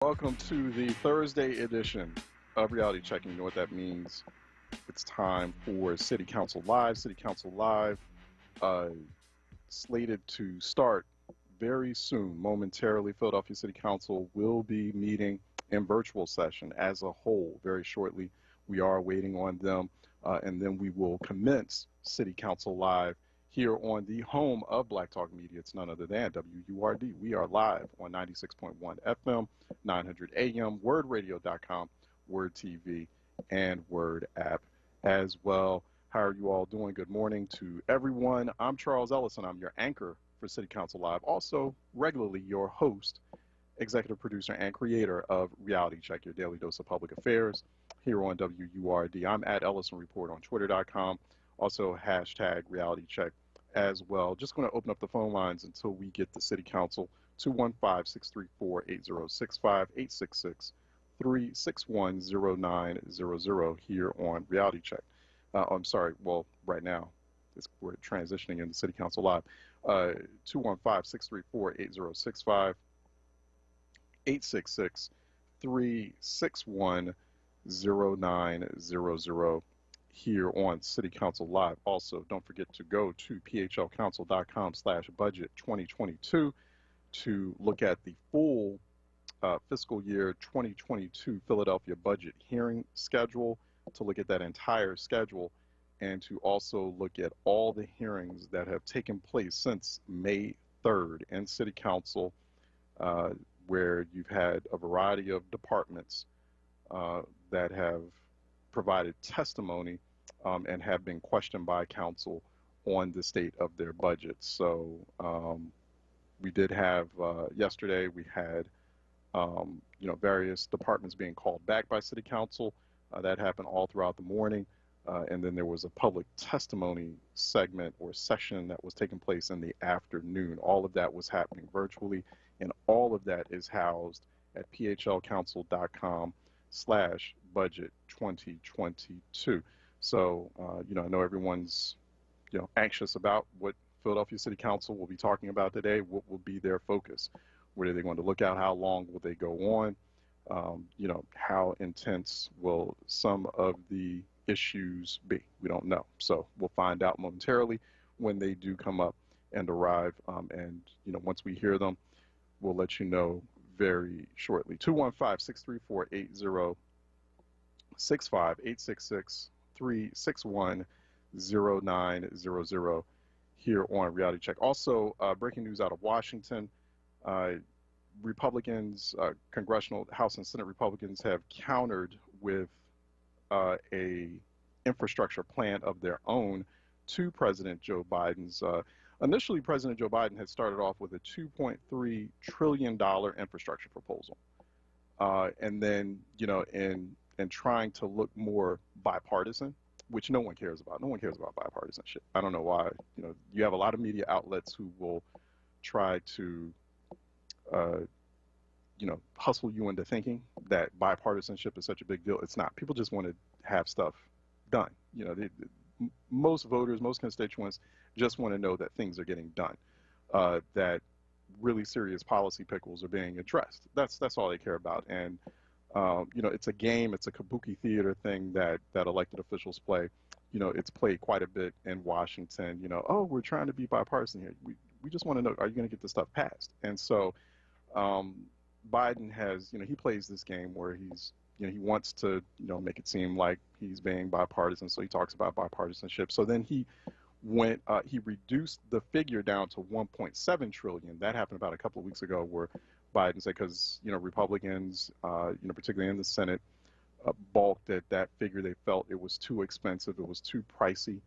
Welcome to the Thursday edition of Reality Check. You know what that means. It's time for City Council Live. City Council Live, uh, slated to start very soon. Momentarily, Philadelphia City Council will be meeting in virtual session as a whole very shortly. We are waiting on them, and then we will commence City Council Live here on the home of Black Talk Media. It's none other than WURD. We are live on 96.1 FM, 900 AM, wordradio.com, Word TV, and Word app as well. How are you all doing? Good morning to everyone. I'm Charles Ellison. I'm your anchor for City Council Live. Also, regularly your host, executive producer, and creator of Reality Check, your daily dose of public affairs here on WURD. I'm at Ellison Report on Twitter.com. Also, hashtag Reality Check as well. Just going to open up the phone lines until we get the City Council. 215-634-8065, 866-361-0900 here on Reality Check. I'm sorry, well, right now, we're transitioning into City Council Live. 215-634-8065, 866-361-0900 here on City Council Live. Also, don't forget to go to phlcouncil.com/budget2022 to look at the full fiscal year 2022 Philadelphia budget hearing schedule, to look at that entire schedule, and to also look at all the hearings that have taken place since May 3rd in City Council, where you've had a variety of departments that have provided testimony and have been questioned by council on the state of their budgets. So we did have yesterday, we had various departments being called back by City Council. That happened all throughout the morning. And then there was a public testimony segment or session that was taking place in the afternoon. All of that was happening virtually, and all of that is housed at phlcouncil.com/budget2022. So, I know everyone's, anxious about what Philadelphia City Council will be talking about today. What will be their focus? What are they going to look at? How long will they go on? How intense will some of the issues be? We don't know. So we'll find out momentarily when they do come up and arrive. And once we hear them, we'll let you know very shortly. 215-634-8065, 866-361-0900 here on Reality Check. Also, breaking news out of Washington. Republicans, congressional House and Senate Republicans have countered with a infrastructure plan of their own to President Joe Biden's. Initially, President Joe Biden had started off with a $2.3 trillion infrastructure proposal. And then, in trying to look more bipartisan, which no one cares about. No one cares about bipartisanship. I don't know why. You have a lot of media outlets who will try to hustle you into thinking that bipartisanship is such a big deal. It's not. People just want to have stuff done. Most voters, most constituents just want to know that things are getting done, that really serious policy pickles are being addressed. That's all they care about. And it's a game. It's a kabuki theater thing that elected officials play. It's played quite a bit in Washington. Oh, we're trying to be bipartisan here. We just want to know, are you going to get this stuff passed? And so Biden has, he plays this game where he's, he wants to, make it seem like he's being bipartisan. So he talks about bipartisanship. So then he reduced the figure down to 1.7 trillion. That happened about a couple of weeks ago, where Biden said, because, Republicans, particularly in the Senate, balked at that figure. They felt it was too expensive. It was too pricey.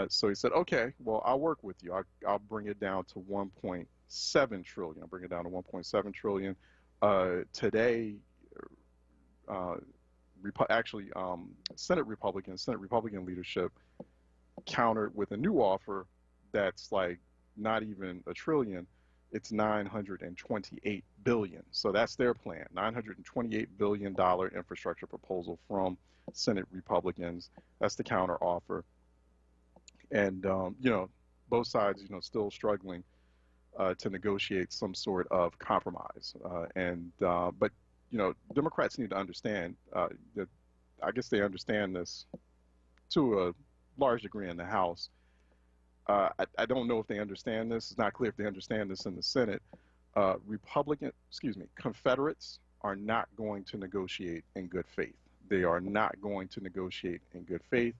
So he said, okay, well, I'll work with you. I'll bring it down to 1.7 trillion. I'll bring it down to 1.7 trillion. Today, Senate Republican leadership countered with a new offer that's like not even a trillion. It's $928 billion. So that's their plan. $928 billion infrastructure proposal from Senate Republicans. That's the counter offer. And both sides, still struggling to negotiate some sort of compromise. But Democrats need to understand that. I guess they understand this to a large degree in the House. I don't know if they understand this. It's not clear if they understand this in the Senate. Confederates are not going to negotiate in good faith. They are not going to negotiate in good faith.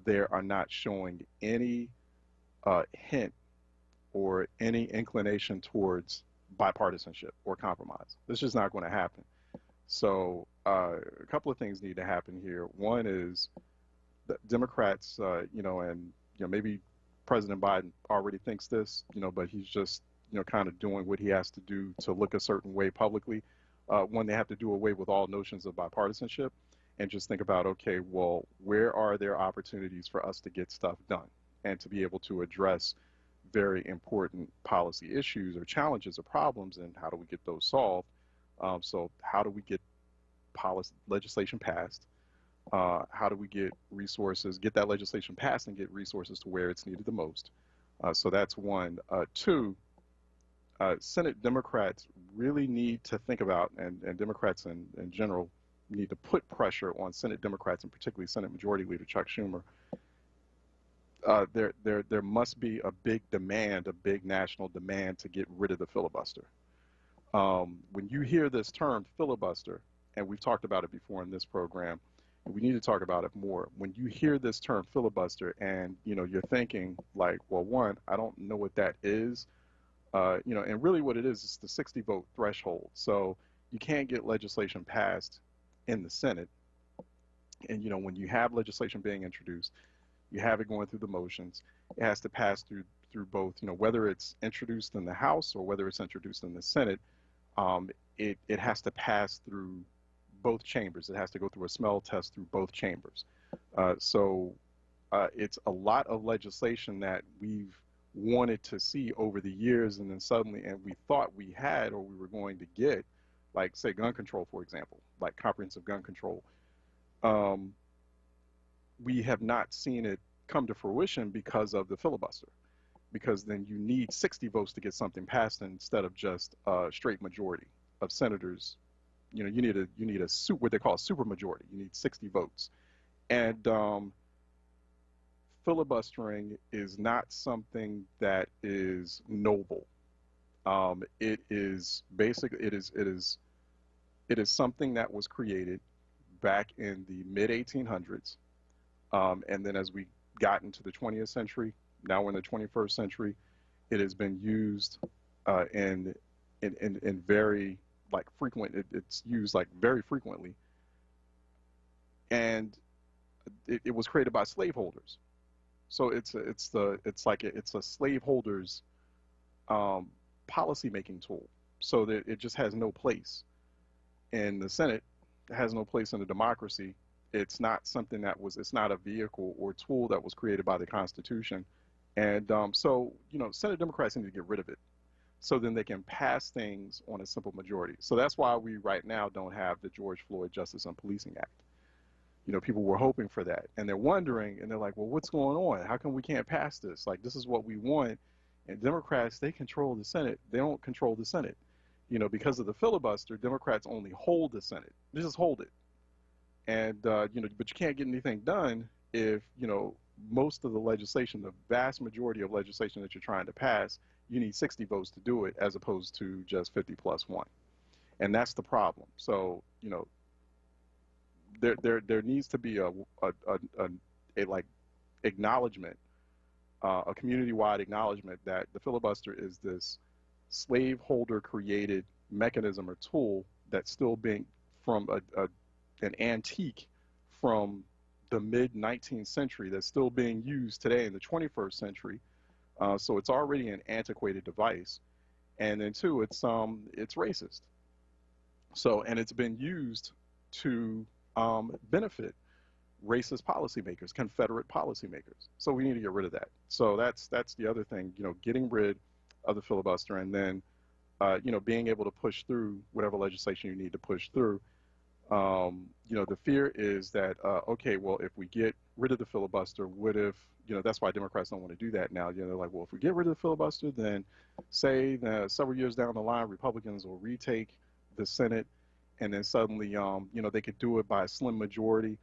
They are not showing any hint or any inclination towards bipartisanship or compromise. This is just not going to happen. So a couple of things need to happen here. One is that Democrats, and maybe President Biden already thinks this, but he's just, kind of doing what he has to do to look a certain way publicly. One, they have to do away with all notions of bipartisanship and just think about, okay, well, where are there opportunities for us to get stuff done and to be able to address very important policy issues or challenges or problems, and how do we get those solved? So how do we get legislation passed? How do we get resources, get that legislation passed and get resources to where it's needed the most? So that's one. Two, Senate Democrats really need to think about, and Democrats in general need to put pressure on Senate Democrats, and particularly Senate Majority Leader Chuck Schumer. There must be a big demand, a big national demand to get rid of the filibuster. When you hear this term filibuster, and we've talked about it before in this program, and we need to talk about it more. When you hear this term filibuster and, you're thinking like, well, one, I don't know what that is. And really what it is the 60 vote threshold. So you can't get legislation passed in the Senate. And, when you have legislation being introduced, you have it going through the motions, it has to pass through both, whether it's introduced in the House or whether it's introduced in the Senate, it has to pass through both chambers. It has to go through a smell test through both chambers. So it's a lot of legislation that we've wanted to see over the years, and then suddenly, and we thought we had or we were going to get, like, say, gun control, for example, like comprehensive gun control. We have not seen it come to fruition because of the filibuster, because then you need 60 votes to get something passed instead of just a straight majority of senators. You need a what they call a super majority. You need 60 votes. And filibustering is not something that is noble. It is basically, it is something that was created back in the mid 1800s. And then as we got into the 20th century, now we're in the 21st century, it has been used in very frequent. It's used very frequently, and it was created by slaveholders. So it's a slaveholders policy making tool. So that it just has no place in the Senate. It has no place in a democracy. It's not something it's not a vehicle or tool that was created by the Constitution. And so, Senate Democrats need to get rid of it so then they can pass things on a simple majority. So that's why we right now don't have the George Floyd Justice and Policing Act. People were hoping for that, and they're wondering, and they're like, well, what's going on? How come we can't pass this? This is what we want. And Democrats, they control the Senate. They don't control the Senate. Because of the filibuster, Democrats only hold the Senate. They just hold it. And, but you can't get anything done if, most of the legislation, the vast majority of legislation that you're trying to pass, you need 60 votes to do it as opposed to just 50 plus one. And that's the problem. So, there needs to be a acknowledgement, a community-wide acknowledgement that the filibuster is this slaveholder created mechanism or tool that's still being from an antique from the mid 19th century that's still being used today in the 21st century. So it's already an antiquated device. And then two, it's racist. So, and it's been used to benefit racist policymakers, Confederate policymakers. So we need to get rid of that. So that's the other thing, getting rid of the filibuster, and then, being able to push through whatever legislation you need to push through. The fear is that, okay, well, if we get rid of the filibuster, what if, that's why Democrats don't want to do that now. They're like, well, if we get rid of the filibuster, then say that several years down the line, Republicans will retake the Senate, and then suddenly, they could do it by a slim majority,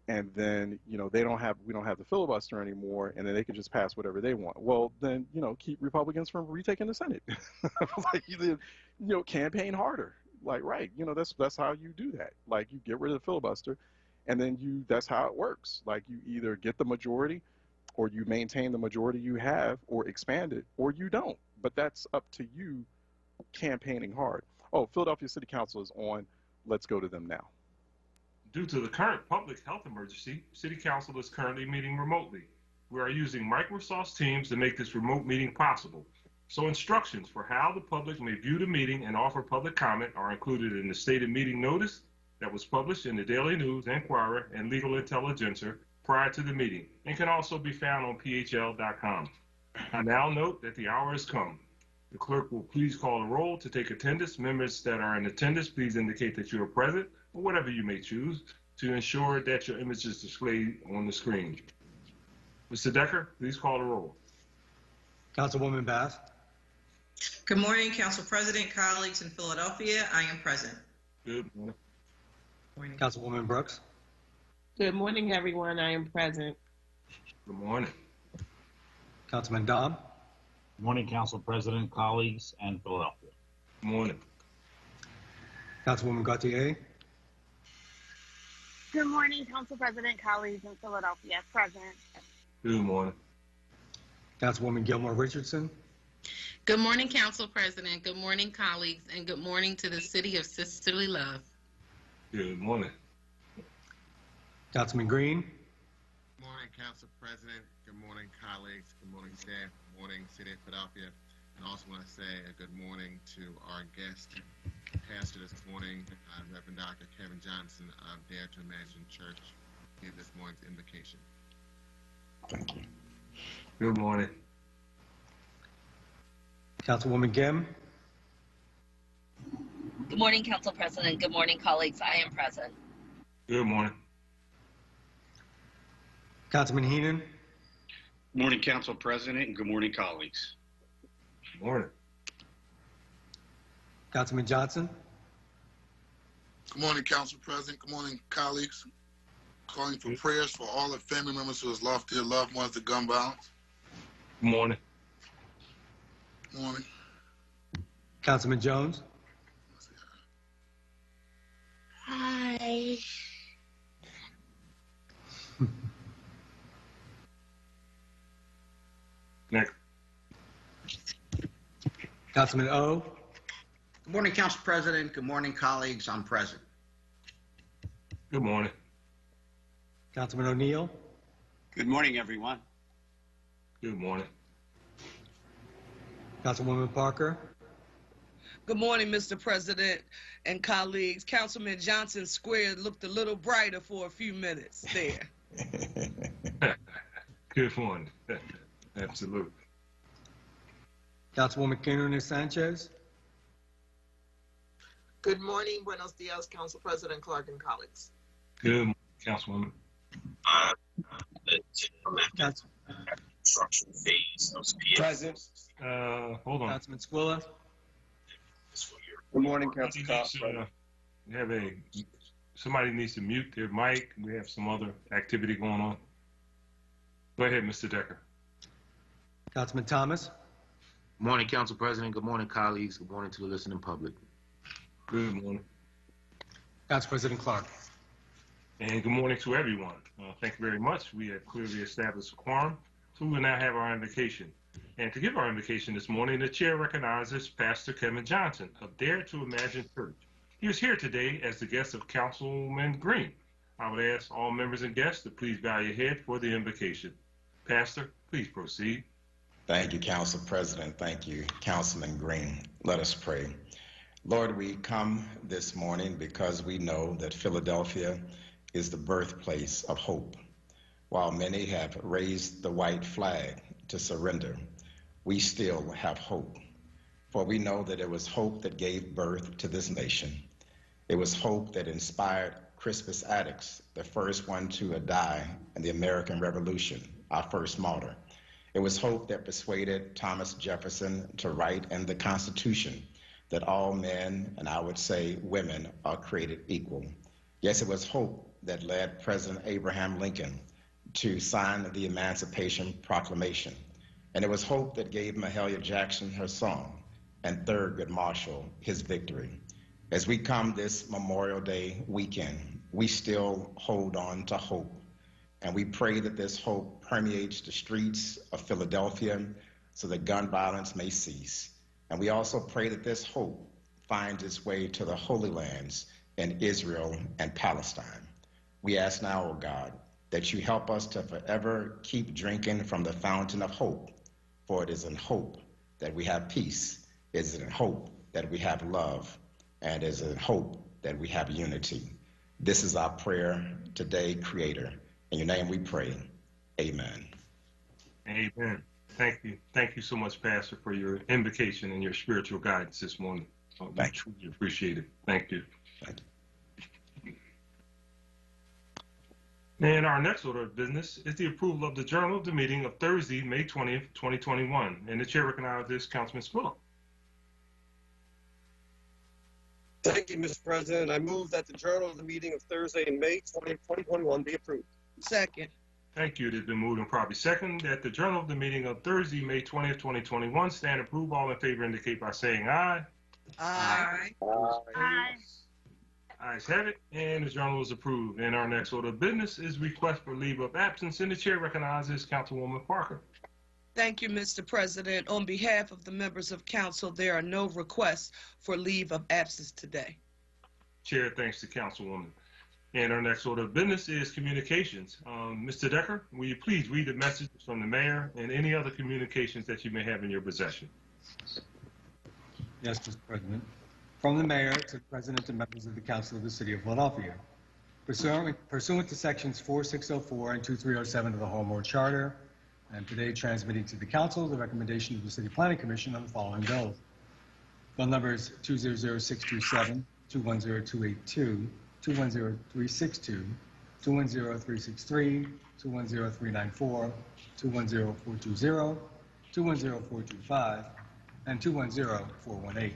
and then, we don't have the filibuster anymore, and then they could just pass whatever they want. Well, then, keep Republicans from retaking the Senate. Like, campaign harder. Like, right, that's how you do that. Like, you get rid of the filibuster, and then that's how it works. Like, you either get the majority, or you maintain the majority you have, or expand it, or you don't. But that's up to you campaigning hard. Oh, Philadelphia City Council is on. Let's go to them now. Due to the current public health emergency, City Council is currently meeting remotely. We are using Microsoft Teams to make this remote meeting possible. So instructions for how the public may view the meeting and offer public comment are included in the stated meeting notice that was published in the Daily News, Enquirer, and Legal Intelligencer prior to the meeting, and can also be found on phl.com. I now note that the hour has come. The clerk will please call the roll to take attendance. Members that are in attendance, please indicate that you are present, or whatever you may choose, to ensure that your image is displayed on the screen. Mr. Decker, please call the roll. Councilwoman Bass. Good morning, Council President, colleagues in Philadelphia. I am present. Good morning. Morning. Councilwoman Brooks. Good morning, everyone. I am present. Good morning. Councilman Dobb. Good morning, Council President, colleagues, and Philadelphia. Good morning. Councilwoman Gautier. Good morning, Council President, colleagues in Philadelphia. Present. Good morning. Councilwoman Gilmore Richardson. Good morning, Council President. Good morning, colleagues, and good morning to the city of sisterly love. Good morning. Councilman Green. Good morning, Council President. Good morning, colleagues. Good morning, staff. Good morning, City of Philadelphia. And also want to say a good morning to our guest pastor this morning, Reverend Dr. Kevin Johnson of Dare to Imagine Church. Give this morning's invocation. Thank you. Good morning. Councilwoman Gim. Good morning, Council President. Good morning, colleagues. I am present. Good morning. Councilman Heenan. Good morning, Council President, and good morning, colleagues. Good morning. Councilman Johnson. Good morning, Council President. Good morning, colleagues. Calling for prayers for all the family members who has lost their loved ones to gun violence. Good morning. Good morning. Councilman Jones. Hi. Next. Councilman O. Good morning, Council President. Good morning, colleagues. I'm present. Good morning. Councilman O'Neill. Good morning, everyone. Good morning. Councilwoman Parker. Good morning, Mr. President and colleagues. Councilman Johnson Square looked a little brighter for a few minutes there. Good morning. Absolutely. Councilwoman Quinones Sanchez. Good morning, buenos dias, Council President Clark and colleagues. Good morning, Councilwoman. Construction phase of Present. Hold on. Councilman Squilla. Good morning, Council. Somebody needs to mute their mic. We have some other activity going on. Go ahead, Mr. Decker. Councilman Thomas. Good morning, Council President. Good morning, colleagues. Good morning to the listening public. Good morning. Council President Clark. And good morning to everyone. Thank you very much. We have clearly established a quorum, so we will now have our invocation. And to give our invocation this morning, the chair recognizes Pastor Kevin Johnson of Dare to Imagine Church. He is here today as the guest of Councilman Green. I would ask all members and guests to please bow your head for the invocation. Pastor, please proceed. Thank you, Council President. Thank you, Councilman Green. Let us pray. Lord, we come this morning because we know that Philadelphia is the birthplace of hope. While many have raised the white flag to surrender, we still have hope. For we know that it was hope that gave birth to this nation. It was hope that inspired Crispus Attucks, the first one to die in the American Revolution, our first martyr. It was hope that persuaded Thomas Jefferson to write in the Constitution that all men, and I would say women, are created equal. Yes, it was hope that led President Abraham Lincoln to sign the Emancipation Proclamation. And it was hope that gave Mahalia Jackson her song and Thurgood Marshall his victory. As we come this Memorial Day weekend, we still hold on to hope. And we pray that this hope permeates the streets of Philadelphia so that gun violence may cease. And we also pray that this hope finds its way to the Holy Lands in Israel and Palestine. We ask now, O God, that you help us to forever keep drinking from the fountain of hope, for it is in hope that we have peace, it is in hope that we have love, and it is in hope that we have unity. This is our prayer today, Creator. In your name we pray, amen. Amen. Thank you. Thank you so much, Pastor, for your invocation and your spiritual guidance this morning. We truly appreciate it. Thank you. Thank you. And our next order of business is the approval of the journal of the meeting of Thursday, May 20th, 2021. And the chair recognizes Councilman Spiller. Thank you, Mr. President. I move that the journal of the meeting of Thursday, May 20th, 2021 be approved. Second. Thank you. It has been moved and probably second that the journal of the meeting of Thursday, May 20th, 2021 stand approved. All in favor indicate by saying aye. Aye. Aye. Ayes have it, and the journal is approved. And our next order of business is request for leave of absence, and the chair recognizes Councilwoman Parker. Thank you, Mr. President. On behalf of the members of council, there are no requests for leave of absence today. Chair thanks to Councilwoman. And our next order of business is communications. Mr. Decker, will you please read the messages from the mayor and any other communications that you may have in your possession? Yes, Mr. President. From the mayor to the president and members of the council of the city of Philadelphia. Pursuant to sections 4604 and 2307 of the onWURD Charter, and today transmitting to the council the recommendation of the City Planning Commission on the following bills. Bill numbers 210627, 210282, 210362, 210363, 210394, 210420, 210425, and 210418.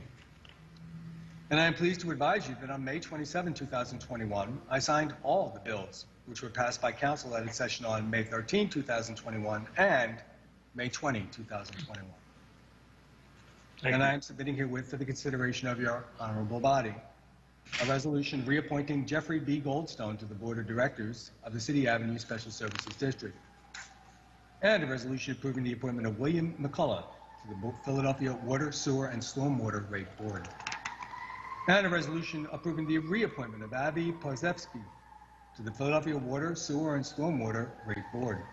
And I am pleased to advise you that on May 27, 2021, I signed all the bills which were passed by council at its session on May 13, 2021 and May 20, 2021. And I am submitting herewith for the consideration of your honorable body a resolution reappointing Jeffrey B. Goldstone to the Board of Directors of the City Avenue Special Services District, and a resolution approving the appointment of William McCullough to the Philadelphia Water, Sewer, and Stormwater Rate Board, and a resolution approving the reappointment of Abby Pozevsky to the Philadelphia Water, Sewer, and Stormwater Rate Board,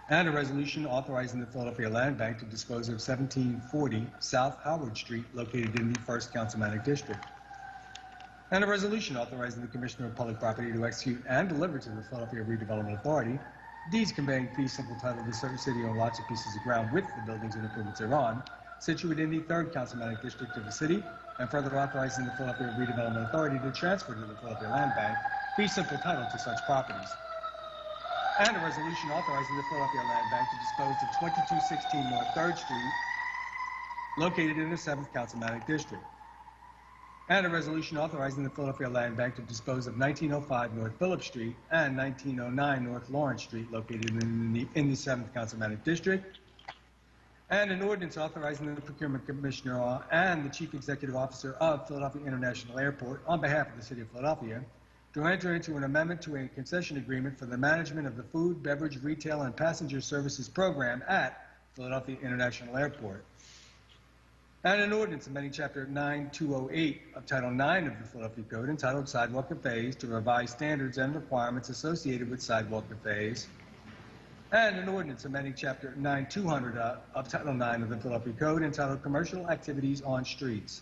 and a resolution authorizing the Philadelphia Land Bank to dispose of 1740 South Howard Street located in the 1st Councilmanic District, and a resolution authorizing the Commissioner of Public Property to execute and deliver to the Philadelphia Redevelopment Authority deeds conveying fee simple title to certain city-owned lots of pieces of ground with the buildings and improvements thereon, situated in the 3rd Councilmanic District of the city, and further authorizing the Philadelphia Redevelopment Authority to transfer to the Philadelphia Land Bank fee simple title to such properties, and a resolution authorizing the Philadelphia Land Bank to dispose of 2216 North 3rd Street, located in the 7th Councilmanic District, and a resolution authorizing the Philadelphia Land Bank to dispose of 1905 North Phillip Street and 1909 North Lawrence Street, located in the 7th Councilmanic District, and an ordinance authorizing the Procurement Commissioner and the Chief Executive Officer of Philadelphia International Airport on behalf of the City of Philadelphia to enter into an amendment to a concession agreement for the management of the food, beverage, retail, and passenger services program at Philadelphia International Airport, and an ordinance amending Chapter 9208 of Title IX of the Philadelphia Code entitled Sidewalk Cafes to revise standards and requirements associated with sidewalk cafes, and an ordinance amending Chapter 9200 of Title IX of the Philadelphia Code entitled Commercial Activities on Streets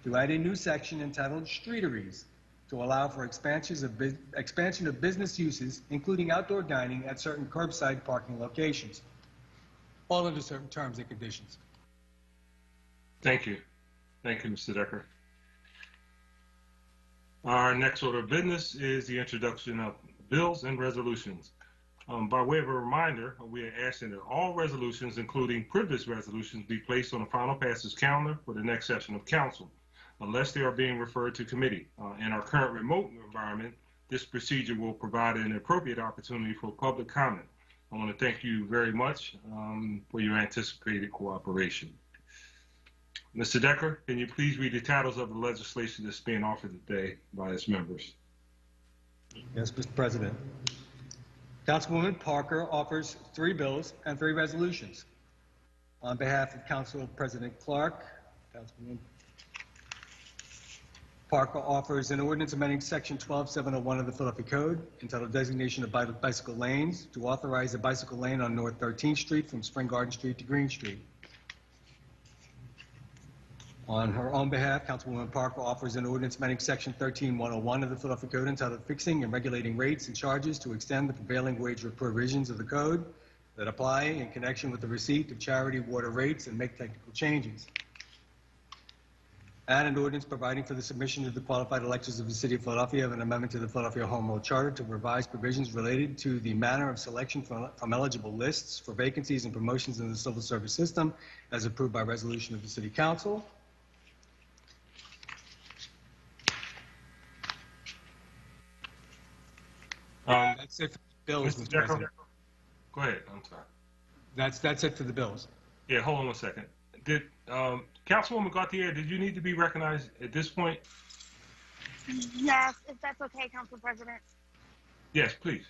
to add a new section entitled Streeteries to allow for expansion of business uses, including outdoor dining at certain curbside parking locations, all under certain terms and conditions. Thank you. Thank you, Mr. Decker. Our next order of business is the introduction of bills and resolutions. By way of a reminder, we are asking that all resolutions, including privileged resolutions, be placed on the final passage calendar for the next session of council, unless they are being referred to committee. In our current remote environment, this procedure will provide an appropriate opportunity for public comment. I want to thank you very much for your anticipated cooperation. Mr. Decker, can you please read the titles of the legislation that's being offered today by its members? Yes, Mr. President. Councilwoman Parker offers 3 bills and 3 resolutions. On behalf of Council President Clark, Councilwoman Parker offers an ordinance amending Section 12701 of the Philadelphia Code entitled Designation of Bicycle Lanes to authorize a bicycle lane on North 13th Street from Spring Garden Street to Green Street. On her own behalf, Councilwoman Parker offers an ordinance amending Section 13101 of the Philadelphia Code entitled Fixing and Regulating Rates and Charges to extend the prevailing wage provisions of the code that apply in connection with the receipt of charity water rates and make technical changes. And an ordinance providing for the submission to the qualified electors of the City of Philadelphia of an amendment to the Philadelphia Home Rule Charter to revise provisions related to the manner of selection from eligible lists for vacancies and promotions in the civil service system as approved by resolution of the City Council. That's it for the bills, Mr. President. Go ahead. I'm sorry. That's it for the bills. Yeah, hold on 1 second. Did Councilwoman Gauthier, did you need to be recognized at this point? Yes, if that's okay, Council President. Yes, please.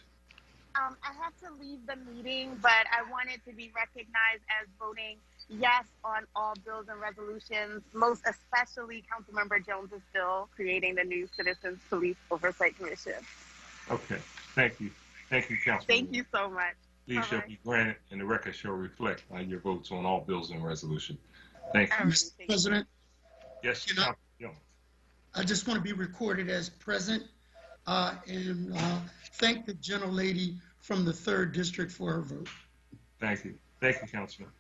I had to leave the meeting, but I wanted to be recognized as voting yes on all bills and resolutions, most especially Councilmember Jones's bill creating the new Citizens Police Oversight Commission. Okay. Thank you. Thank you, Councilwoman. Thank you so much. These shall be granted, and the record shall reflect on your votes on all bills and resolutions. Thank you. Mr. President? Yes, I just want to be recorded as present and thank the gentlelady from the 3rd District for her vote. Thank you. Thank you, Councilman.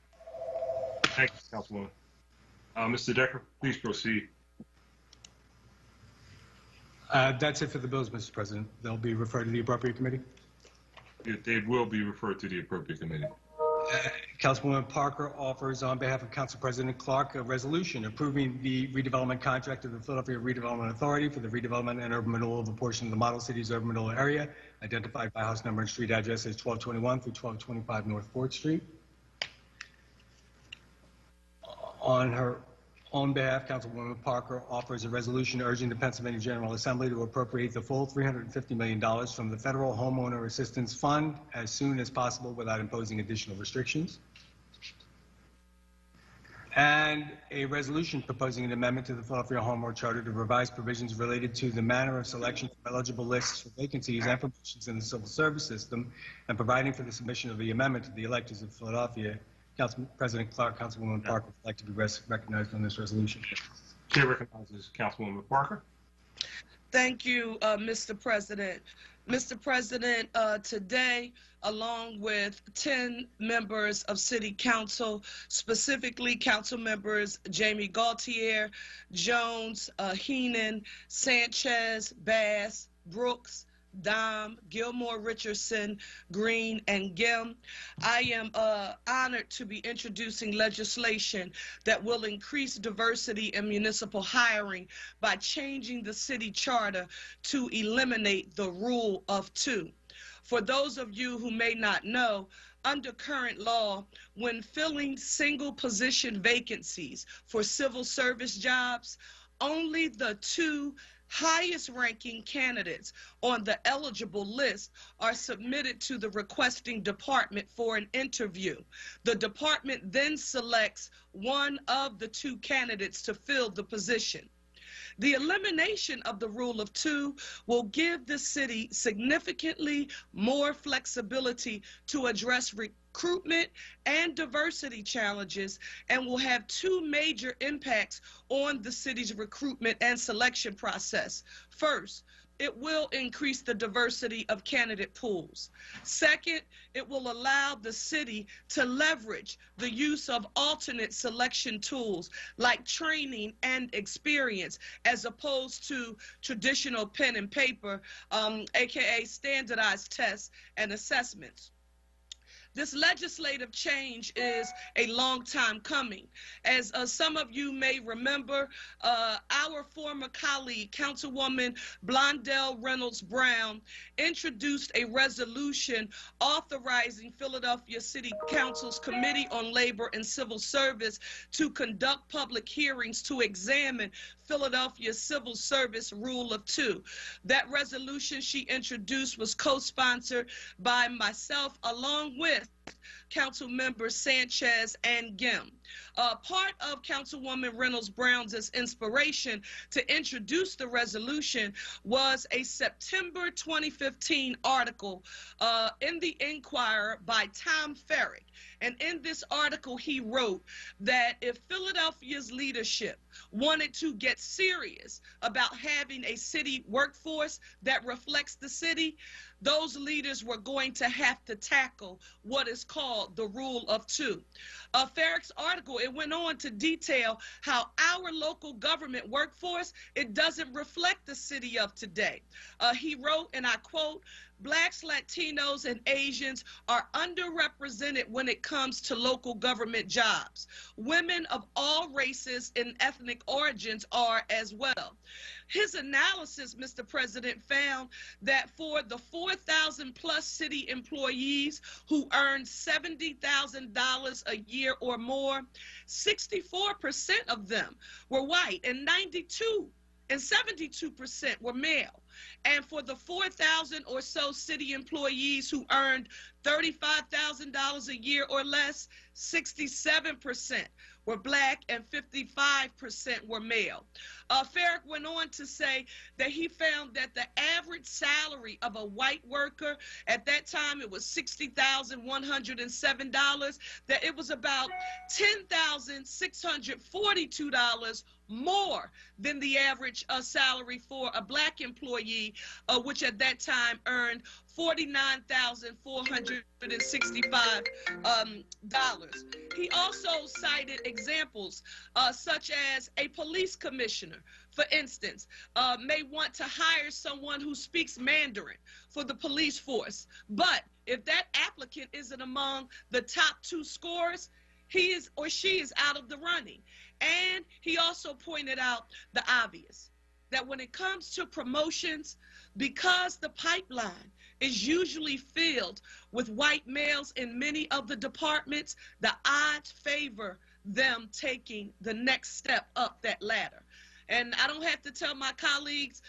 Thank you, Councilwoman. Mr. Decker, please proceed. That's it for the bills, Mr. President. They'll be referred to the appropriate committee. They will be referred to the appropriate committee. Councilwoman Parker offers, on behalf of Council President Clark, a resolution approving the redevelopment contract of the Philadelphia Redevelopment Authority for the redevelopment and urban renewal of a portion of the Model City's urban renewal area, identified by house number and street address as 1221 through 1225 North 4th Street. On her own behalf, Councilwoman Parker offers a resolution urging the Pennsylvania General Assembly to appropriate the full $350 million from the Federal Homeowner Assistance Fund as soon as possible without imposing additional restrictions. And a resolution proposing an amendment to the Philadelphia Home Rule Charter to revise provisions related to the manner of selection from eligible lists for vacancies and promotions in the civil service system and providing for the submission of the amendment to the electors of Philadelphia. Council President Clark, Councilwoman Parker would like to be recognized on this resolution. Chair recognizes Councilwoman Parker. Thank you, Mr. President. Mr. President, today, along with 10 members of City Council, specifically Council members Jamie Gaultier, Jones, Heenan, Sanchez, Bass, Brooks, Dom, Gilmore, Richardson, Green, and Gim. I am honored to be introducing legislation that will increase diversity in municipal hiring by changing the city charter to eliminate the rule of 2. For those of you who may not know, under current law, when filling single position vacancies for civil service jobs, only the 2 highest ranking candidates on the eligible list are submitted to the requesting department for an interview. The department then selects one of the 2 candidates to fill the position. The elimination of the rule of 2 will give the city significantly more flexibility to address recruitment and diversity challenges and will have two major impacts on the city's recruitment and selection process. First, it will increase the diversity of candidate pools. Second, it will allow the city to leverage the use of alternate selection tools like training and experience as opposed to traditional pen and paper, aka standardized tests and assessments. This legislative change is a long time coming. As some of you may remember, our former colleague, Councilwoman Blondell Reynolds Brown, introduced a resolution authorizing Philadelphia City Council's Committee on Labor and Civil Service to conduct public hearings to examine Philadelphia's Civil Service Rule of Two. That resolution she introduced was co-sponsored by myself along with Council Members Sanchez and Gim. Part of Councilwoman Reynolds Brown's inspiration to introduce the resolution was a September 2015 article in the Inquirer by Tom Ferrick. And in this article, he wrote that if Philadelphia's leadership wanted to get serious about having a city workforce that reflects the city, those leaders were going to have to tackle what is called the Rule of Two. Ferrick's article, it went on to detail how our local government workforce, it doesn't reflect the city of today. He wrote, and I quote, "Blacks, Latinos, and Asians are underrepresented when it comes to local government jobs. Women of all races and ethnic origins are as well." His analysis, Mr. President, found that for the 4,000 plus city employees who earn $70,000 a year or more, 64% of them were white and 72% were male. And for the 4,000 or so city employees who earned $35,000 a year or less, 67% were Black and 55% were male. Ferrick went on to say that he found that the average salary of a white worker, at that time it was $60,107, that it was about $10,642 more than the average salary for a Black employee, which at that time earned $49,465. He also cited examples such as a police commissioner, for instance, may want to hire someone who speaks Mandarin for the police force. But if that applicant isn't among the top 2 scorers, he is or she is out of the running. And he also pointed out the obvious, that when it comes to promotions, because the pipeline is usually filled with white males in many of the departments, the odds favor them taking the next step up that ladder. And I don't have to tell my colleagues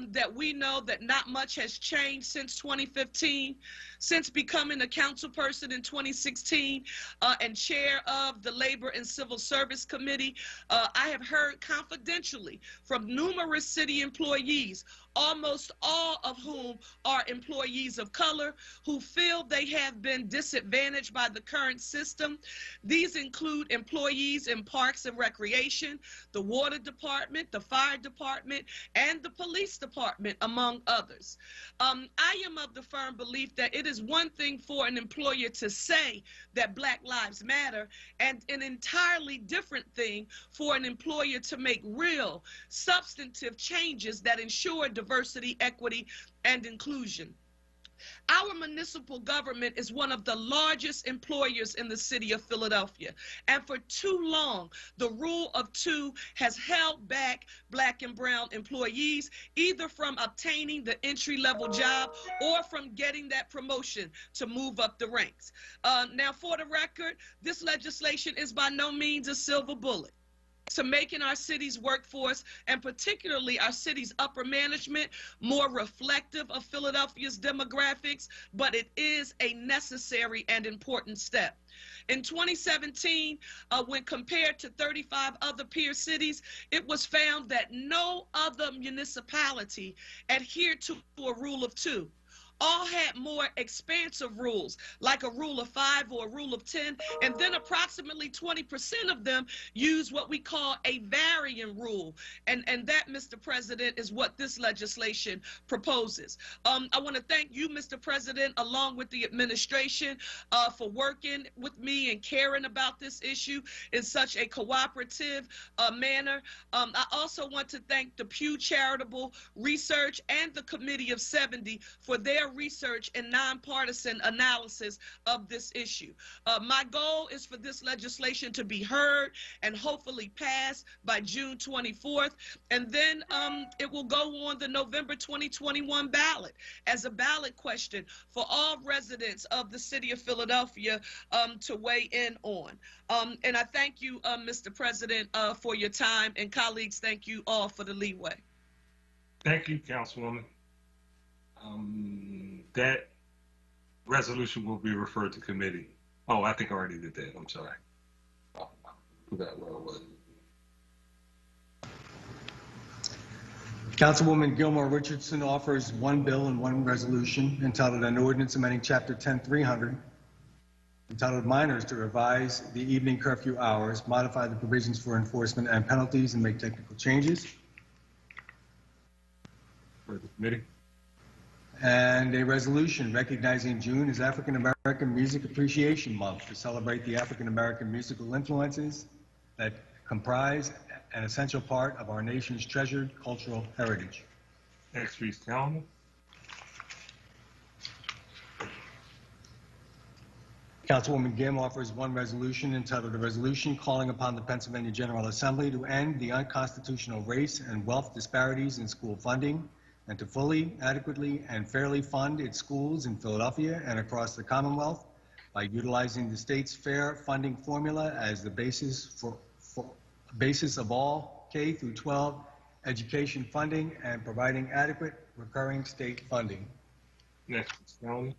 that we know that not much has changed since 2015. Since becoming a council person in 2016 and chair of the Labor and Civil Service Committee, I have heard confidentially from numerous city employees, almost all of whom are employees of color, who feel they have been disadvantaged by the current system. These include employees in Parks and Recreation, the Water Department, the Fire Department, and the Police Department, among others. I am of the firm belief that it is one thing for an employer to say that Black Lives Matter, and an entirely different thing for an employer to make real, substantive changes that ensure diversity, equity, and inclusion. Our municipal government is one of the largest employers in the city of Philadelphia. And for too long, the Rule of Two has held back Black and brown employees, either from obtaining the entry-level job or from getting that promotion to move up the ranks. Now, for the record, this legislation is by no means a silver bullet to making our city's workforce, and particularly our city's upper management, more reflective of Philadelphia's demographics, but it is a necessary and important step. In 2017, when compared to 35 other peer cities, it was found that no other municipality adhered to a Rule of Two. all had more expansive rules, like a rule of 5 or a rule of 10, and then approximately 20% of them use what we call a varying rule. And that, Mr. President, is what this legislation proposes. I want to thank you, Mr. President, along with the administration, for working with me and caring about this issue in such a cooperative manner. I also want to thank the Pew Charitable Research and the Committee of 70 for their research and nonpartisan analysis of this issue. My goal is for this legislation to be heard and hopefully passed by June 24th, and then it will go on the November 2021 ballot as a ballot question for all residents of the city of Philadelphia to weigh in on. And I thank you, Mr. President, for your time, and colleagues, thank you all for the leeway. Thank you, Councilwoman. That resolution will be referred to committee. Oh, I think I already did that. I'm sorry. I forgot where it was. Councilwoman Gilmore Richardson offers one bill and one resolution entitled an ordinance amending Chapter 10-300, entitled Minors, to revise the evening curfew hours, modify the provisions for enforcement and penalties, and make technical changes. For the committee. And a resolution recognizing June as African American Music Appreciation Month to celebrate the African American musical influences that comprise an essential part of our nation's treasured cultural heritage. Next week's calendar. Councilwoman Gim offers one resolution entitled a resolution calling upon the Pennsylvania General Assembly to end the unconstitutional race and wealth disparities in school funding and to fully, adequately, and fairly fund its schools in Philadelphia and across the Commonwealth by utilizing the state's fair funding formula as the basis of all K through 12 education funding and providing adequate recurring state funding. Next, Mr.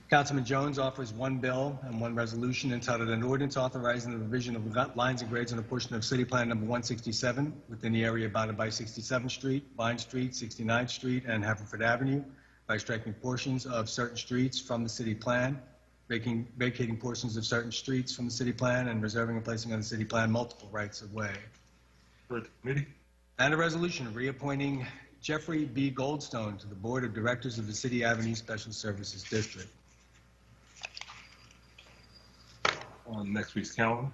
Councilman Jones offers one bill and one resolution entitled an ordinance authorizing the revision of lines and grades on a portion of City Plan number 167 within the area bounded by 67th Street, Vine Street, 69th Street, and Haverford Avenue by striking portions of certain streets from the city plan, vacating portions of certain streets from the city plan, and reserving and placing on the city plan multiple rights of way. For the committee. And a resolution reappointing Jeffrey B. Goldstone to the Board of Directors of the City Avenue Special Services District. On next week's calendar.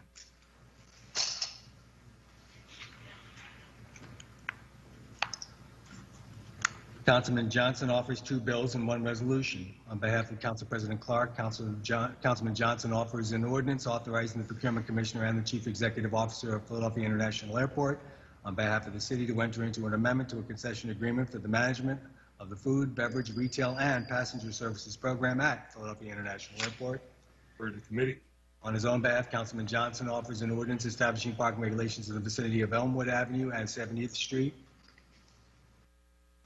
Councilman Johnson offers two bills and one resolution. On behalf of Council President Clark, Councilman Johnson offers an ordinance authorizing the Procurement Commissioner and the Chief Executive Officer of Philadelphia International Airport on behalf of the city to enter into an amendment to a concession agreement for the management of the food, beverage, retail, and passenger services program at Philadelphia International Airport. For the committee. On his own behalf, Councilman Johnson offers an ordinance establishing parking regulations in the vicinity of Elmwood Avenue and 70th Street.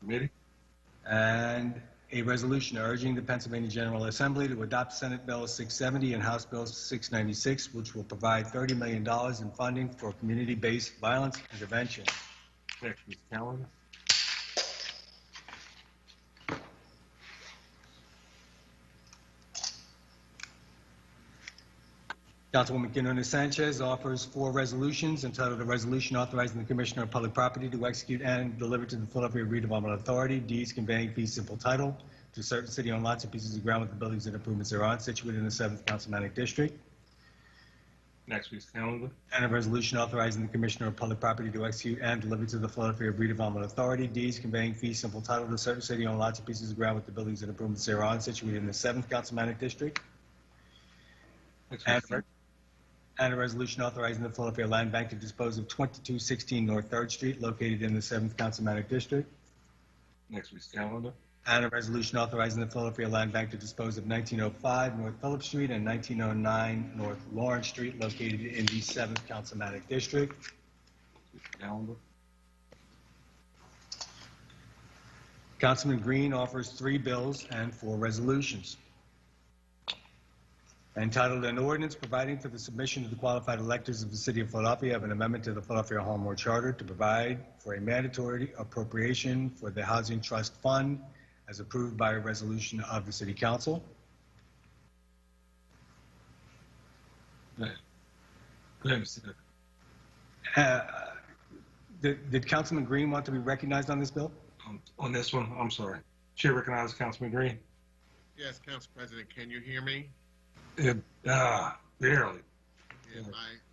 Committee. And a resolution urging the Pennsylvania General Assembly to adopt Senate Bill 670 and House Bill 696, which will provide $30 million in funding for community-based violence intervention. Next week's calendar. Councilwoman Quinones Sanchez offers four resolutions entitled a resolution authorizing the Commissioner of Public Property to execute and deliver to the Philadelphia Redevelopment Authority deeds conveying fee simple title to certain city-owned lots and pieces of ground with the buildings and improvements thereon situated in the 7th Councilmanic District. Next week's calendar. And a resolution authorizing the Commissioner of Public Property to execute and deliver to the Philadelphia Redevelopment Authority deeds conveying fee simple title to certain city-owned lots and pieces of ground with the buildings and improvements thereon situated in the 7th Councilmanic District. And a resolution authorizing the Philadelphia Land Bank to dispose of 2216 North 3rd Street, located in the 7th Councilmanic District. Next week's calendar. And a resolution authorizing the Philadelphia Land Bank to dispose of 1905 North Phillip Street and 1909 North Lawrence Street, located in the 7th Councilmanic District. Calendar. Councilman Green offers three bills and four resolutions. Entitled an ordinance providing for the submission to the qualified electors of the City of Philadelphia of an amendment to the Philadelphia Home Rule Charter to provide for a mandatory appropriation for the Housing Trust Fund as approved by a resolution of the City Council. Go ahead, Mr. Did Councilman Green want to be recognized on this bill? On this one, I'm sorry. Chair recognizes Councilman Green. Yes, Council President, can you hear me? Barely. Yeah,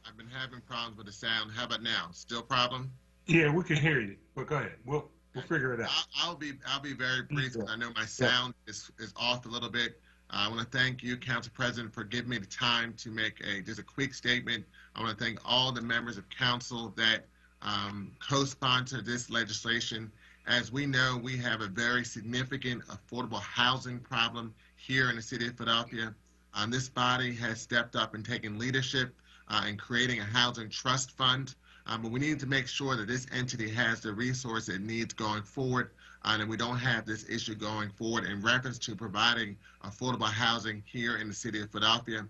I've been having problems with the sound. How about now? Still problem? Yeah, we can hear you, but go ahead. We'll figure it out. I'll be very brief because I know my sound is off a little bit. I want to thank you, Council President, for giving me the time to make just a quick statement. I want to thank all the members of council that co-sponsored this legislation. As we know, we have a very significant affordable housing problem here in the city of Philadelphia. This body has stepped up and taken leadership in creating a housing trust fund. But we need to make sure that this entity has the resource it needs going forward, and we don't have this issue going forward in reference to providing affordable housing here in the city of Philadelphia.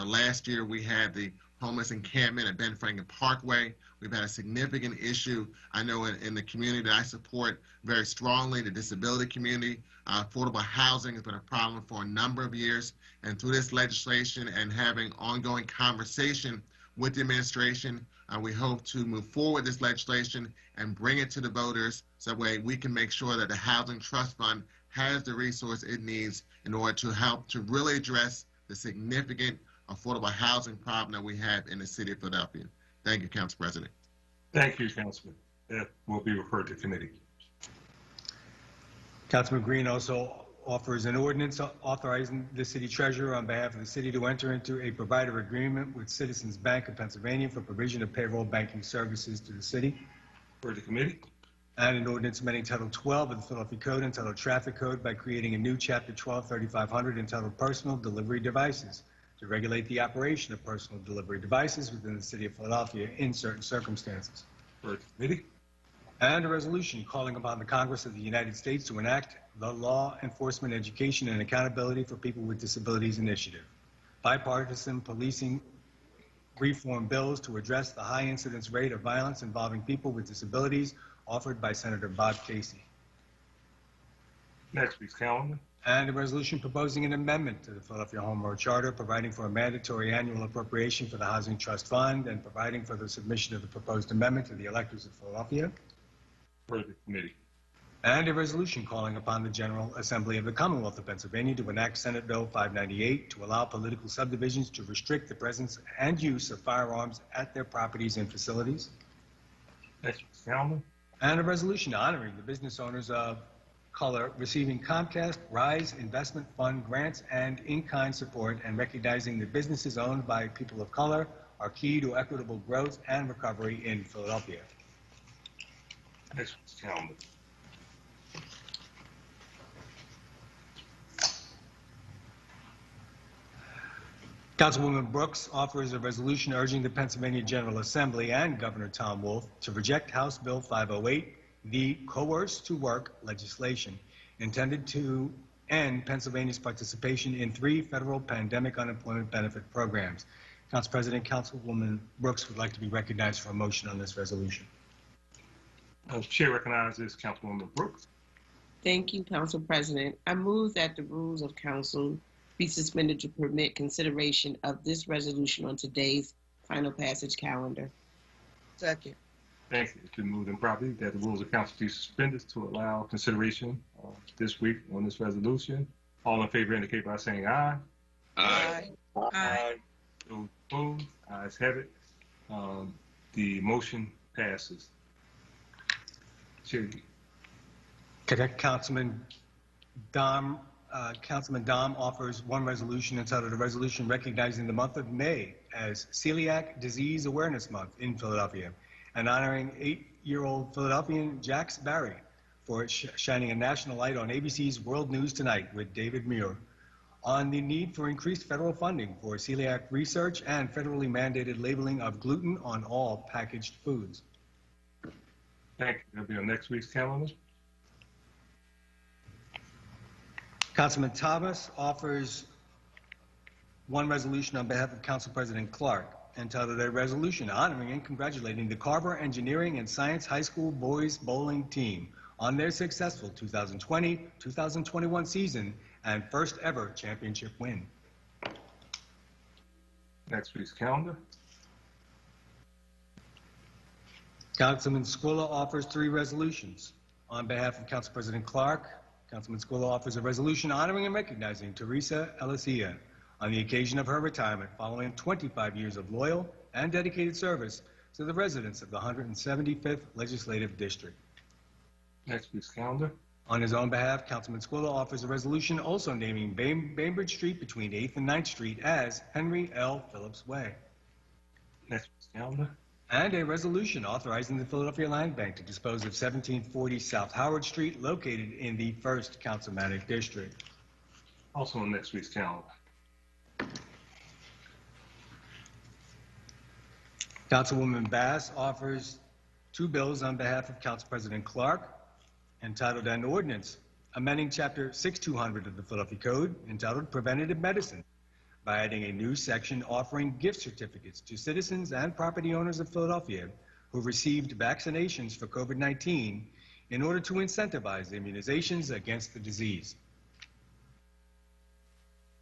Last year we had the homeless encampment at Ben Franklin Parkway. We've had a significant issue, I know, in the community that I support very strongly, the disability community. Affordable housing has been a problem for a number of years, and through this legislation and having ongoing conversation with the administration, we hope to move forward this legislation and bring it to the voters so that way we can make sure that the Housing Trust Fund has the resource it needs in order to help to really address the significant affordable housing problem that we have in the city of Philadelphia. Thank you, Council President. Thank you, Councilman. That will be referred to committee. Councilman Green also offers an ordinance authorizing the city treasurer on behalf of the city to enter into a provider agreement with Citizens Bank of Pennsylvania for provision of payroll banking services to the city. For the committee. And an ordinance amending Title 12 of the Philadelphia Code entitled Traffic Code by creating a new Chapter 12-3500 entitled Personal Delivery Devices to regulate the operation of personal delivery devices within the city of Philadelphia in certain circumstances. For the committee. And a resolution calling upon the Congress of the United States to enact the Law Enforcement Education and Accountability for People with Disabilities Initiative, bipartisan policing reform bills to address the high incidence rate of violence involving people with disabilities, offered by Senator Bob Casey. Next week's calendar. And a resolution proposing an amendment to the Philadelphia Home Rule Charter, providing for a mandatory annual appropriation for the Housing Trust Fund and providing for the submission of the proposed amendment to the electors of Philadelphia. For the committee. And a resolution calling upon the General Assembly of the Commonwealth of Pennsylvania to enact Senate Bill 598 to allow political subdivisions to restrict the presence and use of firearms at their properties and facilities. Next week's calendar. And a resolution honoring the business owners of color receiving Comcast Rise Investment Fund grants and in-kind support, and recognizing that businesses owned by people of color are key to equitable growth and recovery in Philadelphia. Next week's calendar. Councilwoman Brooks offers a resolution urging the Pennsylvania General Assembly and Governor Tom Wolf to reject House Bill 508, the coerced to work legislation intended to end Pennsylvania's participation in 3 federal pandemic unemployment benefit programs. Council President, Councilwoman Brooks would like to be recognized for a motion on this resolution. Chair recognizes Councilwoman Brooks. Thank you, Council President. I move that the rules of council be suspended to permit consideration of this resolution on today's final passage calendar. Second. Thank you. It's been moved and properly that the rules of council be suspended to allow consideration this week on this resolution. All in favor indicate by saying aye. Aye. Aye. Those opposed, ayes have it. The motion passes. Chair. Councilman Dom offers one resolution entitled a resolution recognizing the month of May as Celiac Disease Awareness Month in Philadelphia and honoring 8-year-old Philadelphian Jax Barry for shining a national light on ABC's World News Tonight with David Muir on the need for increased federal funding for celiac research and federally mandated labeling of gluten on all packaged foods. Thank you. That'll be on next week's calendar. Councilman Thomas offers One resolution on behalf of Council President Clark, entitled a resolution honoring and congratulating the Carver Engineering and Science High School boys bowling team on their successful 2020-2021 season and first ever championship win. Next week's calendar. Councilman Squilla offers 3 resolutions. On behalf of Council President Clark, Councilman Squilla offers a resolution honoring and recognizing Teresa Elicia on the occasion of her retirement following 25 years of loyal and dedicated service to the residents of the 175th Legislative District. Next week's calendar. On his own behalf, Councilman Squilla offers a resolution also naming Bainbridge Street between 8th and 9th Street as Henry L. Phillips Way. Next week's calendar. And a resolution authorizing the Philadelphia Land Bank to dispose of 1740 South Howard Street, located in the 1st Councilmanic District. Also on next week's calendar. Councilwoman Bass offers 2 bills on behalf of Council President Clark, entitled an ordinance amending Chapter 6200 of the Philadelphia Code, entitled Preventative Medicine, by adding a new section offering gift certificates to citizens and property owners of Philadelphia who received vaccinations for COVID-19 in order to incentivize immunizations against the disease.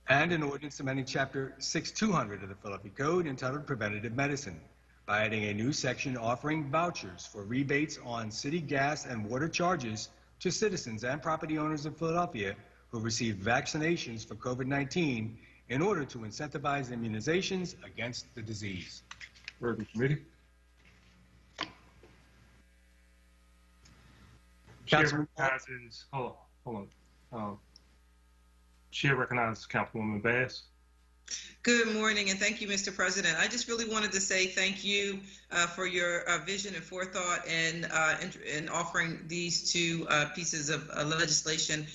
And an ordinance amending Chapter 6200 of the Philadelphia Code, entitled Preventative Medicine, by adding a new section offering vouchers for rebates on city gas and water charges to citizens and property owners of Philadelphia who received vaccinations for COVID-19 in order to incentivize immunizations against the disease. Word of the committee. Chair recognizes, hold on. Chair recognizes Councilwoman Bass. Good morning, and thank you, Mr. President. I just really wanted to say thank you for your vision and forethought and offering these 2 pieces of legislation.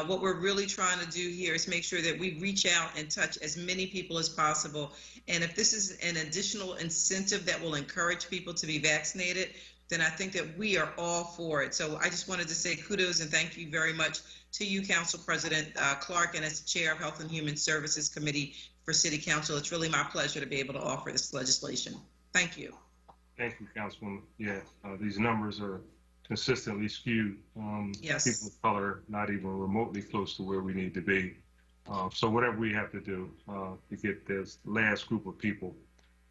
What we're really trying to do here is make sure that we reach out and touch as many people as possible. And if this is an additional incentive that will encourage people to be vaccinated, then I think that we are all for it. So I just wanted to say kudos and thank you very much to you, Council President Clark, and as the Chair of Health and Human Services Committee for City Council. It's really my pleasure to be able to offer this legislation. Thank you. Thank you, Councilwoman. Yeah, these numbers are consistently skewed. Yes. People of color not even remotely close to where we need to be. So whatever we have to do to get this last group of people,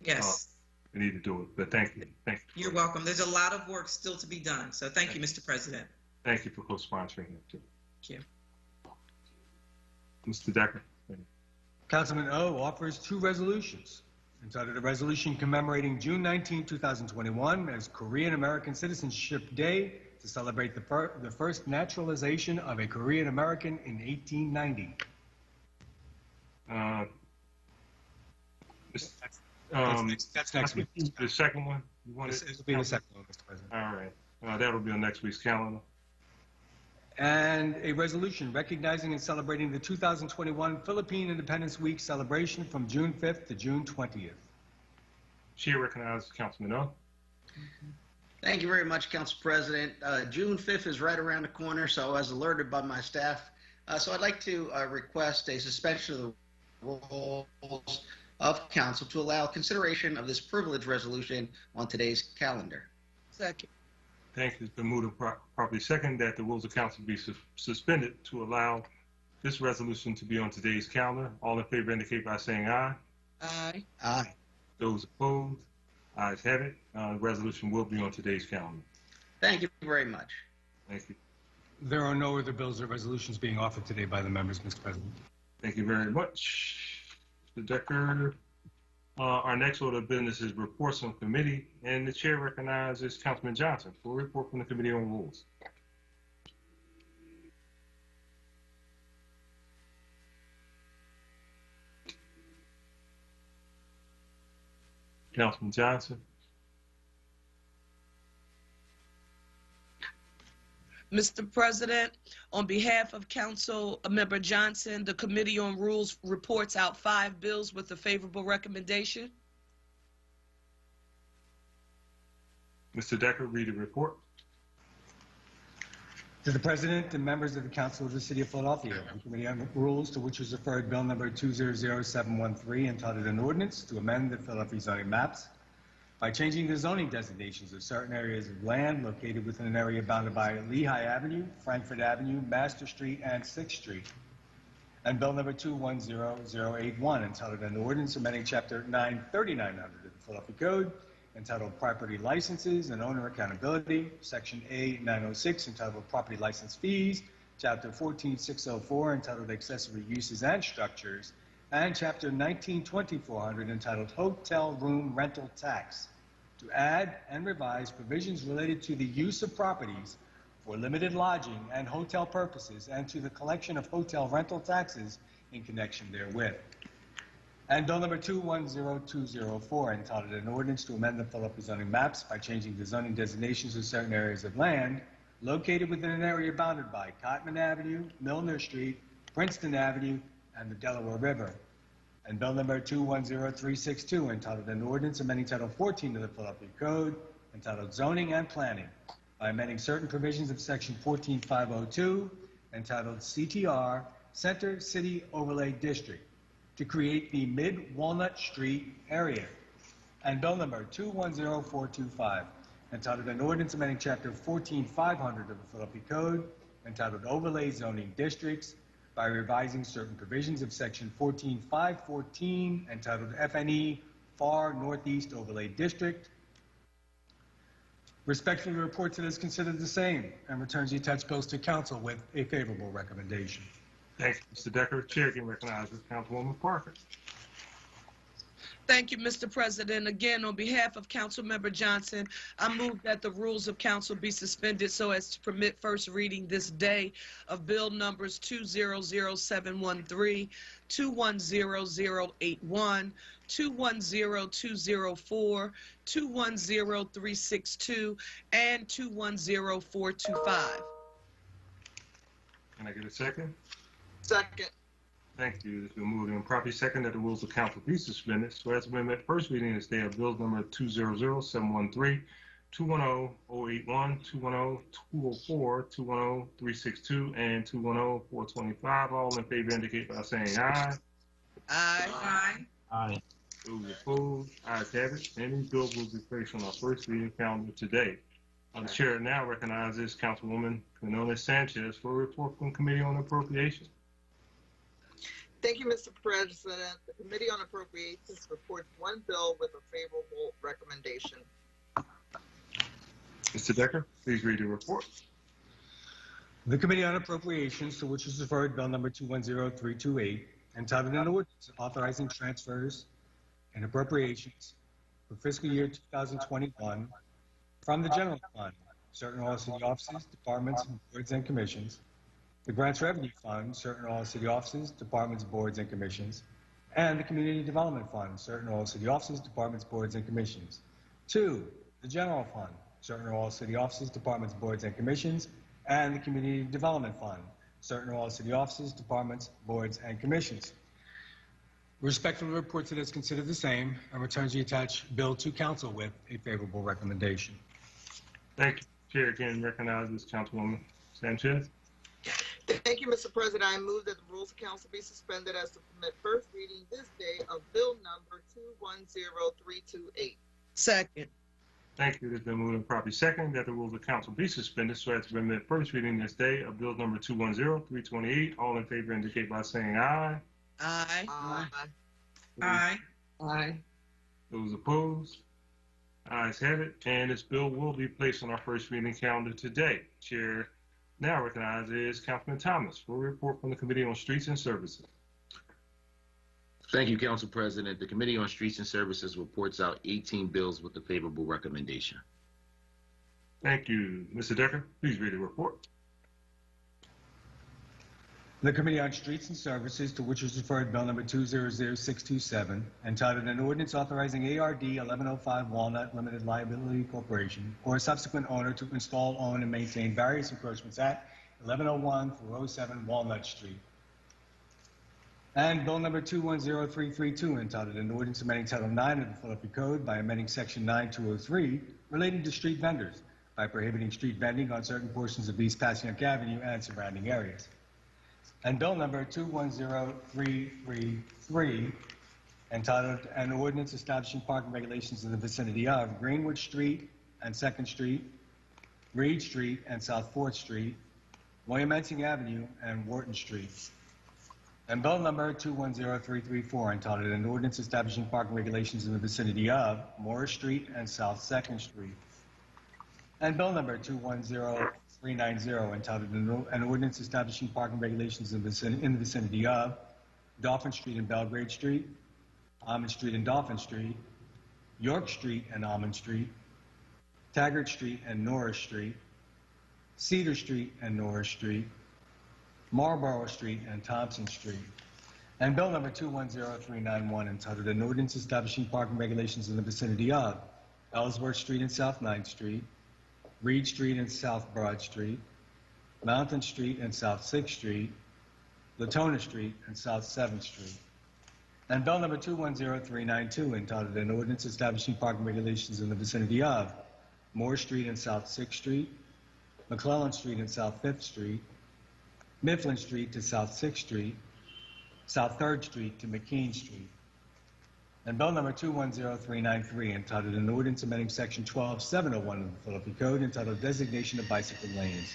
yes, we need to do it. But thank you. Thank you. You're welcome. There's a lot of work still to be done. So thank you, Mr. President. Thank you for co-sponsoring it too. Thank you. Mr. Decker. Councilman O offers 2 resolutions, entitled a resolution commemorating June 19, 2021 as Korean American Citizenship Day to celebrate the first naturalization of a Korean American in 1890. That's next week. The second one? You want it? It'll be the second one, Mr. President. All right. That'll be on next week's calendar. And a resolution recognizing and celebrating the 2021 Philippine Independence Week celebration from June 5th to June 20th. Chair recognizes Councilman O. Thank you very much, Council President. June 5th is right around the corner, so I was alerted by my staff. So I'd like to request a suspension of the rules of Council to allow consideration of this privilege resolution on today's calendar. Second. Thank you. It's been moved and properly second that the rules of council be suspended to allow this resolution to be on today's calendar. All in favor indicate by saying aye. Aye. Aye. Those opposed, ayes have it. The resolution will be on today's calendar. Thank you very much. Thank you. There are no other bills or resolutions being offered today by the members, Mr. President. Thank you very much, Mr. Decker. Our next order of business is reports from committee, and the chair recognizes Councilman Johnson for a report from the Committee on Rules. Councilman Johnson. Mr. President, on behalf of Council Member Johnson, the Committee on Rules reports out 5 bills with a favorable recommendation. Mr. Decker, read the report. To the President and members of the Council of the City of Philadelphia, the Committee on Rules, to which was referred Bill number 200713, entitled an ordinance to amend the Philadelphia zoning maps by changing the zoning designations of certain areas of land located within an area bounded by Lehigh Avenue, Frankfurt Avenue, Master Street, and 6th Street. And Bill number 210081, entitled an ordinance amending Chapter 93900 of the Philadelphia Code, entitled Property Licenses and Owner Accountability, Section A906, entitled Property License Fees, Chapter 14604, entitled Accessory Uses and Structures, and Chapter 192400, entitled Hotel Room Rental Tax, to add and revise provisions related to the use of properties for limited lodging and hotel purposes and to the collection of hotel rental taxes in connection therewith. And Bill number 210204, entitled an ordinance to amend the Philadelphia zoning maps by changing the zoning designations of certain areas of land located within an area bounded by Cotman Avenue, Milner Street, Princeton Avenue, and the Delaware River. And Bill number 210362, entitled an ordinance amending Title 14 of the Philadelphia Code, entitled Zoning and Planning, by amending certain provisions of Section 14502, entitled CTR, Center City Overlay District, to create the Mid-Walnut Street area. And Bill number 210425, entitled an ordinance amending Chapter 14500 of the Philadelphia Code, entitled Overlay Zoning Districts, by revising certain provisions of Section 14514, entitled FNE Far Northeast Overlay District. Respectfully report that it is considered the same and returns the attached bills to council with a favorable recommendation. Thank you, Mr. Decker. Chair can recognize Councilwoman Parker. Thank you, Mr. President. Again, on behalf of Councilmember Johnson, I move that the rules of council be suspended so as to permit first reading this day of bill numbers 200713, 210081, 210204, 210362, and 210425. Can I get a second? Second. Thank you. It's been moved and properly second that the rules of council be suspended so as to permit first reading this day of bills number 200713, 210081, 210204, 210362, and 210425. All in favor indicate by saying aye. Aye. Aye. Those opposed, ayes have it. And these bills will be placed on our first reading calendar today. The chair now recognizes Councilwoman Quinones Sanchez for a report from Committee on Appropriations. Thank you, Mr. President. The Committee on Appropriations reports one bill with a favorable recommendation. Mr. Decker, please read the report. The Committee on Appropriations, to which is referred bill number 210328, entitled an ordinance authorizing transfers and appropriations for fiscal year 2021 from the general fund, certain all city offices, departments, boards, and commissions, the grants revenue fund, certain all city offices, departments, boards, and commissions, and the community development fund, certain all city offices, departments, boards, and commissions. 2, the general fund, certain all city offices, departments, boards, and commissions, and the community development fund, certain all city offices, departments, boards, and commissions. Respectfully reports it is considered the same and returns the attached bill to council with a favorable recommendation. Thank you. Chair again recognizes Councilwoman Sanchez. Thank you, Mr. President. I move that the rules of council be suspended as to permit first reading this day of bill number 210328. Second. Thank you. It has been moved and properly second that the rules of council be suspended so as to permit first reading this day of bill number 210328. All in favor indicate by saying aye. Aye. Aye. Aye. Aye. Those opposed? Ayes have it, and this bill will be placed on our first reading calendar today. Chair now recognizes Councilman Thomas for a report from the Committee on Streets and Services. Thank you, Council President. The Committee on Streets and Services reports out 18 bills with a favorable recommendation. Thank you. Mr. Decker, please read the report. The Committee on Streets and Services, to which is referred bill number 200627, entitled an ordinance authorizing ARD 1105 Walnut Limited Liability Corporation or a subsequent owner to install, own, and maintain various encroachments at 1101 through 07 Walnut Street. And bill number 210332, entitled an ordinance amending Title 9 of the Philadelphia Code by amending Section 9203 relating to street vendors by prohibiting street vending on certain portions of East Passyunk Avenue and surrounding areas. And Bill number 210333, entitled An Ordinance Establishing Parking Regulations in the Vicinity of Greenwood Street and 2nd Street, Reed Street and South 4th Street, William-Ensing Avenue and Wharton Street. And Bill number 210334, entitled An Ordinance Establishing Parking Regulations in the Vicinity of Morris Street and South 2nd Street. And Bill number 210390, entitled An Ordinance Establishing Parking Regulations in the Vicinity of Dolphin Street and Belgrade Street, Almond Street and Dolphin Street, York Street and Almond Street, Taggart Street and Norris Street, Cedar Street and Norris Street, Marlborough Street and Thompson Street. And Bill number 210391, entitled An Ordinance Establishing Parking Regulations in the Vicinity of Ellsworth Street and South 9th Street, Reed Street and South Broad Street, Mountain Street and South 6th Street, Latona Street and South 7th Street. And Bill number 210392, entitled An Ordinance Establishing Parking Regulations in the Vicinity of Moore Street and South 6th Street, McClellan Street and South 5th Street, Mifflin Street to South 6th Street, South 3rd Street to McKean Street. And Bill number 210393, entitled An Ordinance Amending Section 12701 of the Philadelphia Code, entitled Designation of Bicycle Lanes,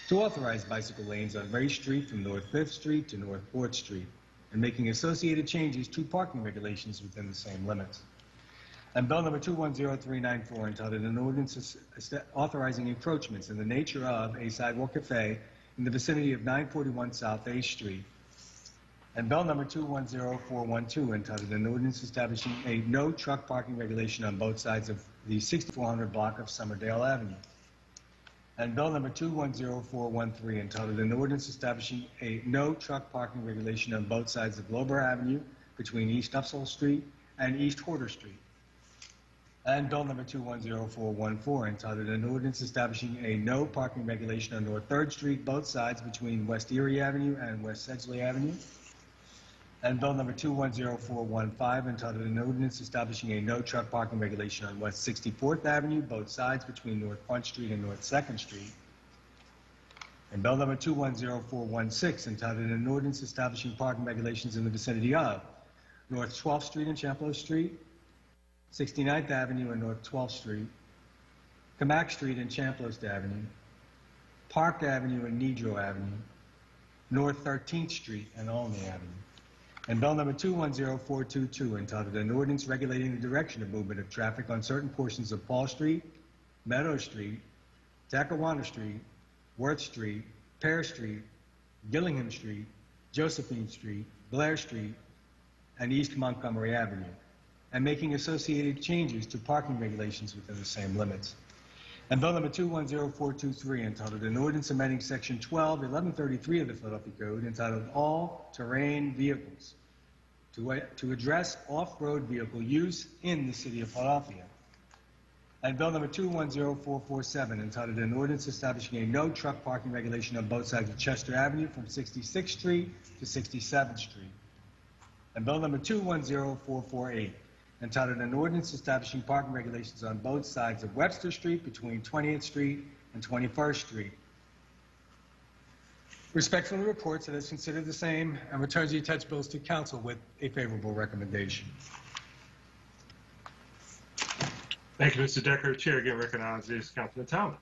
to authorize bicycle lanes on Ray Street from North 5th Street to North 4th Street, and making associated changes to parking regulations within the same limits. And Bill number 210394, entitled An Ordinance Authorizing Encroachments in the Nature of a Sidewalk Cafe in the vicinity of 941 South A Street. And Bill number 210412, entitled An Ordinance Establishing a No Truck Parking Regulation on both sides of the 6400 block of Summerdale Avenue. And Bill number 210413, entitled An Ordinance Establishing a No Truck Parking Regulation on both sides of Lober Avenue between East Upsall Street and East Horter Street. And Bill number 210414, entitled An Ordinance Establishing a No Parking Regulation on North 3rd Street, both sides between West Erie Avenue and West Sedgley Avenue. And Bill number 210415, entitled An Ordinance Establishing a No Truck Parking Regulation on West 64th Avenue, both sides between North Front Street and North 2nd Street. And Bill number 210416, entitled An Ordinance Establishing Parking Regulations in the Vicinity of North 12th Street and Champlain Street, 69th Avenue and North 12th Street, Camac Street and Champlain Avenue, Park Avenue and Nedrow Avenue, North 13th Street and Olney Avenue. And Bill number 210422, entitled An Ordinance Regulating the Direction of Movement of Traffic on Certain Portions of Paul Street, Meadow Street, Tackawanna Street, Worth Street, Pear Street, Gillingham Street, Josephine Street, Blair Street, and East Montgomery Avenue, and making associated changes to parking regulations within the same limits. And Bill number 210423, entitled An Ordinance Amending Section 121133 of the Philadelphia Code, entitled All-Terrain Vehicles, to address off-road vehicle use in the city of Philadelphia. And Bill number 210447, entitled An Ordinance Establishing a No Truck Parking Regulation on both sides of Chester Avenue from 66th Street to 67th Street. And Bill number 210448, entitled An Ordinance Establishing Parking Regulations on both sides of Webster Street between 20th Street and 21st Street. Respectfully reports that it's considered the same and returns the attached bills to council with a favorable recommendation. Thank you, Mr. Decker. Chair again recognizes Councilman Thomas.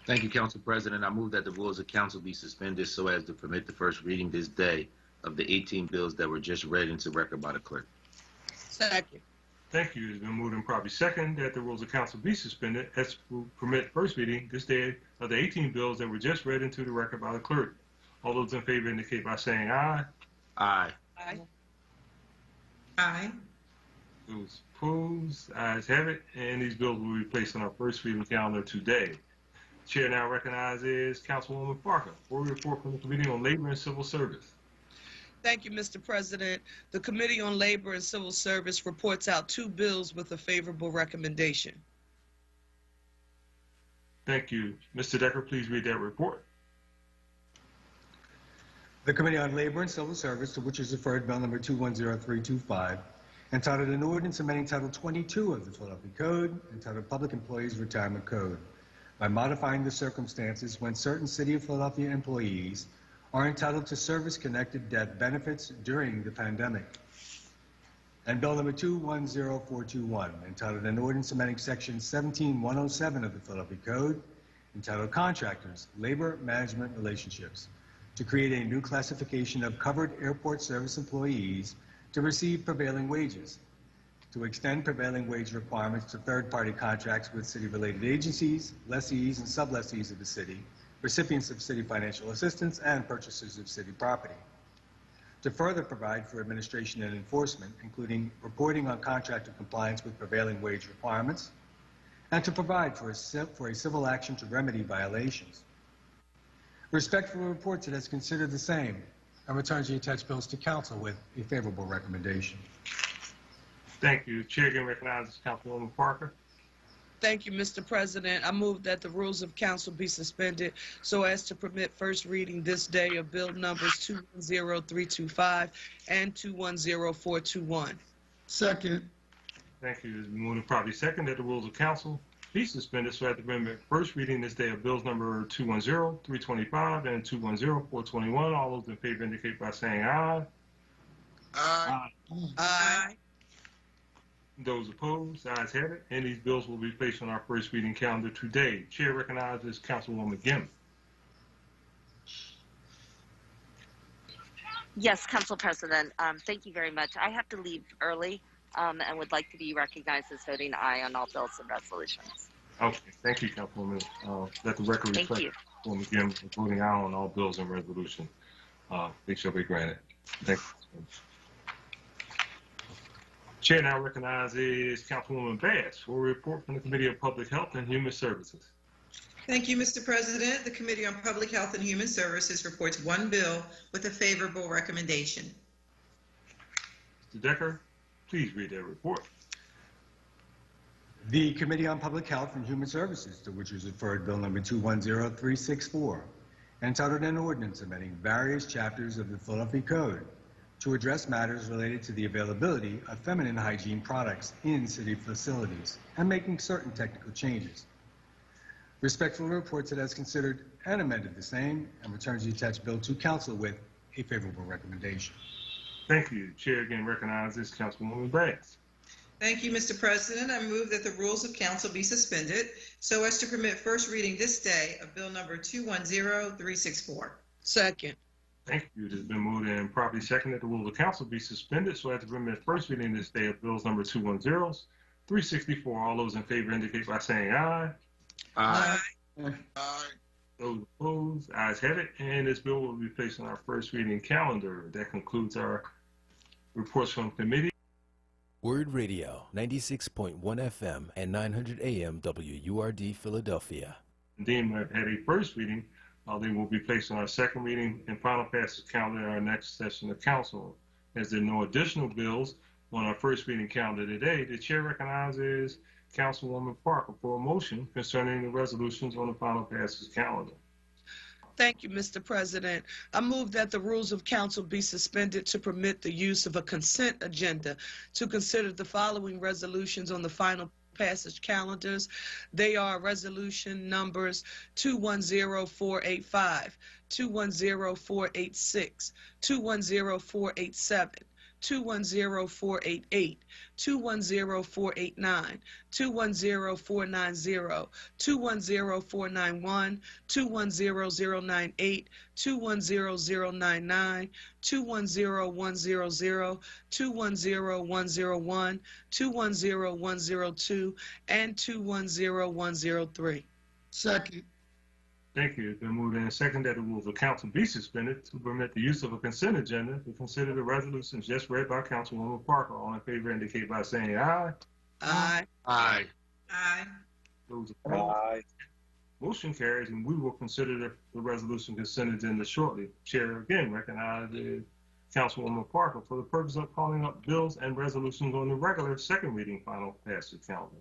Thank you, Council President. I move that the rules of council be suspended so as to permit the first reading this day of the 18 bills that were just read into record by the clerk. Second. Thank you. It's been moved and probably second that the rules of council be suspended as to permit first reading this day of the 18 bills that were just read into the record by the clerk. All those in favor indicate by saying aye. Aye. Aye. Aye. Those opposed, ayes have it, and these bills will be placed on our first reading calendar today. Chair now recognizes Councilwoman Parker for a report from the Committee on Labor and Civil Service. Thank you, Mr. President. The Committee on Labor and Civil Service reports out 2 bills with a favorable recommendation. Thank you. Mr. Decker, please read that report. The Committee on Labor and Civil Service, to which is referred Bill number 210325, entitled an ordinance amending Title 22 of the Philadelphia Code, entitled Public Employees Retirement Code, by modifying the circumstances when certain City of Philadelphia employees are entitled to service-connected death benefits during the pandemic. And Bill number 210421, entitled an ordinance amending Section 17107 of the Philadelphia Code, entitled Contractors, Labor Management Relationships, to create a new classification of covered airport service employees to receive prevailing wages, to extend prevailing wage requirements to third-party contracts with city-related agencies, lessees and sublessees of the city, recipients of city financial assistance, and purchasers of city property, to further provide for administration and enforcement, including reporting on contractor compliance with prevailing wage requirements, and to provide for a civil action to remedy violations. Respectfully reports it has considered the same and returns the attached bills to council with a favorable recommendation. Thank you. Chair again recognizes Councilwoman Parker. Thank you, Mr. President. I move that the rules of council be suspended so as to permit first reading this day of bill numbers 210325 and 210421. Second. Thank you. It's moved and probably second that the rules of council be suspended so as to permit first reading this day of bills number 210325 and 210421. All those in favor indicate by saying aye. Aye. Aye. Those opposed, ayes have it, and these bills will be placed on our first reading calendar today. Chair recognizes Councilwoman Gimm. Yes, Council President. Thank you very much. I have to leave early and would like to be recognized as voting aye on all bills and resolutions. Okay, thank you, Councilwoman. Let the record reflect Councilwoman Gimm voting aye on all bills and resolutions. They shall be granted. Thank you. Chair now recognizes Councilwoman Bass for a report from the Committee on Public Health and Human Services. Thank you, Mr. President. The Committee on Public Health and Human Services reports one bill with a favorable recommendation. Mr. Decker, please read that report. The Committee on Public Health and Human Services, to which is referred bill number 210364, entitled an ordinance amending various chapters of the Philadelphia Code to address matters related to the availability of feminine hygiene products in city facilities and making certain technical changes. Respectfully reports it has considered and amended the same and returns the attached bill to council with a favorable recommendation. Thank you. Chair again recognizes Councilwoman Bass. Thank you, Mr. President. I move that the rules of council be suspended so as to permit first reading this day of bill number 210364. Second. Thank you. It has been moved and properly seconded that the rules of council be suspended so as to permit first reading this day of bills number 210364. All those in favor indicate by saying aye. Aye. Aye. Those opposed, ayes have it, and this bill will be placed on our first reading calendar. That concludes our reports from committee. WURD Radio, 96.1 FM and 900 AM WURD Philadelphia. Deemed to have had a first reading, they will be placed on our second reading and final passage calendar in our next session of council. As there are no additional bills on our first reading calendar today, the chair recognizes Councilwoman Parker for a motion concerning the resolutions on the final passage calendar. Thank you, Mr. President. I move that the rules of council be suspended to permit the use of a consent agenda to consider the following resolutions on the final passage calendars. They are resolution numbers 210485, 210486, 210487, 210488, 210489, 210490, 210491, 210098, 210099, 210100, 210101, 210102, and 210103. Second. Thank you. It's been moved and seconded that the rules of council be suspended to permit the use of a consent agenda to consider the resolutions just read by Councilwoman Parker. All in favor indicate by saying aye. Aye. Aye. Aye. Those opposed? Aye. Motion carries, and we will consider the resolution consent agenda shortly. Chair again recognizes Councilwoman Parker for the purpose of calling up bills and resolutions on the regular second reading final passage calendar.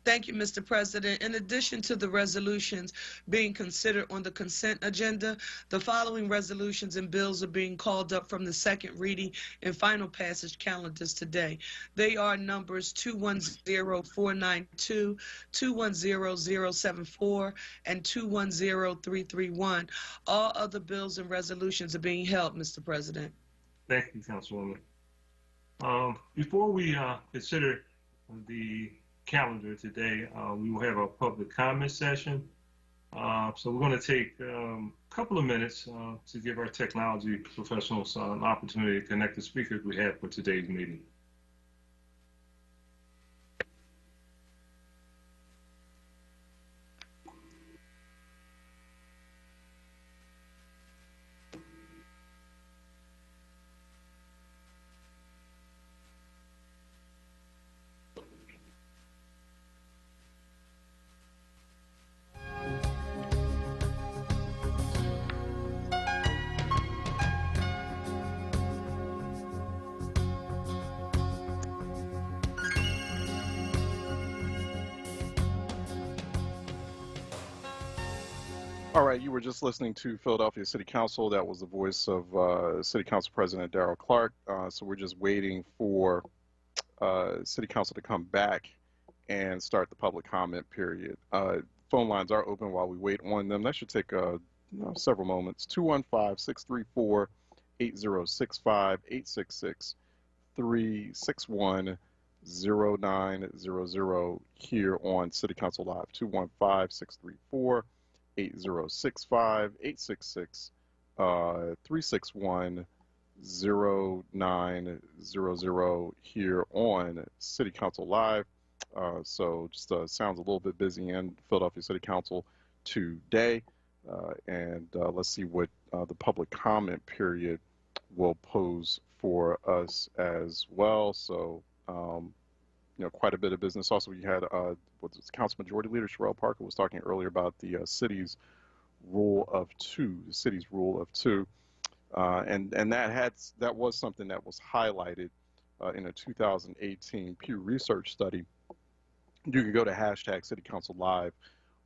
Thank you, Mr. President. In addition to the resolutions being considered on the consent agenda, the following resolutions and bills are being called up from the second reading and final passage calendars today. They are numbers 210492, 210074, and 210331. All other bills and resolutions are being held, Mr. President. Thank you, Councilwoman. Before we consider the calendar today, we will have a public comment session. So we're going to take a couple of minutes to give our technology professionals an opportunity to connect the speakers we have for today's meeting. All right, you were just listening to Philadelphia City Council. That was the voice of City Council President Darrell Clark. So we're just waiting for City Council to come back and start the public comment period. Phone lines are open while we wait on them. That should take several moments. 215-634-8065, 866-361-0900 here on City Council Live. 215-634-8065, 866-361-0900 here on City Council Live. So just sounds a little bit busy in Philadelphia City Council today. And let's see what the public comment period will pose for us as well. So, quite a bit of business. Also, we had Council Majority Leader Sherelle Parker was talking earlier about the city's rule of two, the city's rule of two, and that was something that was highlighted in a 2018 Pew Research study. You can go to #CityCouncilLive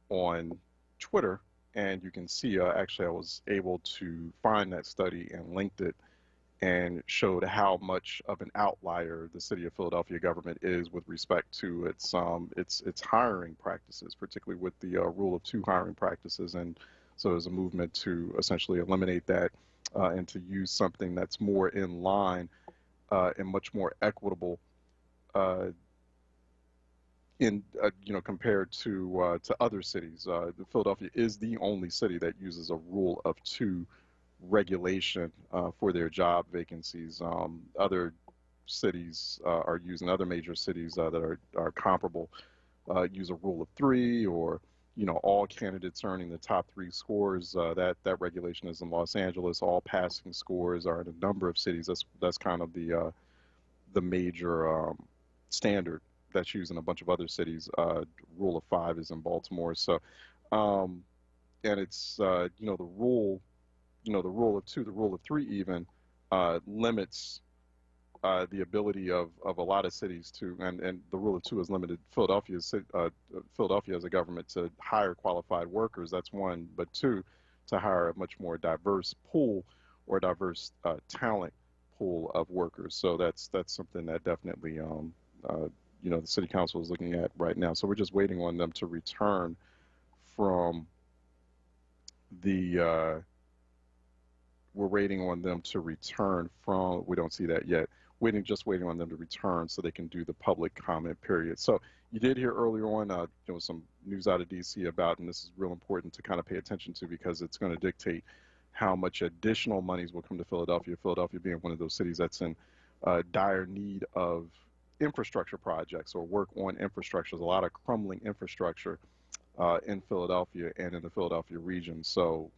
on Twitter, and you can see. Actually, I was able to find that study and linked it, and showed how much of an outlier the city of Philadelphia government is with respect to its hiring practices, particularly with the rule of two hiring practices. And so there's a movement to essentially eliminate that and to use something that's more in line and much more equitable compared to other cities. Philadelphia is the only city that uses a rule of two regulation for their job vacancies. Other cities are using, other major cities that are comparable use a rule of three, or all candidates earning the top three scores. That regulation is in Los Angeles. All passing scores are in a number of cities. That's kind of the major standard that's used in a bunch of other cities. Rule of five is in Baltimore. So, and it's the rule. The rule of two, the rule of three even limits the ability of a lot of cities to, and the rule of two has limited Philadelphia as a government to hire qualified workers. That's one, but two, to hire a much more diverse pool or diverse talent pool of workers. So that's something that definitely the city council is looking at right now. So we're just waiting on them to return from the. We're waiting on them to return from, we don't see that yet, just waiting on them to return so they can do the public comment period. So you did hear earlier on, there was some news out of DC about, and this is real important to kind of pay attention to because it's going to dictate how much additional monies will come to Philadelphia, Philadelphia being one of those cities that's in dire need of infrastructure projects or work on infrastructure. There's a lot of crumbling infrastructure in Philadelphia and in the Philadelphia region. So,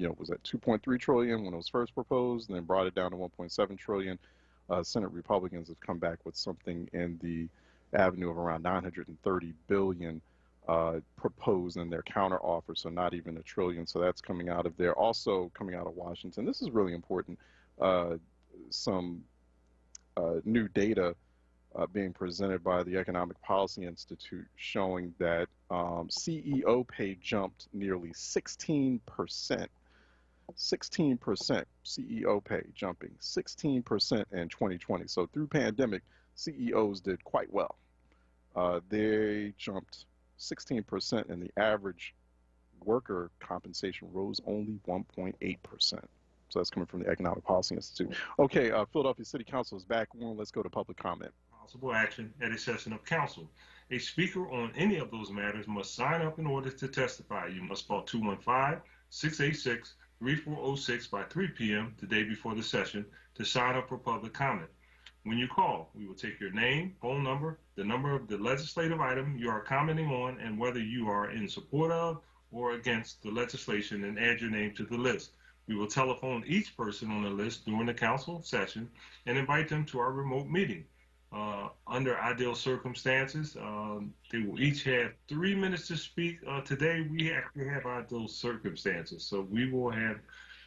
it was at $2.3 trillion when it was first proposed, and then brought it down to $1.7 trillion. Senate Republicans have come back with something in the avenue of around $930 billion proposed in their counteroffer, so not even $1 trillion. So that's coming out of there. Also coming out of Washington, this is really important, some new data being presented by the Economic Policy Institute, showing that CEO pay jumped nearly 16%. 16% CEO pay jumping 16% in 2020. So through pandemic, CEOs did quite well. They jumped 16%, and the average worker compensation rose only 1.8%. So that's coming from the Economic Policy Institute. Okay, Philadelphia City Council is back on. Let's go to public comment. Possible action at a session of council. A speaker on any of those matters must sign up in order to testify. You must call 215-686-3406 by 3 p.m. the day before the session to sign up for public comment. When you call, we will take your name, phone number, the number of the legislative item you are commenting on, and whether you are in support of or against the legislation, and add your name to the list. We will telephone each person on the list during the council session and invite them to our remote meeting. Under ideal circumstances, they will each have 3 minutes to speak. Today, we actually have ideal circumstances, so we will have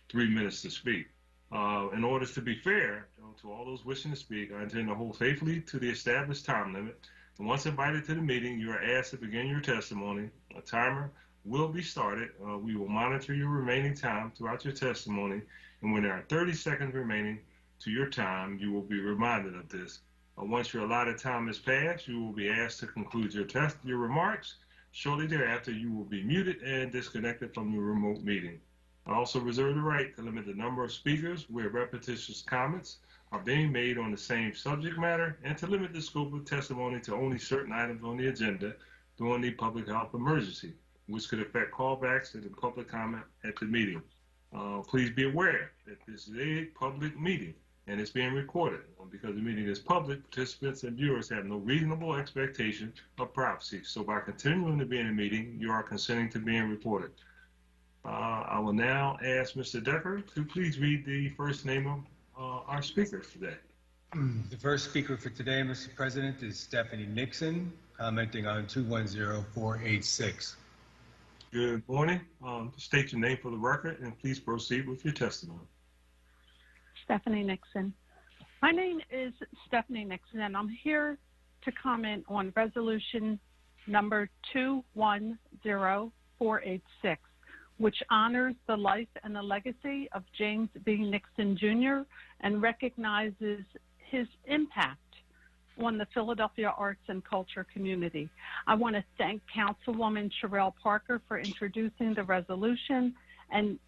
3 minutes to speak. In order to be fair to all those wishing to speak, I intend to hold faithfully to the established time limit. And once invited to the meeting, you are asked to begin your testimony. A timer will be started. We will monitor your remaining time throughout your testimony, and when there are 30 seconds remaining to your time, you will be reminded of this. Once your allotted time is passed, you will be asked to conclude your remarks. Shortly thereafter, you will be muted and disconnected from your remote meeting. I also reserve the right to limit the number of speakers where repetitious comments are being made on the same subject matter, and to limit the scope of testimony to only certain items on the agenda during the public health emergency, which could affect callbacks and public comment at the meeting. Please be aware that this is a public meeting and it's being recorded. Because the meeting is public, participants and viewers have no reasonable expectation of privacy. So by continuing to be in the meeting, you are consenting to being recorded. I will now ask Mr. Decker to please read the first name of our speakers today. The first speaker for today, Mr. President, is Stephanie Nixon, commenting on 210486. Good morning. State your name for the record and please proceed with your testimony. Stephanie Nixon. My name is Stephanie Nixon, and I'm here to comment on resolution number 210486, which honors the life and the legacy of James B. Nixon Jr. and recognizes his impact on the Philadelphia arts and culture community. I want to thank Councilwoman Sherelle Parker for introducing the resolution, and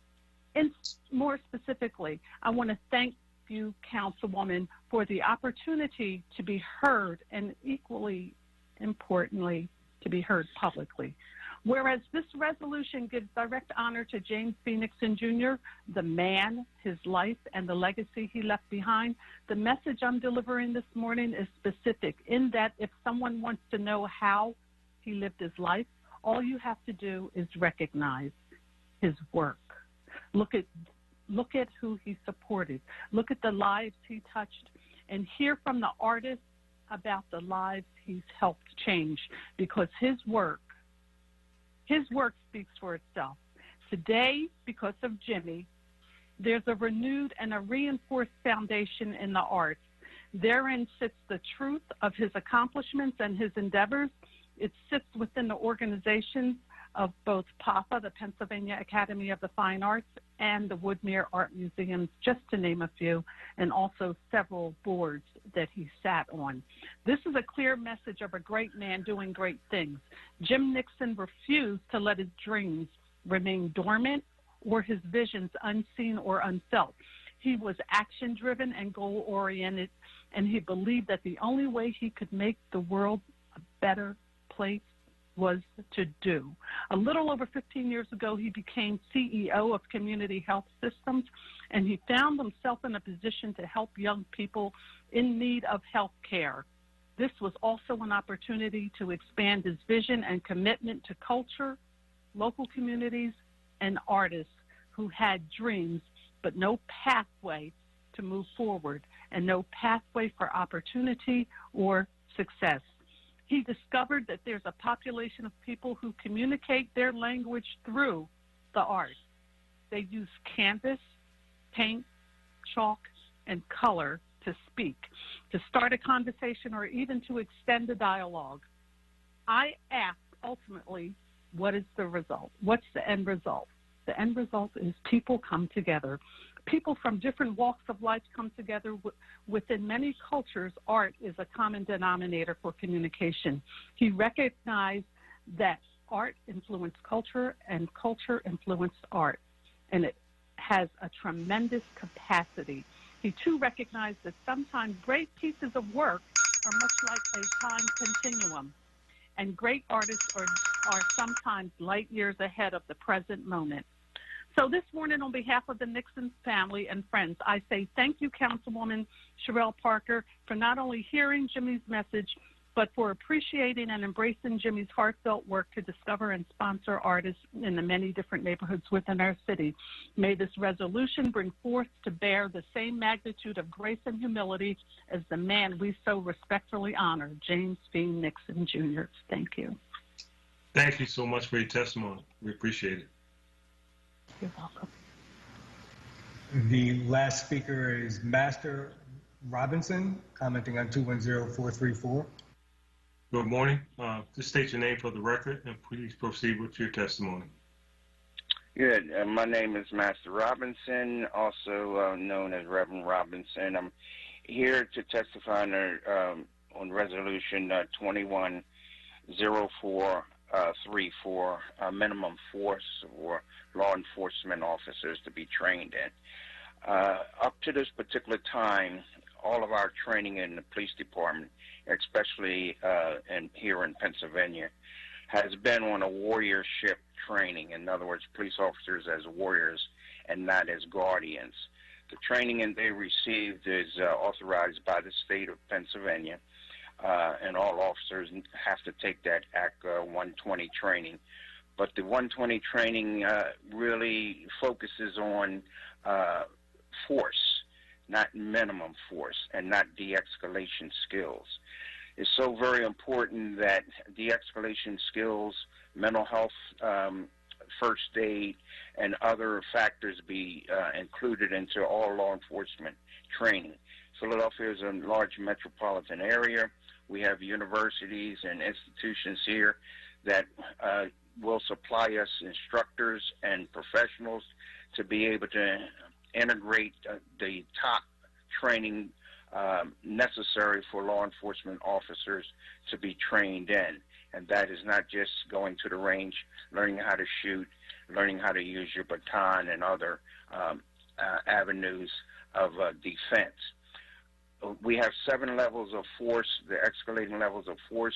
more specifically, I want to thank you, Councilwoman, for the opportunity to be heard, and equally importantly, to be heard publicly. Whereas this resolution gives direct honor to James B. Nixon Jr., the man, his life, and the legacy he left behind, the message I'm delivering this morning is specific in that if someone wants to know how he lived his life, all you have to do is recognize his work. Look at who he supported. Look at the lives he touched, and hear from the artists about the lives he's helped change, because his work speaks for itself. Today, because of Jimmy, there's a renewed and a reinforced foundation in the arts. Therein sits the truth of his accomplishments and his endeavors. It sits within the organizations of both PAFA, the Pennsylvania Academy of the Fine Arts, and the Woodmere Art Museum, just to name a few, and also several boards that he sat on. This is a clear message of a great man doing great things. Jim Nixon refused to let his dreams remain dormant or his visions unseen or unfelt. He was action-driven and goal-oriented, and he believed that the only way he could make the world a better place was to do. A little over 15 years ago, he became CEO of Community Health Systems, and he found himself in a position to help young people in need of health care. This was also an opportunity to expand his vision and commitment to culture, local communities, and artists who had dreams, but no pathway to move forward and no pathway for opportunity or success. He discovered that there's a population of people who communicate their language through the arts. They use canvas, paint, chalk, and color to speak, to start a conversation, or even to extend a dialogue. I ask ultimately, what is the result? What's the end result? The end result is people come together. People from different walks of life come together. Within many cultures, art is a common denominator for communication. He recognized that art influenced culture and culture influenced art, and it has a tremendous capacity. He too recognized that sometimes great pieces of work are much like a time continuum, and great artists are sometimes light years ahead of the present moment. So this morning, on behalf of the Nixon family and friends, I say thank you, Councilwoman Sherelle Parker, for not only hearing Jimmy's message, but for appreciating and embracing Jimmy's heartfelt work to discover and sponsor artists in the many different neighborhoods within our city. May this resolution bring forth to bear the same magnitude of grace and humility as the man we so respectfully honor, James B. Nixon, Jr. Thank you. Thank you so much for your testimony. We appreciate it. You're welcome. The last speaker is Master Robinson, commenting on 210434. Good morning. Just state your name for the record and please proceed with your testimony. Good. My name is Master Robinson, also known as Reverend Robinson. I'm here to testify on Resolution 210434, minimum force for law enforcement officers to be trained in. Up to this particular time, all of our training in the police department, especially here in Pennsylvania, has been on a warriorship training. In other words, police officers as warriors and not as guardians. The training they received is authorized by the state of Pennsylvania, and all officers have to take that Act 120 training. But the 120 training really focuses on force, not minimum force, and not de-escalation skills. It's so very important that de-escalation skills, mental health, first aid, and other factors be included into all law enforcement training. Philadelphia is a large metropolitan area. We have universities and institutions here that will supply us instructors and professionals to be able to integrate the top training necessary for law enforcement officers to be trained in. And that is not just going to the range, learning how to shoot, learning how to use your baton and other avenues of defense. We have 7 levels of force, the escalating levels of force,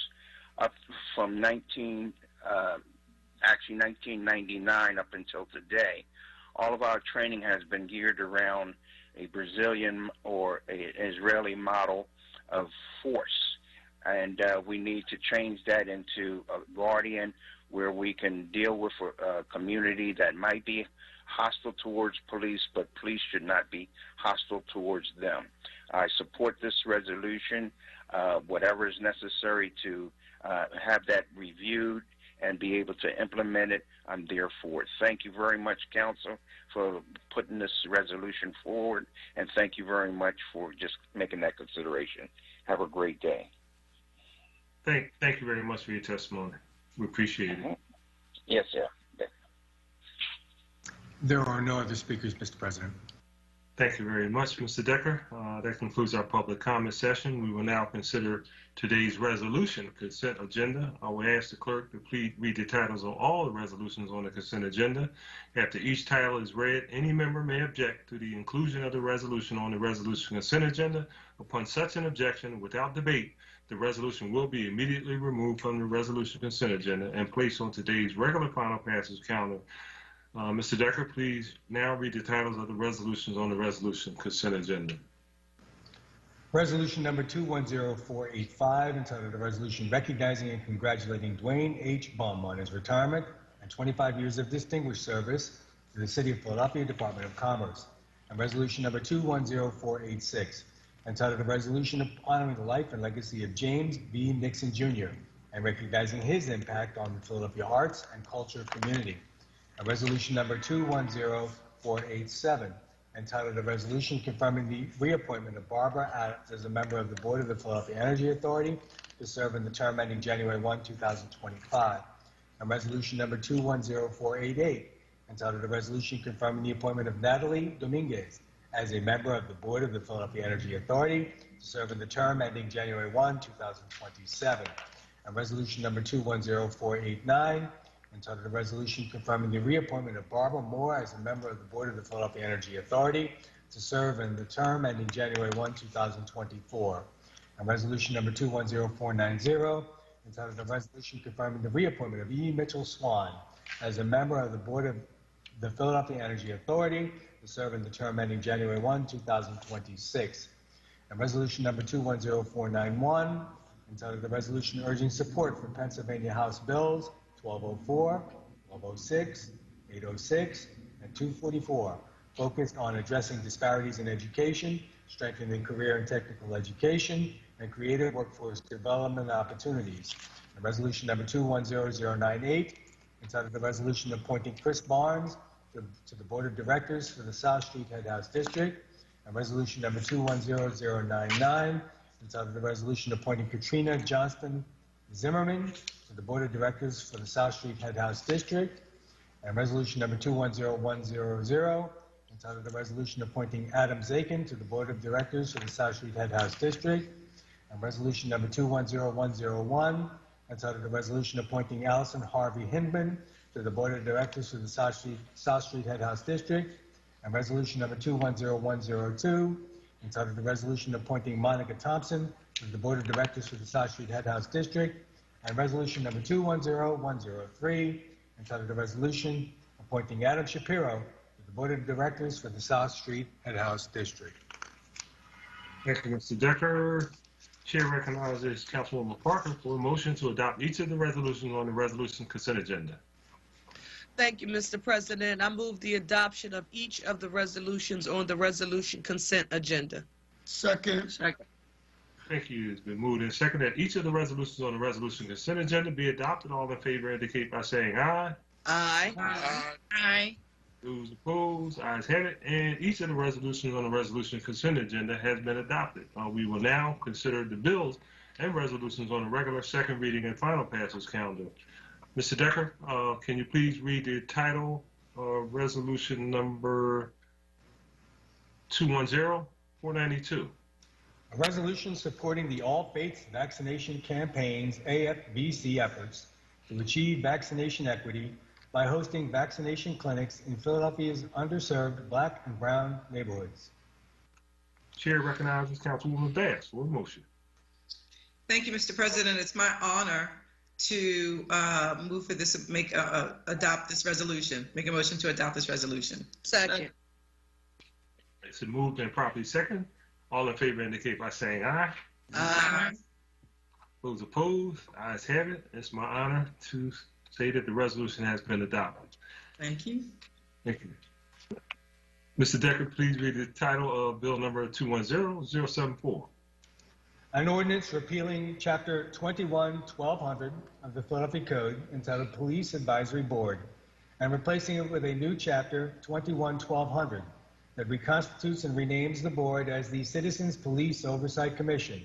up from 1999 up until today. All of our training has been geared around a Brazilian or an Israeli model of force. And we need to change that into a guardian where we can deal with a community that might be hostile towards police, but police should not be hostile towards them. I support this resolution. Whatever is necessary to have that reviewed and be able to implement it, I'm there for it. Thank you very much, Council, for putting this resolution forward, and thank you very much for just making that consideration. Have a great day. Thank you very much for your testimony. We appreciate it. Yes, sir. There are no other speakers, Mr. President. Thank you very much, Mr. Decker. That concludes our public comment session. We will now consider today's resolution consent agenda. I will ask the clerk to please read the titles of all the resolutions on the consent agenda. After each title is read, any member may object to the inclusion of the resolution on the resolution consent agenda. Upon such an objection, without debate, the resolution will be immediately removed from the resolution consent agenda and placed on today's regular final passage calendar. Mr. Decker, please now read the titles of the resolutions on the resolution consent agenda. Resolution number 210485, entitled a resolution recognizing and congratulating Dwayne H. Bum on his retirement and 25 years of distinguished service to the City of Philadelphia Department of Commerce. And resolution number 210486, entitled a resolution honoring the life and legacy of James B. Nixon, Jr. and recognizing his impact on the Philadelphia arts and culture community. And resolution number 210487, entitled a resolution confirming the reappointment of Barbara Adams as a member of the Board of the Philadelphia Energy Authority to serve in the term ending January 1, 2025. And resolution number 210488, entitled a resolution confirming the appointment of Natalie Dominguez as a member of the Board of the Philadelphia Energy Authority to serve in the term ending January 1, 2027. And resolution number 210489, entitled a resolution confirming the reappointment of Barbara Moore as a member of the Board of the Philadelphia Energy Authority to serve in the term ending January 1, 2024. And resolution number 210490, entitled a resolution confirming the reappointment of E. Mitchell Swan as a member of the Board of the Philadelphia Energy Authority to serve in the term ending January 1, 2026. And resolution number 210491, entitled the resolution urging support for Pennsylvania House Bills 1204, 1206, 806, and 244, focused on addressing disparities in education, strengthening career and technical education, and creative workforce development opportunities. And resolution number 210098, entitled the resolution appointing Chris Barnes to the Board of Directors for the South Street Head House District. And resolution number 210099, entitled the resolution appointing Katrina Johnston Zimmerman to the Board of Directors for the South Street Head House District. And resolution number 210100, entitled the resolution appointing Adam Zakin to the Board of Directors for the South Street Head House District. And resolution number 210101, entitled the resolution appointing Allison Harvey Hindman to the Board of Directors for the South Street Head House District. And resolution number 210102, entitled the resolution appointing Monica Thompson to the Board of Directors for the South Street Head House District. And resolution number 210103, entitled the resolution appointing Adam Shapiro to the Board of Directors for the South Street Head House District. Thank you, Mr. Decker. Chair recognizes Councilwoman Parker for a motion to adopt each of the resolutions on the resolution consent agenda. Thank you, Mr. President. I move the adoption of each of the resolutions on the resolution consent agenda. Second. Thank you. It's been moved and seconded that each of the resolutions on the resolution consent agenda be adopted. All in favor indicate by saying aye. Aye. Aye. Those opposed, ayes have it, and each of the resolutions on the resolution consent agenda has been adopted. We will now consider the bills and resolutions on the regular second reading and final passage calendar. Mr. Decker, can you please read the title of resolution number 210492? A resolution supporting the All Faiths Vaccination Campaign's AFVC efforts to achieve vaccination equity by hosting vaccination clinics in Philadelphia's underserved Black and Brown neighborhoods. Chair recognizes Councilwoman Bass for a motion. Thank you, Mr. President. It's my honor to move for this, adopt this resolution, make a motion to adopt this resolution. Second. It's been moved and properly second. All in favor indicate by saying aye. Aye. Those opposed, ayes have it. It's my honor to say that the resolution has been adopted. Thank you. Thank you. Mr. Decker, please read the title of bill number 210074. An ordinance repealing Chapter 21-1200 of the Philadelphia Code entitled Police Advisory Board and replacing it with a new Chapter 21-1200 that reconstitutes and renames the board as the Citizens Police Oversight Commission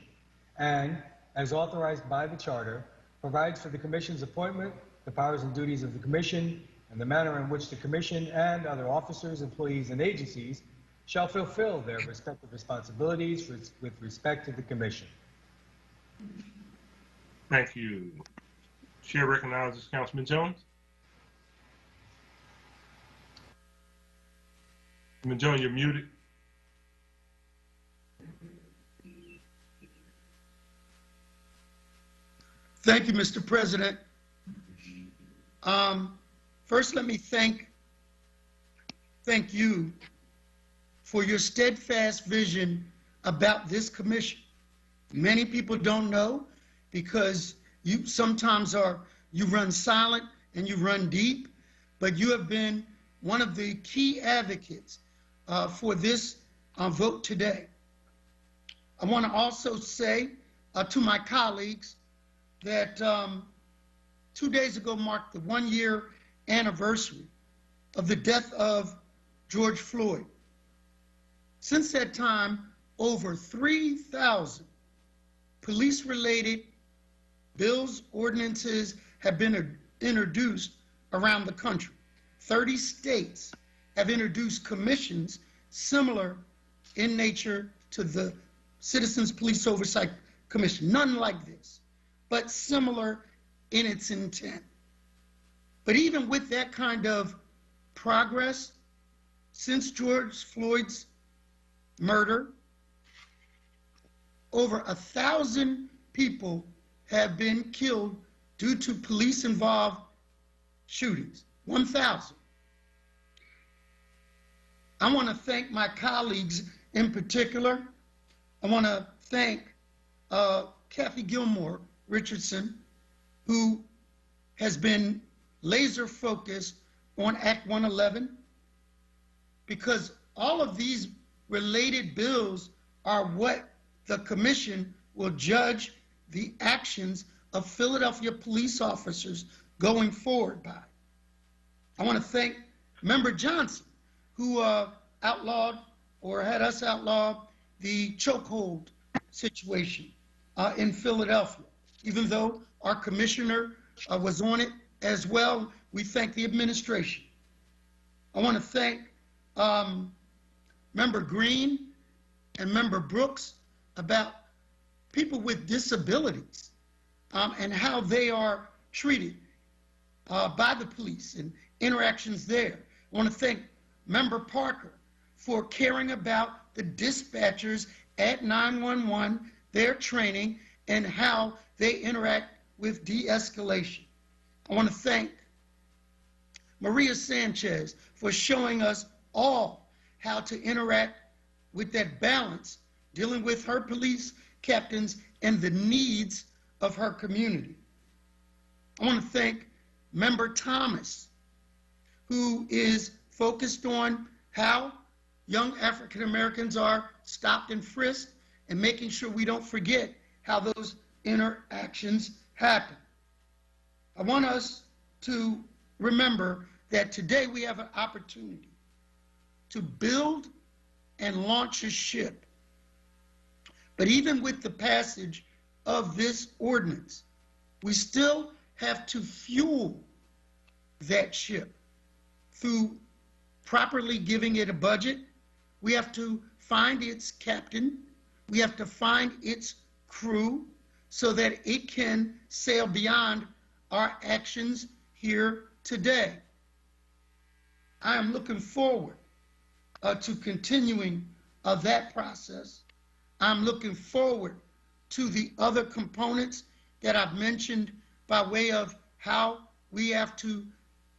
and, as authorized by the Charter, provides for the Commission's appointment, the powers and duties of the Commission, and the manner in which the Commission and other officers, employees, and agencies shall fulfill their respective responsibilities with respect to the Commission. Thank you. Chair recognizes Councilman Jones. Councilman Jones, you're muted. Thank you, Mr. President. First, let me thank you for your steadfast vision about this commission. Many people don't know because you sometimes you run silent and you run deep, but you have been one of the key advocates for this vote today. I want to also say to my colleagues that 2 days ago marked the 1-year anniversary of the death of George Floyd. Since that time, over 3,000 police-related bills, ordinances have been introduced around the country. 30 states have introduced commissions similar in nature to the Citizens Police Oversight Commission. None like this, but similar in its intent. But even with that kind of progress, since George Floyd's murder, over 1,000 people have been killed due to police-involved shootings. 1,000. I want to thank my colleagues in particular. I want to thank Kathy Gilmore Richardson, who has been laser focused on Act 111, because all of these related bills are what the commission will judge the actions of Philadelphia police officers going forward by. I want to thank Member Johnson, who outlawed or had us outlaw the chokehold situation in Philadelphia. Even though our commissioner was on it as well, we thank the administration. I want to thank Member Green and Member Brooks about people with disabilities and how they are treated by the police and interactions there. I want to thank Member Parker for caring about the dispatchers at 911, their training, and how they interact with de-escalation. I want to thank Maria Sanchez for showing us all how to interact with that balance, dealing with her police captains and the needs of her community. I want to thank Member Thomas, who is focused on how young African Americans are stopped and frisked and making sure we don't forget how those interactions happen. I want us to remember that today we have an opportunity to build and launch a ship. But even with the passage of this ordinance, we still have to fuel that ship through properly giving it a budget. We have to find its captain. We have to find its crew so that it can sail beyond our actions here today. I am looking forward to continuing that process. I'm looking forward to the other components that I've mentioned by way of how we have to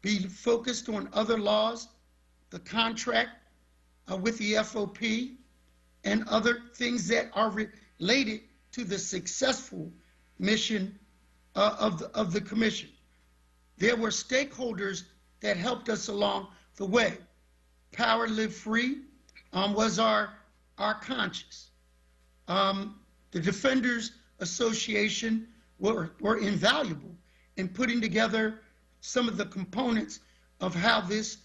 be focused on other laws, the contract with the FOP, and other things that are related to the successful mission of the commission. There were stakeholders that helped us along the way. Power Live Free was our conscience. The Defenders Association were invaluable in putting together some of the components of how this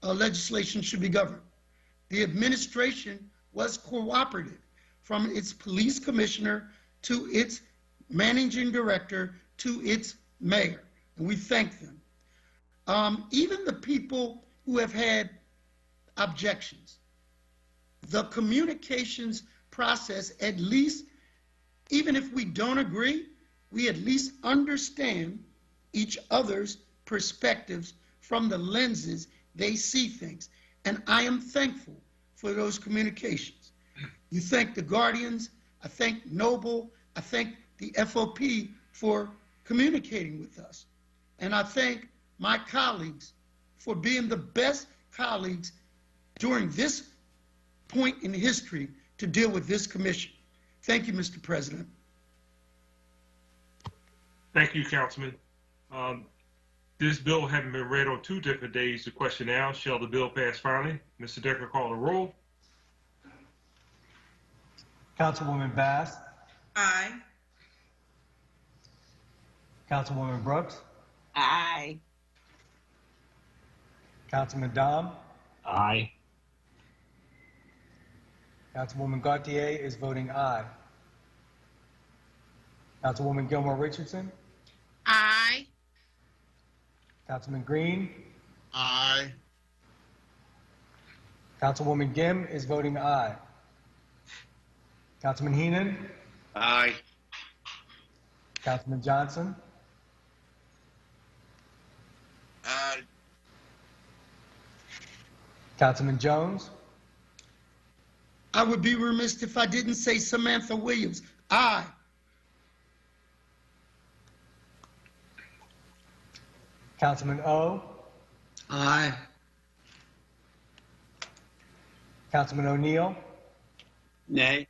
legislation should be governed. The administration was cooperative, from its police commissioner to its managing director to its mayor, and we thank them. Even the people who have had objections, the communications process, at least, even if we don't agree, we at least understand each other's perspectives from the lenses they see things. And I am thankful for those communications. You thank the Guardians, I thank Noble, I thank the FOP for communicating with us. And I thank my colleagues for being the best colleagues during this point in history to deal with this commission. Thank you, Mr. President. Thank you, Councilman. This bill having been read on 2 different days, the question now, shall the bill pass finally? Mr. Decker, call the roll. Councilwoman Bass. Aye. Councilwoman Brooks. Aye. Councilman Dom. Aye. Councilwoman Gautier is voting aye. Councilwoman Gilmore Richardson. Aye. Councilman Green. Aye. Councilwoman Gim is voting aye. Councilman Heenan. Aye. Councilman Johnson. Aye. Councilman Jones. I would be remiss if I didn't say Samantha Williams. Aye. Councilman O. Aye. Councilman O'Neill. Nay.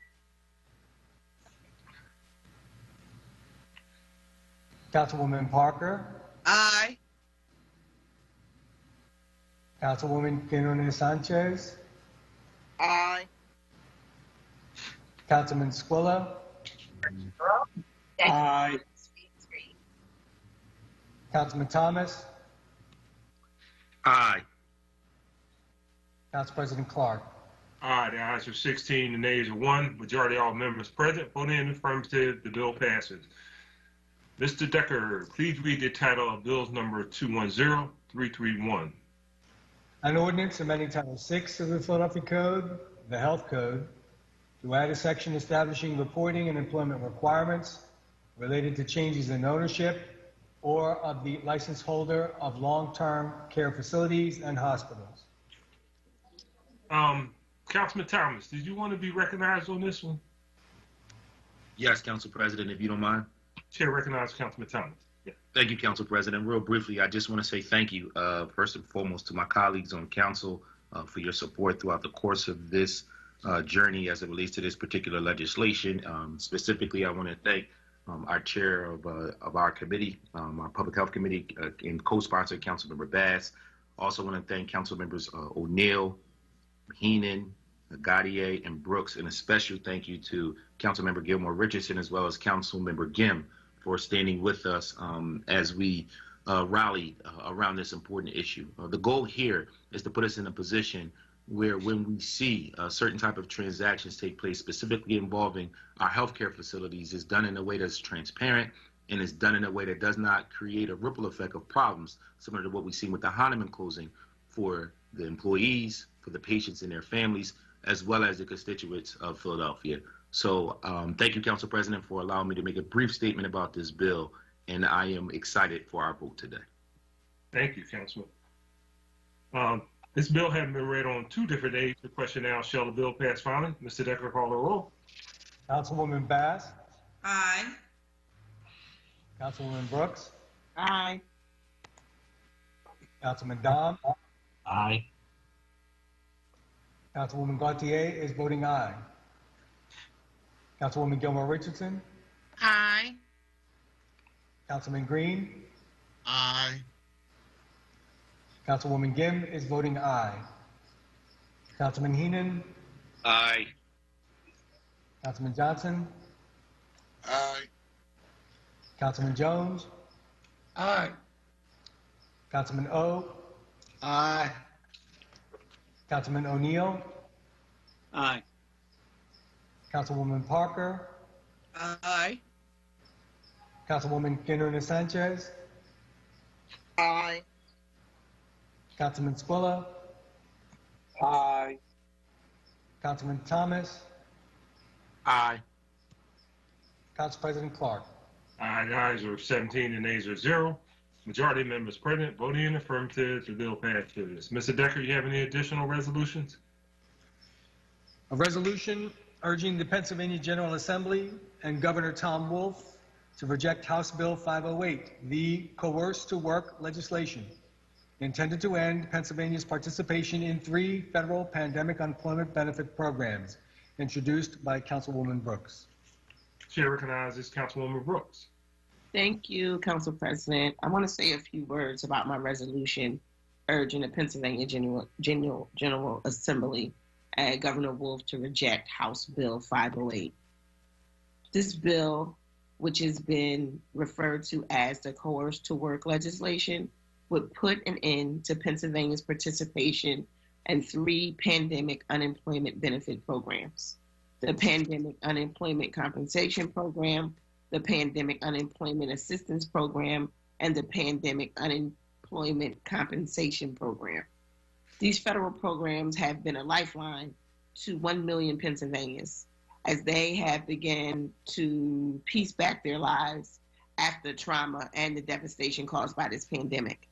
Councilwoman Parker. Aye. Councilwoman Quinones Sanchez. Aye. Councilman Squilla. Aye. Councilman Thomas. Aye. Council President Clark. Aye, the ayes are 16, the nays are 1. Majority of all members present voting in the affirmative. The bill passes. Mr. Decker, please read the title of bills number 210331. An ordinance amending Title VI of the Philadelphia Code, the Health Code, to add a section establishing reporting and employment requirements related to changes in ownership or of the license holder of long-term care facilities and hospitals. Councilman Thomas, did you want to be recognized on this one? Yes, Council President, if you don't mind. Chair recognizes Councilman Thomas. Yeah. Thank you, Council President. Real briefly, I just want to say thank you, first and foremost, to my colleagues on council for your support throughout the course of this journey as it relates to this particular legislation. Specifically, I want to thank our chair of our committee, our Public Health Committee, and co-sponsor, Councilmember Bass. Also want to thank Council members O'Neill, Heenan, Gaudier, and Brooks, and a special thank you to Councilmember Gilmore Richardson as well as Councilmember Gim for standing with us as we rally around this important issue. The goal here is to put us in a position where when we see certain type of transactions take place, specifically involving our healthcare facilities, is done in a way that's transparent and is done in a way that does not create a ripple effect of problems, similar to what we've seen with the Hahnemann closing for the employees, for the patients and their families, as well as the constituents of Philadelphia. So thank you, Council President, for allowing me to make a brief statement about this bill, and I am excited for our vote today. Thank you, Councilman. This bill having been read on 2 different days, the question now, shall the bill pass finally? Mr. Decker, call the roll. Councilwoman Bass. Aye. Councilwoman Brooks. Aye. Councilman Dom. Aye. Councilwoman Gautier is voting aye. Councilwoman Gilmore Richardson. Aye. Councilman Green. Aye. Councilwoman Gim is voting aye. Councilman Heenan. Aye. Councilman Johnson. Aye. Councilman Jones. Aye. Councilman O. Aye. Councilman O'Neill. Aye. Councilwoman Parker. Aye. Councilwoman Quinones Sanchez. Aye. Councilman Squilla. Aye. Councilman Thomas. Aye. Council President Clark. Aye, the ayes are 17, the nays are 0. Majority of members present voting in affirmative, the bill passes. Mr. Decker, you have any additional resolutions? A resolution urging the Pennsylvania General Assembly and Governor Tom Wolf to reject House Bill 508, the coerced to work legislation intended to end Pennsylvania's participation in 3 federal pandemic unemployment benefit programs, introduced by Councilwoman Brooks. Chair recognizes Councilwoman Brooks. Thank you, Council President. I want to say a few words about my resolution urging the Pennsylvania General Assembly and Governor Wolf to reject House Bill 508. This bill, which has been referred to as the coerced to work legislation, would put an end to Pennsylvania's participation and 3 pandemic unemployment benefit programs: the Pandemic Unemployment Compensation Program, the Pandemic Unemployment Assistance Program, and the Pandemic Unemployment Compensation Program. These federal programs have been a lifeline to 1 million Pennsylvanians as they have begun to piece back their lives after trauma and the devastation caused by this pandemic.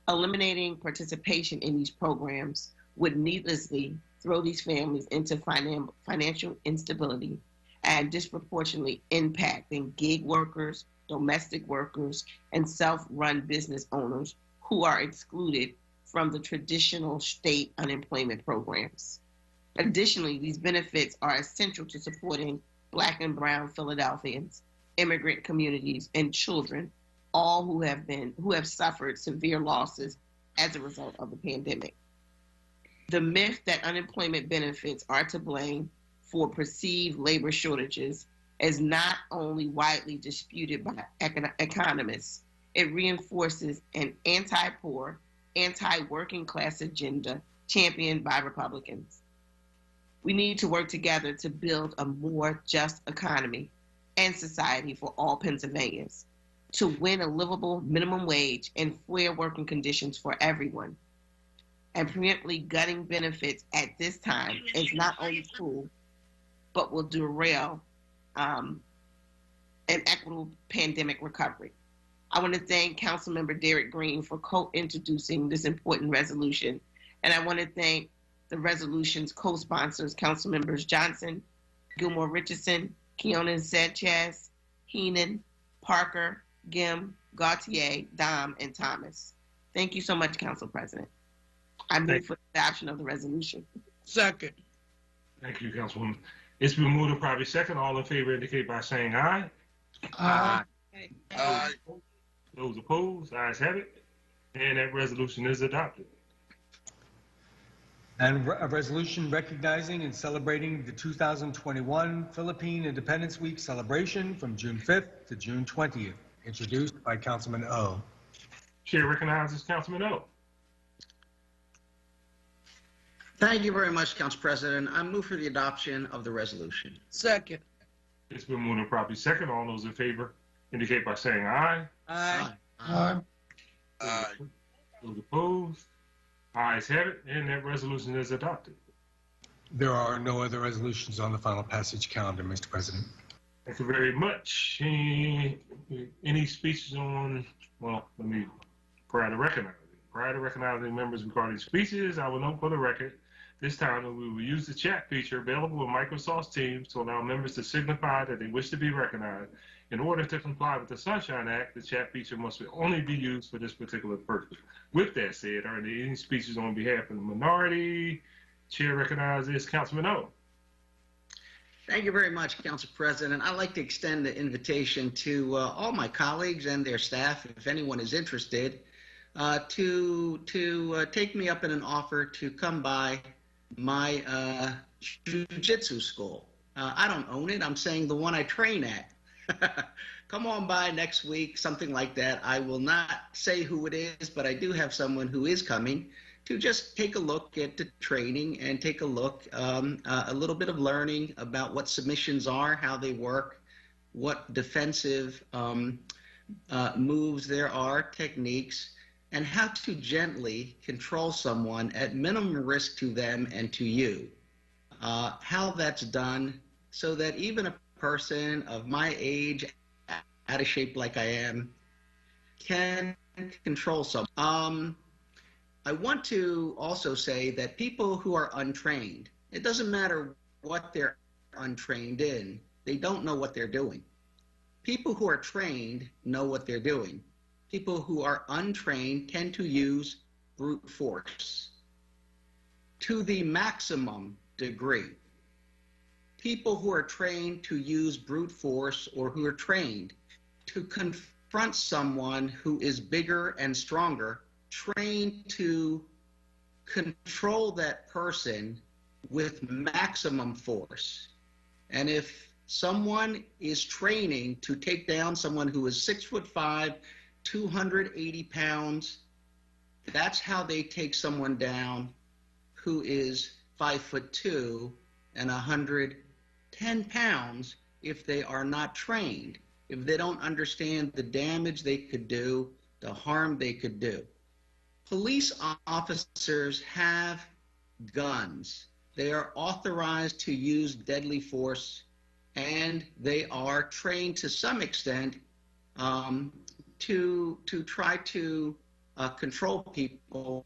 Eliminating participation in these programs would needlessly throw these families into financial instability and disproportionately impacting gig workers, domestic workers, and self-run business owners who are excluded from the traditional state unemployment programs. Additionally, these benefits are essential to supporting Black and Brown Philadelphians, immigrant communities, and children, all who have suffered severe losses as a result of the pandemic. The myth that unemployment benefits are to blame for perceived labor shortages is not only widely disputed by economists, it reinforces an anti-poor, anti-working class agenda championed by Republicans. We need to work together to build a more just economy and society for all Pennsylvanians, to win a livable minimum wage and fair working conditions for everyone. And preemptively gutting benefits at this time is not only cruel, but will derail an equitable pandemic recovery. I want to thank Councilmember Derek Green for co-introducing this important resolution. And I want to thank the resolution's co-sponsors, Councilmembers Johnson, Gilmore Richardson, Keonan Sanchez, Heenan, Parker, Gim, Gautier, Dom, and Thomas. Thank you so much, Council President. I move for the adoption of the resolution. Second. Thank you, Councilwoman. It's been moved and probably second. All in favor indicate by saying aye. Aye. Aye. Those opposed, ayes have it. And that resolution is adopted. And a resolution recognizing and celebrating the 2021 Philippine Independence Week celebration from June 5th to June 20th, introduced by Councilman O. Chair recognizes Councilman O. Thank you very much, Council President. I move for the adoption of the resolution. Second. It's been moved and probably second. All those in favor indicate by saying aye. Aye. Aye. Those opposed, ayes have it, and that resolution is adopted. There are no other resolutions on the final passage calendar, Mr. President. Thank you very much. Any speeches on, well, let me, prior to recognizing members regarding speeches, I will note for the record, this time that we will use the chat feature available in Microsoft Teams to allow members to signify that they wish to be recognized. In order to comply with the Sunshine Act, the chat feature must only be used for this particular purpose. With that said, are there any speeches on behalf of the minority? Chair recognizes Councilman O. Thank you very much, Council President. I'd like to extend the invitation to all my colleagues and their staff, if anyone is interested, to take me up in an offer to come by my jiu-jitsu school. I don't own it. I'm saying the one I train at. Come on by next week, something like that. I will not say who it is, but I do have someone who is coming to just take a look at the training and take a look, a little bit of learning about what submissions are, how they work, what defensive moves there are, techniques, and how to gently control someone at minimum risk to them and to you. How that's done so that even a person of my age, out of shape like I am, can control someone. I want to also say that people who are untrained, it doesn't matter what they're untrained in, they don't know what they're doing. People who are trained know what they're doing. People who are untrained tend to use brute force to the maximum degree. People who are trained to use brute force or who are trained to confront someone who is bigger and stronger, trained to control that person with maximum force. And if someone is training to take down someone who is 6'5", 280 pounds, that's how they take someone down who is 5'2" and 110 pounds if they are not trained, if they don't understand the damage they could do, the harm they could do. Police officers have guns. They are authorized to use deadly force, and they are trained to some extent to try to control people,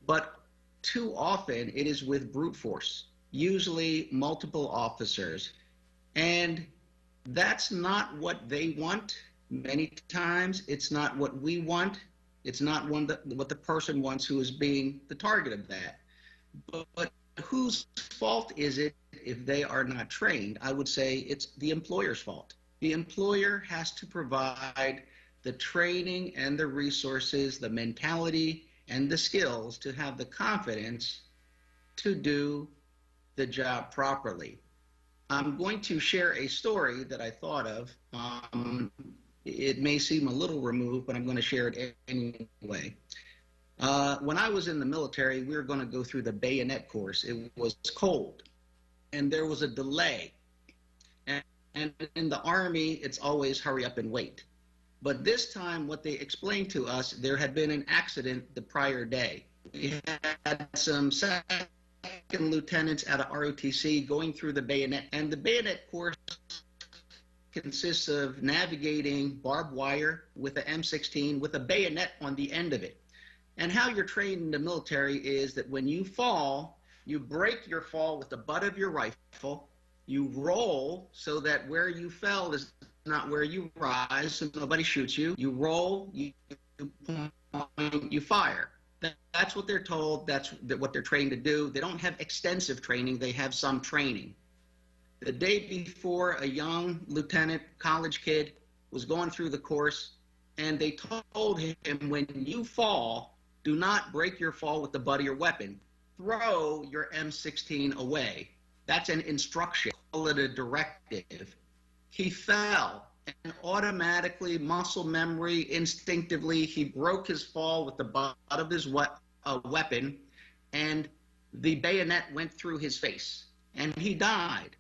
but too often it is with brute force, usually multiple officers. And that's not what they want. Many times it's not what we want. It's not what the person wants who is being the target of that. But whose fault is it if they are not trained? I would say it's the employer's fault. The employer has to provide the training and the resources, the mentality and the skills to have the confidence to do the job properly. I'm going to share a story that I thought of. It may seem a little removed, but I'm going to share it anyway. When I was in the military, we were going to go through the bayonet course. It was cold, and there was a delay. And in the Army, it's always hurry up and wait. But this time, what they explained to us, there had been an accident the prior day. We had some second lieutenants out of ROTC going through the bayonet, and the bayonet course consists of navigating barbed wire with an M16 with a bayonet on the end of it. And how you're trained in the military is that when you fall, you break your fall with the butt of your rifle, you roll so that where you fell is not where you rise, so nobody shoots you. You roll, you point, you fire. That's what they're told. That's what they're trained to do. They don't have extensive training. They have some training. The day before, a young lieutenant, college kid, was going through the course, and they told him, when you fall, do not break your fall with the butt of your weapon. Throw your M16 away. That's an instruction. Call it a directive. He fell, and automatically, muscle memory, instinctively, he broke his fall with the butt of his weapon, and the bayonet went through his face, and he died.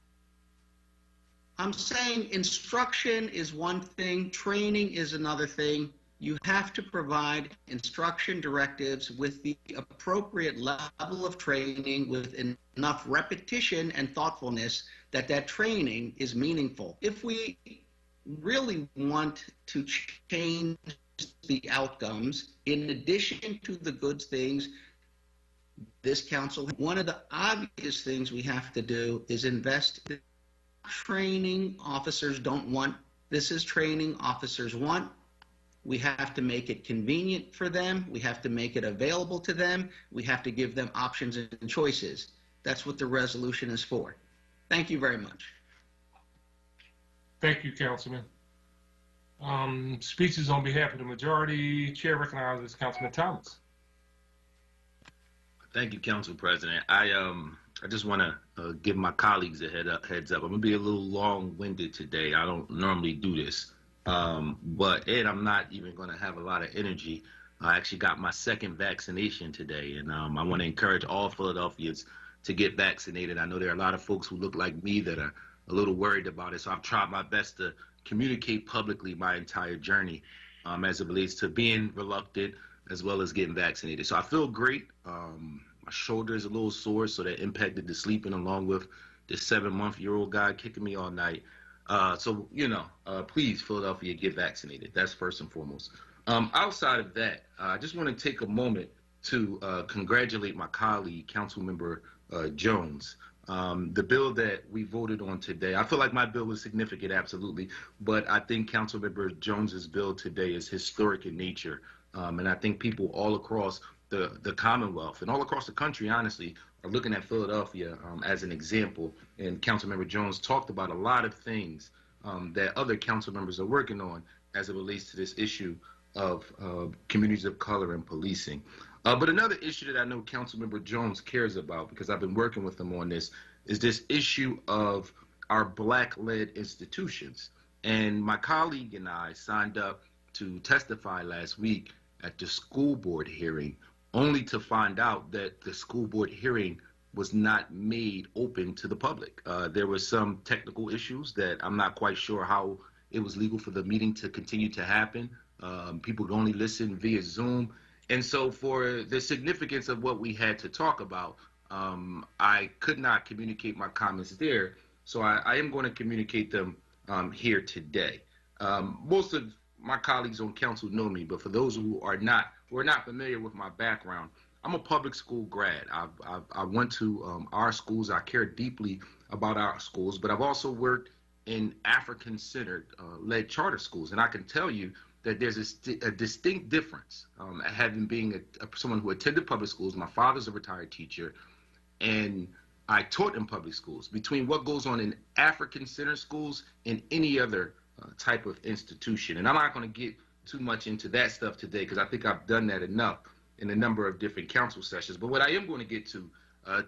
I'm saying instruction is one thing, training is another thing. You have to provide instruction directives with the appropriate level of training, with enough repetition and thoughtfulness that that training is meaningful. If we really want to change the outcomes, in addition to the good things, this council, one of the obvious things we have to do is invest in training officers don't want. This is training officers want. We have to make it convenient for them. We have to make it available to them. We have to give them options and choices. That's what the resolution is for. Thank you very much. Thank you, Councilman. Speeches on behalf of the majority. Chair recognizes Councilman Thomas. Thank you, Council President. I just want to give my colleagues a heads up. I'm going to be a little long-winded today. I don't normally do this. But Ed, I'm not even going to have a lot of energy. I actually got my second vaccination today, and I want to encourage all Philadelphians to get vaccinated. I know there are a lot of folks who look like me that are a little worried about it, so I've tried my best to communicate publicly my entire journey as it relates to being reluctant as well as getting vaccinated. So I feel great. My shoulder is a little sore, so that impacted the sleeping, along with the 7-month-old guy kicking me all night. So, please, Philadelphia, get vaccinated. That's first and foremost. Outside of that, I just want to take a moment to congratulate my colleague, Councilmember Jones. The bill that we voted on today, I feel like my bill was significant, absolutely, but I think Councilmember Jones's bill today is historic in nature. And I think people all across the Commonwealth and all across the country, honestly, are looking at Philadelphia as an example. And Councilmember Jones talked about a lot of things that other council members are working on as it relates to this issue of communities of color and policing. But another issue that I know Councilmember Jones cares about, because I've been working with him on this, is this issue of our Black-led institutions. And my colleague and I signed up to testify last week at the school board hearing only to find out that the school board hearing was not made open to the public. There were some technical issues that I'm not quite sure how it was legal for the meeting to continue to happen. People could only listen via Zoom. And so for the significance of what we had to talk about, I could not communicate my comments there. So I am going to communicate them here today. Most of my colleagues on council know me, but for those who are not familiar with my background, I'm a public school grad. I went to our schools. I care deeply about our schools, but I've also worked in African-centered led charter schools, and I can tell you that there's a distinct difference. Having being someone who attended public schools, my father's a retired teacher, and I taught in public schools, between what goes on in African-centered schools and any other type of institution. And I'm not going to get too much into that stuff today because I think I've done that enough in a number of different council sessions. But what I am going to get to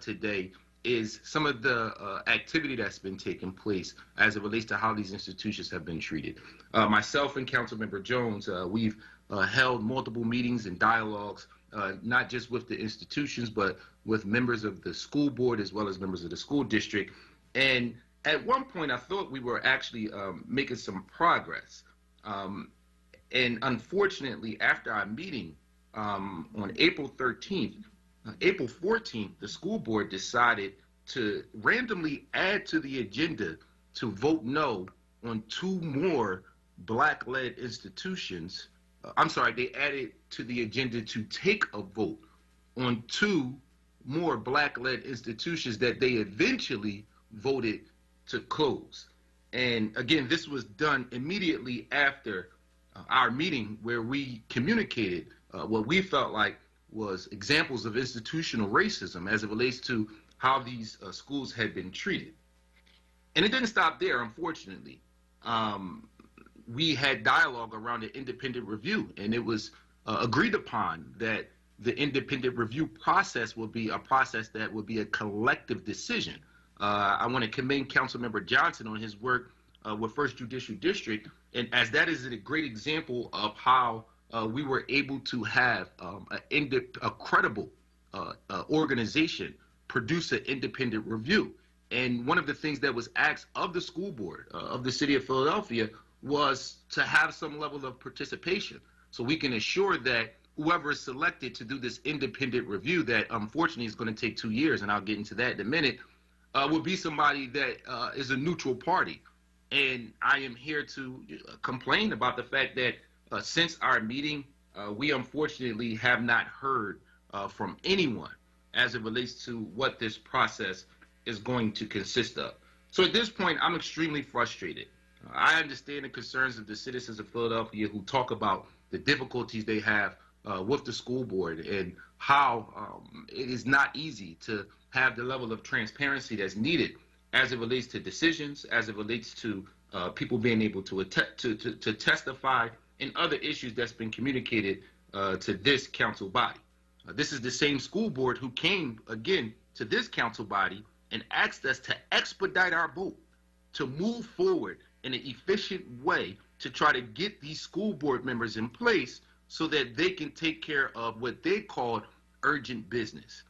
today is some of the activity that's been taking place as it relates to how these institutions have been treated. Myself and Councilmember Jones, we've held multiple meetings and dialogues, not just with the institutions, but with members of the school board as well as members of the school district. And at one point, I thought we were actually making some progress. And unfortunately, after our meeting on April 13th, April 14th, the school board decided to randomly add to the agenda to vote no on 2 more Black-led institutions. I'm sorry, they added to the agenda to take a vote on 2 more Black-led institutions that they eventually voted to close. And again, this was done immediately after our meeting where we communicated what we felt like was examples of institutional racism as it relates to how these schools had been treated. And it didn't stop there, unfortunately. We had dialogue around an independent review, and it was agreed upon that the independent review process will be a process that will be a collective decision. I want to commend Councilmember Johnson on his work with First Judicial District, and as that is a great example of how we were able to have a credible organization produce an independent review. And one of the things that was asked of the school board of the city of Philadelphia was to have some level of participation so we can assure that whoever is selected to do this independent review that unfortunately is going to take 2 years, and I'll get into that in a minute, will be somebody that is a neutral party. And I am here to complain about the fact that since our meeting, we unfortunately have not heard from anyone as it relates to what this process is going to consist of. So at this point, I'm extremely frustrated. I understand the concerns of the citizens of Philadelphia who talk about the difficulties they have with the school board and how it is not easy to have the level of transparency that's needed as it relates to decisions, as it relates to people being able to testify and other issues that's been communicated to this council body. This is the same school board who came again to this council body and asked us to expedite our vote, to move forward in an efficient way to try to get these school board members in place so that they can take care of what they called urgent business.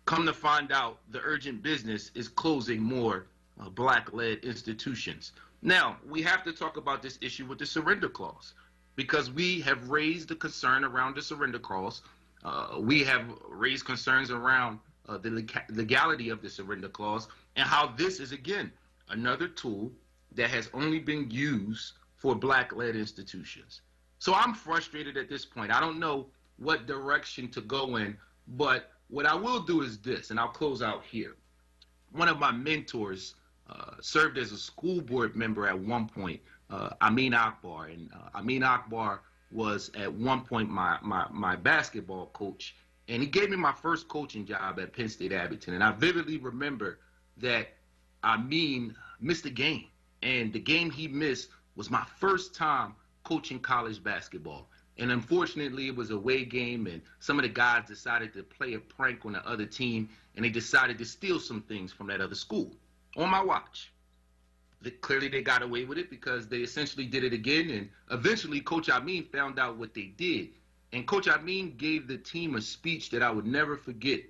Come to find out, the urgent business is closing more Black-led institutions. Now, we have to talk about this issue with the surrender clause because we have raised the concern around the surrender clause. We have raised concerns around the legality of the surrender clause and how this is, again, another tool that has only been used for Black-led institutions. So I'm frustrated at this point. I don't know what direction to go in, but what I will do is this, and I'll close out here. One of my mentors served as a school board member at one point, Amin Akbar, and Amin Akbar was at one point my basketball coach, and he gave me my first coaching job at Penn State Abington, and I vividly remember that Amin missed a game, and the game he missed was my first time coaching college basketball. And unfortunately, it was a away game, and some of the guys decided to play a prank on the other team, and they decided to steal some things from that other school on my watch. Clearly, they got away with it because they essentially did it again, and eventually, Coach Amin found out what they did, And Coach Amin gave the team a speech that I would never forget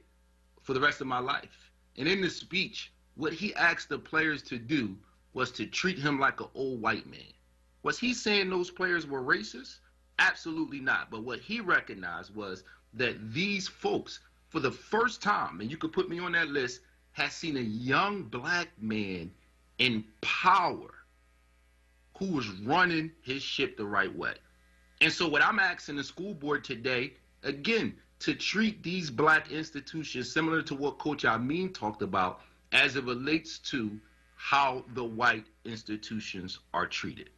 for the rest of my life. And in the speech, what he asked the players to do was to treat him like an old white man. Was he saying those players were racist? Absolutely not. But what he recognized was that these folks, for the first time, and you could put me on that list, has seen a young black man in power who was running his ship the right way. And so what I'm asking the school board today, again, to treat these black institutions similar to what Coach Amin talked about as it relates to how the white institutions are treated.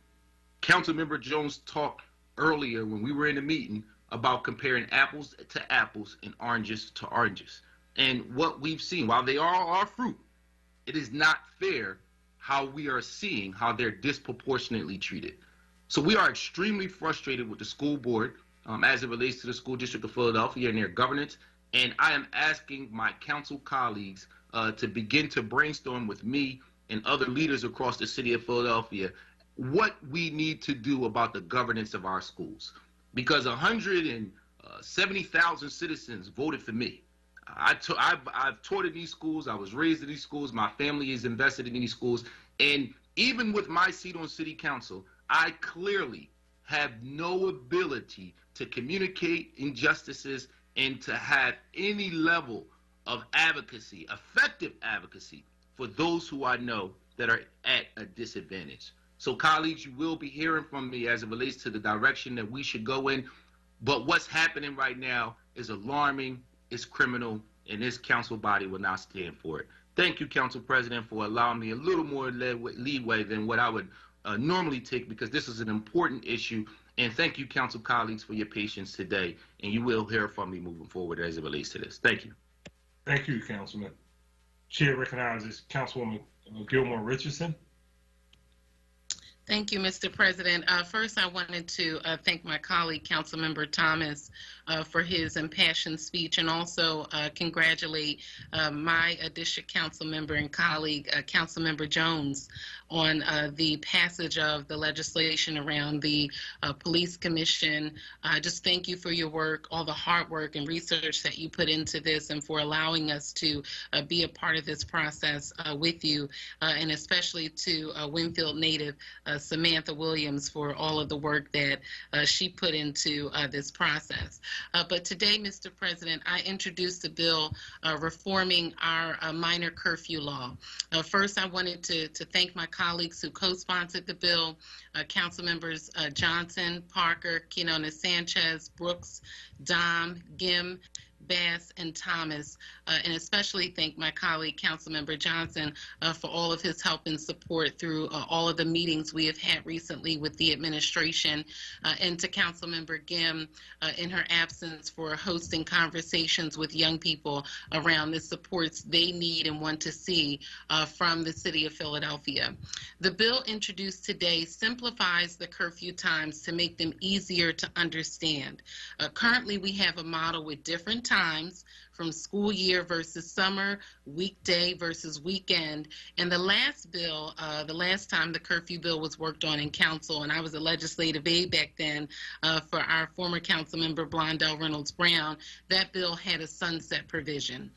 Councilmember Jones talked earlier when we were in the meeting about comparing apples to apples and oranges to oranges. And what we've seen, while they all are fruit, it is not fair how we are seeing how they're disproportionately treated. So we are extremely frustrated with the school board as it relates to the School District of Philadelphia and their governance. And I am asking my council colleagues to begin to brainstorm with me and other leaders across the city of Philadelphia what we need to do about the governance of our schools. Because 170,000 citizens voted for me. I've taught in these schools. I was raised in these schools. My family is invested in these schools. And even with my seat on city council, I clearly have no ability to communicate injustices and to have any level of advocacy, effective advocacy, for those who I know that are at a disadvantage. So colleagues, you will be hearing from me as it relates to the direction that we should go in. But what's happening right now is alarming, it's criminal, and this council body will not stand for it. Thank you, Council President, for allowing me a little more leeway than what I would normally take, because this is an important issue. And thank you, council colleagues, for your patience today. And you will hear from me moving forward as it relates to this. Thank you. Thank you, Councilman. Chair recognizes Councilwoman Gilmore Richardson. Thank you, Mr. President. First, I wanted to thank my colleague, Councilmember Thomas, for his impassioned speech, and also congratulate my district council member and colleague, Councilmember Jones, on the passage of the legislation around the police commission. Just thank you for your work, all the hard work and research that you put into this, and for allowing us to be a part of this process with you, and especially to Winfield native Samantha Williams for all of the work that she put into this process. But today, Mr. President, I introduced a bill reforming our minor curfew law. First, I wanted to thank my colleagues who co-sponsored the bill, Council Members Johnson, Parker, Quinona Sanchez, Brooks, Dom, Gim, Bass, and Thomas, and especially thank my colleague, Councilmember Johnson, for all of his help and support through all of the meetings we have had recently with the administration, and to Councilmember Gim in her absence for hosting conversations with young people around the supports they need and want to see from the city of Philadelphia. The bill introduced today simplifies the curfew times to make them easier to understand. Currently, we have a model with different times from school year versus summer, weekday versus weekend. And the last bill, the last time the curfew bill was worked on in council, and I was a legislative aide back then for our former council member Blondell Reynolds Brown, that bill had a sunset provision.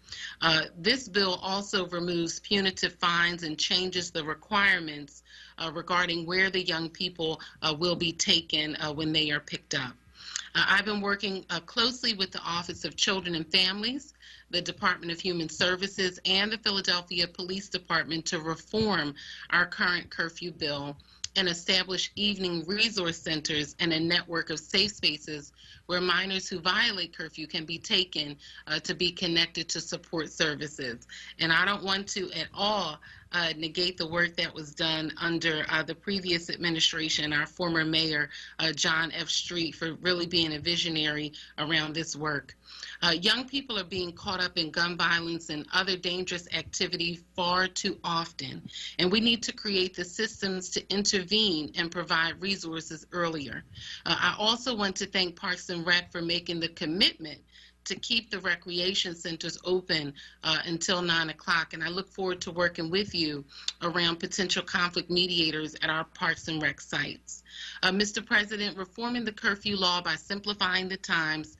This bill also removes punitive fines and changes the requirements regarding where the young people will be taken when they are picked up. I've been working closely with the Office of Children and Families, the Department of Human Services, and the Philadelphia Police Department to reform our current curfew bill and establish evening resource centers and a network of safe spaces where minors who violate curfew can be taken to be connected to support services. And I don't want to at all negate the work that was done under the previous administration, our former mayor, John F. Street, for really being a visionary around this work. Young people are being caught up in gun violence and other dangerous activity far too often, and we need to create the systems to intervene and provide resources earlier. I also want to thank Parks and Rec for making the commitment to keep the recreation centers open until 9 o'clock. And I look forward to working with you around potential conflict mediators at our parks and rec sites. Mr. President, reforming the curfew law by simplifying the times,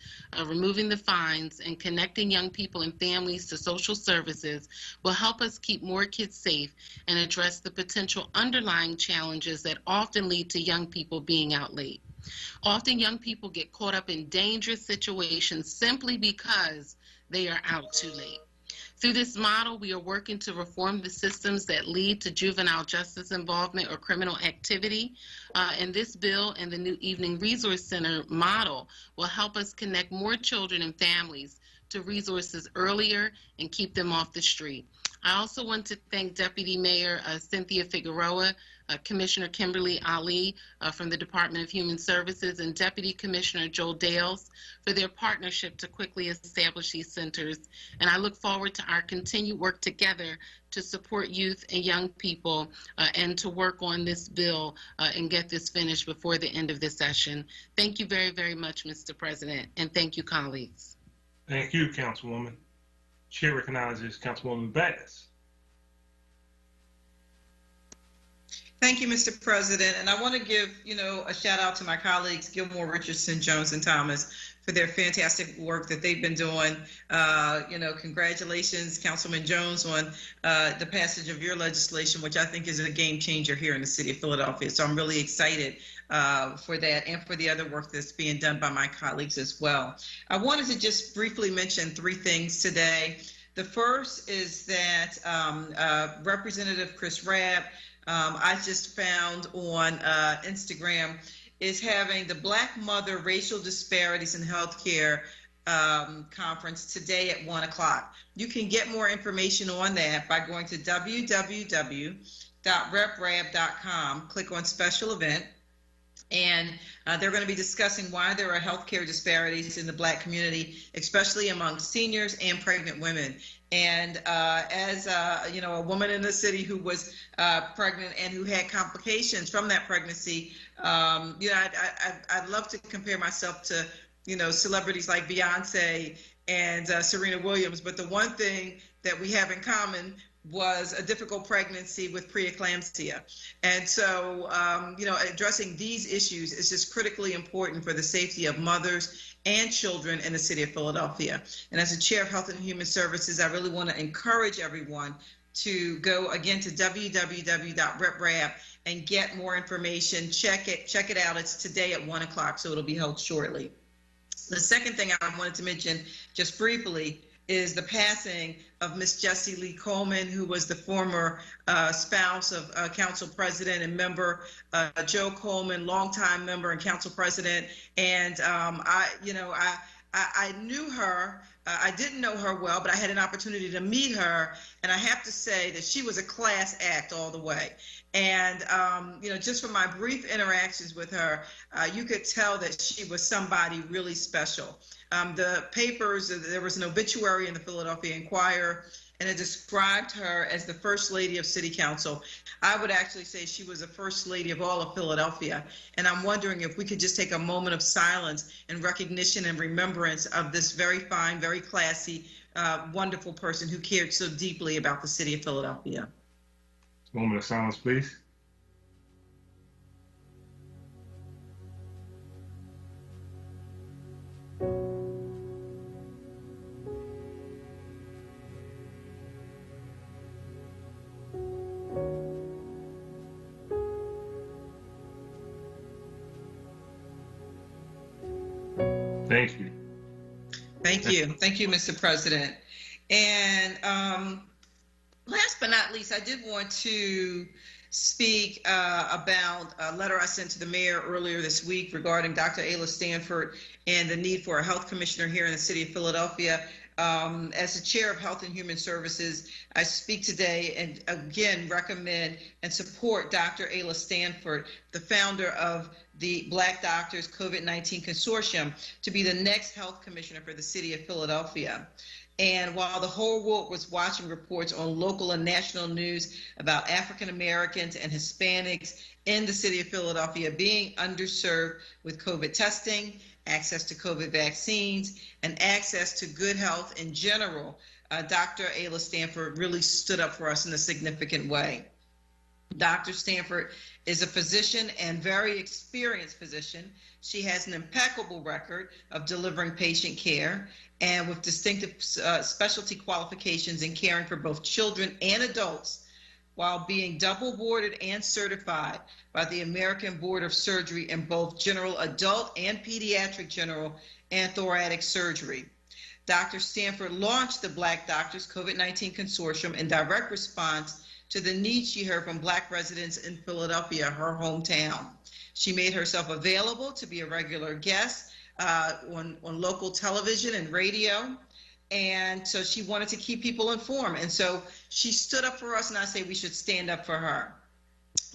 removing the fines, and connecting young people and families to social services will help us keep more kids safe and address the potential underlying challenges that often lead to young people being out late. Often young people get caught up in dangerous situations simply because they are out too late. Through this model, we are working to reform the systems that lead to juvenile justice involvement or criminal activity. And this bill and the new Evening Resource Center model will help us connect more children and families to resources earlier and keep them off the street. I also want to thank Deputy Mayor Cynthia Figueroa, Commissioner Kimberly Ali from the Department of Human Services, and Deputy Commissioner Joel Dales for their partnership to quickly establish these centers. And I look forward to our continued work together to support youth and young people and to work on this bill and get this finished before the end of this session. Thank you very, very much, Mr. President, and thank you, colleagues. Thank you, Councilwoman. Chair recognizes Councilwoman Bass. Thank you, Mr. President. And I want to give, a shout out to my colleagues, Gilmore, Richardson, Jones, and Thomas, for their fantastic work that they've been doing. Congratulations, Councilman Jones, on the passage of your legislation, which I think is a game changer here in the city of Philadelphia. So I'm really excited for that and for the other work that's being done by my colleagues as well. I wanted to just briefly mention three things today. The first is that Representative Chris Rabb, I just found on Instagram, is having the Black Mother Racial Disparities in Healthcare conference today at 1 o'clock. You can get more information on that by going to www.reprab.com, click on special event, and they're going to be discussing why there are healthcare disparities in the Black community, especially among seniors and pregnant women. And as a woman in the city who was pregnant and who had complications from that pregnancy, I'd love to compare myself to, celebrities like Beyonce and Serena Williams. But the one thing that we have in common was a difficult pregnancy with preeclampsia. And so, addressing these issues is just critically important for the safety of mothers and children in the city of Philadelphia. And as a chair of Health and Human Services, I really want to encourage everyone to go again to www.reprab and get more information. Check it out. It's today at 1 o'clock, so it'll be held shortly. The second thing I wanted to mention just briefly is the passing of Miss Jessie Lee Coleman, who was the former spouse of Council President and member Joe Coleman, longtime member and Council President. And I knew her. I didn't know her well, but I had an opportunity to meet her, and I have to say that she was a class act all the way. And just from my brief interactions with her, you could tell that she was somebody really special. The papers, there was an obituary in the Philadelphia Inquirer, and it described her as the First Lady of City Council. I would actually say she was the First Lady of all of Philadelphia. And I'm wondering if we could just take a moment of silence and recognition and remembrance of this very fine, very classy, wonderful person who cared so deeply about the city of Philadelphia. Moment of silence, please. Thank you. Thank you. Thank you, Mr. President. And last but not least, I did want to speak about a letter I sent to the mayor earlier this week regarding Dr. Ayla Stanford and the need for a health commissioner here in the city of Philadelphia. As the chair of Health and Human Services, I speak today and again recommend and support Dr. Ayla Stanford, the founder of the Black Doctors COVID-19 Consortium, to be the next health commissioner for the city of Philadelphia. And while the whole world was watching reports on local and national news about African Americans and Hispanics in the city of Philadelphia being underserved with COVID testing access to COVID vaccines, and access to good health in general, Dr. Ayla Stanford really stood up for us in a significant way. Dr. Stanford is a physician and very experienced physician. She has an impeccable record of delivering patient care and with distinctive specialty qualifications in caring for both children and adults while being double boarded and certified by the American Board of Surgery in both general adult and pediatric general and thoracic surgery. Dr. Stanford launched the Black Doctors COVID-19 Consortium in direct response to the needs she heard from Black residents in Philadelphia, her hometown. She made herself available to be a regular guest on local television and radio. And so she wanted to keep people informed. And so she stood up for us, and I say we should stand up for her.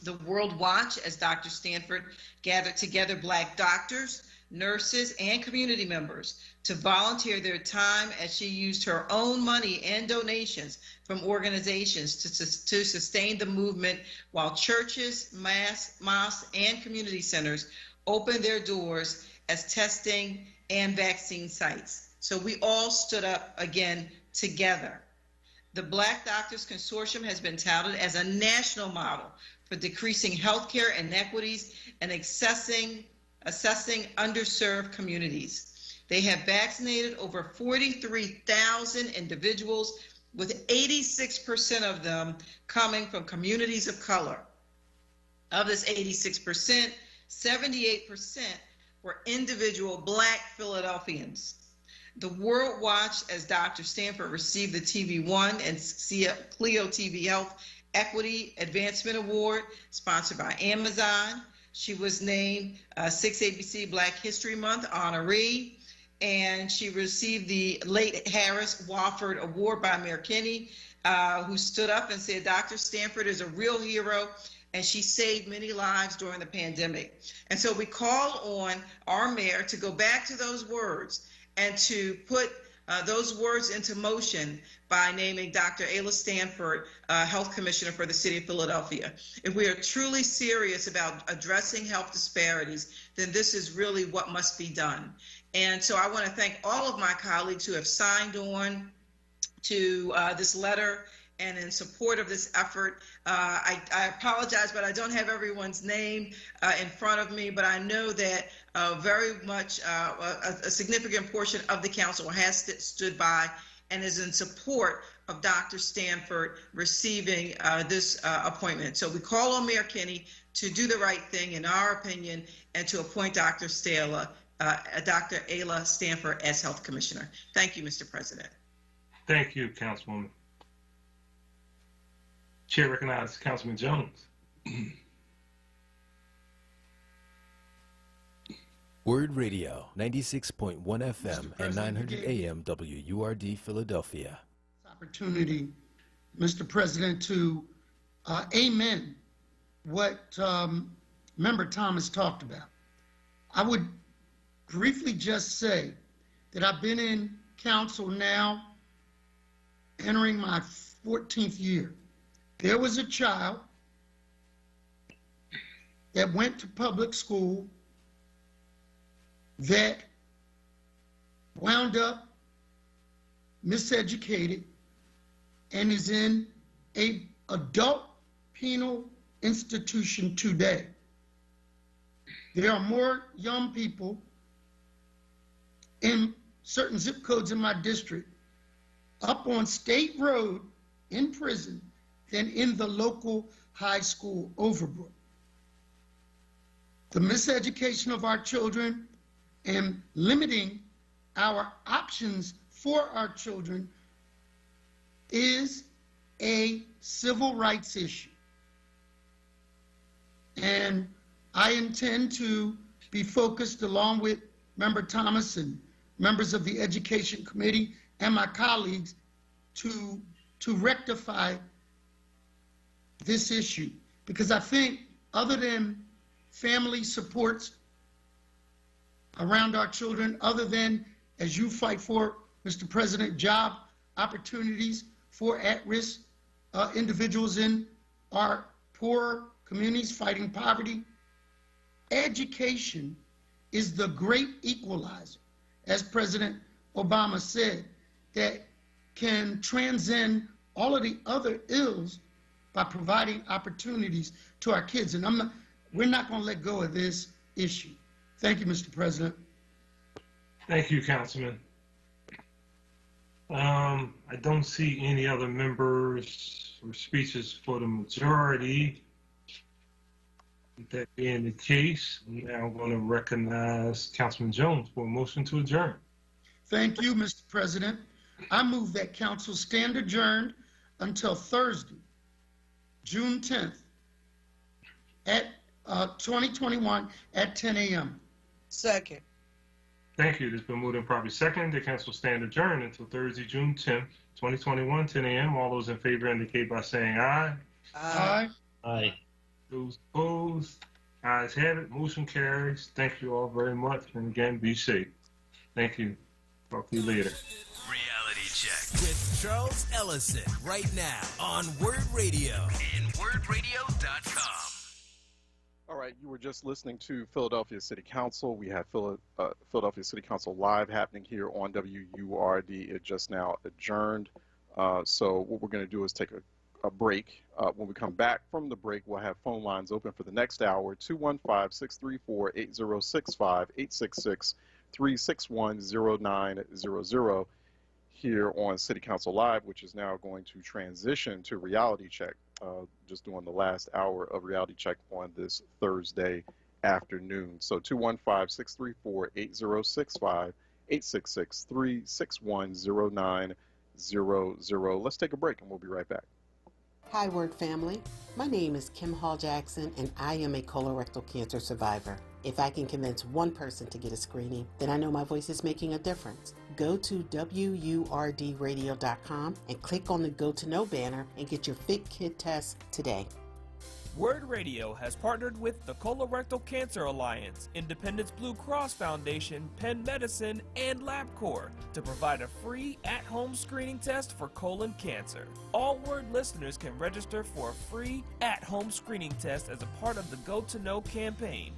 The World Watch, as Dr. Stanford gathered together Black doctors, nurses, and community members to volunteer their time as she used her own money and donations from organizations to sustain the movement while churches, mosques, and community centers opened their doors as testing and vaccine sites. So we all stood up again together. The Black Doctors Consortium has been touted as a national model for decreasing healthcare inequities and assessing underserved communities. They have vaccinated over 43,000 individuals, with 86% of them coming from communities of color. Of this 86%, 78% were individual Black Philadelphians. The World Watch, as Dr. Stanford received the TV1 and Clio TV Health Equity Advancement Award, sponsored by Amazon. She was named 6 ABC Black History Month honoree, and she received the late Harris Wofford Award by Mayor Kinney, who stood up and said, Dr. Stanford is a real hero, and she saved many lives during the pandemic. And so we call on our mayor to go back to those words and to put those words into motion by naming Dr. Ayla Stanford Health Commissioner for the City of Philadelphia. If we are truly serious about addressing health disparities, then this is really what must be done. And so I want to thank all of my colleagues who have signed on to this letter and in support of this effort. I apologize, but I don't have everyone's name in front of me, but I know that very much a significant portion of the council has stood by and is in support of Dr. Stanford receiving this appointment. So we call on Mayor Kinney to do the right thing, in our opinion, and to appoint Dr. Ayla Stanford as Health Commissioner. Thank you, Mr. President. Thank you, Councilwoman. Chair recognizes Councilman Jones. WURD Radio, 96.1 FM and 900 AM WURD Philadelphia. Opportunity, Mr. President, to amen what Member Thomas talked about. I would briefly just say that I've been in council now entering my 14th year. There was a child that went to public school that wound up miseducated and is in an adult penal institution today. There are more young people in certain zip codes in my district up on State Road in prison than in the local high school, Overbrook. The miseducation of our children and limiting our options for our children is a civil rights issue. And I intend to be focused, along with Member Thomas and members of the Education Committee and my colleagues, to rectify this issue. Because I think, other than family supports around our children, other than, as you fight for, Mr. President, job opportunities for at-risk individuals in our poor communities fighting poverty, education is the great equalizer, as President Obama said, that can transcend all of the other ills by providing opportunities to our kids. And we're not going to let go of this issue. Thank you, Mr. President. Thank you, Councilman. I don't see any other members or speeches for the majority. That being the case, I'm now going to recognize Councilman Jones for a motion to adjourn. Thank you, Mr. President. I move that council stand adjourned until Thursday, June 10th, at 2021 at 10 a.m. Second. Thank you. It has been moved and probably second. The council stand adjourned until Thursday, June 10th, 2021, 10 a.m. All those in favor indicate by saying aye. Aye. Aye. Those opposed, ayes have it. Motion carries. Thank you all very much. And again, be safe. Thank you. Talk to you later. Reality Check with Charles Ellison right now on WURD Radio and WURDradio.com. All right, you were just listening to Philadelphia City Council. We had Philadelphia City Council Live happening here on WURD. It just now adjourned. So what we're going to do is take a break. When we come back from the break, we'll have phone lines open for the next hour, 215-634-8065, 866-361-0900 here on City Council Live, which is now going to transition to Reality Check, just doing the last hour of Reality Check on this Thursday afternoon. So 215-634-8065, 866-361-0900. Let's take a break and we'll be right back. Hi, WURD family. My name is Kim Hall Jackson, and I am a colorectal cancer survivor. If I can convince one person to get a screening, then I know my voice is making a difference. Go to WURDradio.com and click on the Go to Know banner and get your Fit Kid test today. WURD Radio has partnered with the Colorectal Cancer Alliance, Independence Blue Cross Foundation, Penn Medicine, and LabCorp to provide a free at-home screening test for colon cancer. All WURD listeners can register for a free at-home screening test as a part of the Go to Know campaign.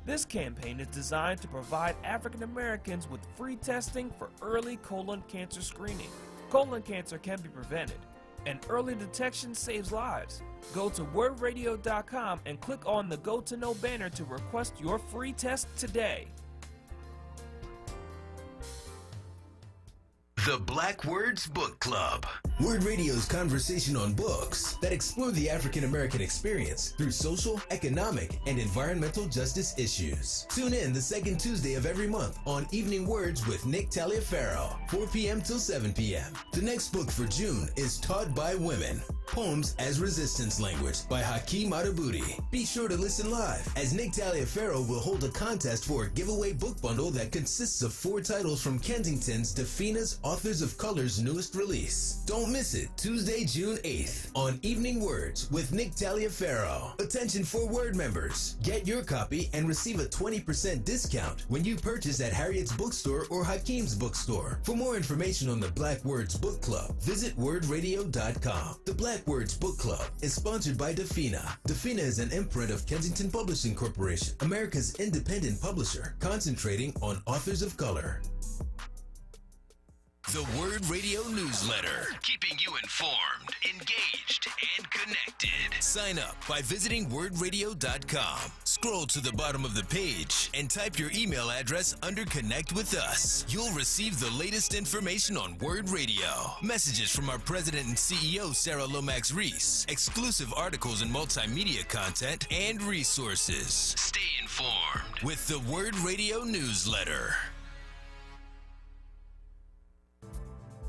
This campaign is designed to provide African Americans with free testing for early colon cancer screening. Colon cancer can be prevented, and early detection saves lives. Go to WURDradio.com and click on the Go to Know banner to request your free test today. The Black Words Book Club. WURD Radio's conversation on books that explore the African American experience through social, economic, and environmental justice issues. Tune in the second Tuesday of every month on Evening Words with Nick Taliaferro, 4 p.m. till 7 p.m. The next book for June is Taught by Women, Poems as Resistance Language by Hakeem Adabuti. Be sure to listen live, as Nick Taliaferro will hold a contest for a giveaway book bundle that consists of 4 titles from Kensington's Defina's Authors of Color's newest release. Don't miss it, Tuesday, June 8th on Evening Words with Nick Taliaferro. Attention for WURD members. Get your copy and receive a 20% discount when you purchase at Harriet's Bookstore or Hakeem's Bookstore. For more information on the Black Words Book Club, visit WURDradio.com. The Black Words Book Club is sponsored by Defina. Defina is an imprint of Kensington Publishing Corporation, America's independent publisher, concentrating on authors of color. The WURD Radio newsletter, keeping you informed, engaged, and connected. Sign up by visiting WURDradio.com. Scroll to the bottom of the page and type your email address under Connect with Us. You'll receive the latest information on WURD Radio, messages from our president and CEO, Sarah Lomax Reese, exclusive articles and multimedia content, and resources. Stay informed with the WURD Radio newsletter.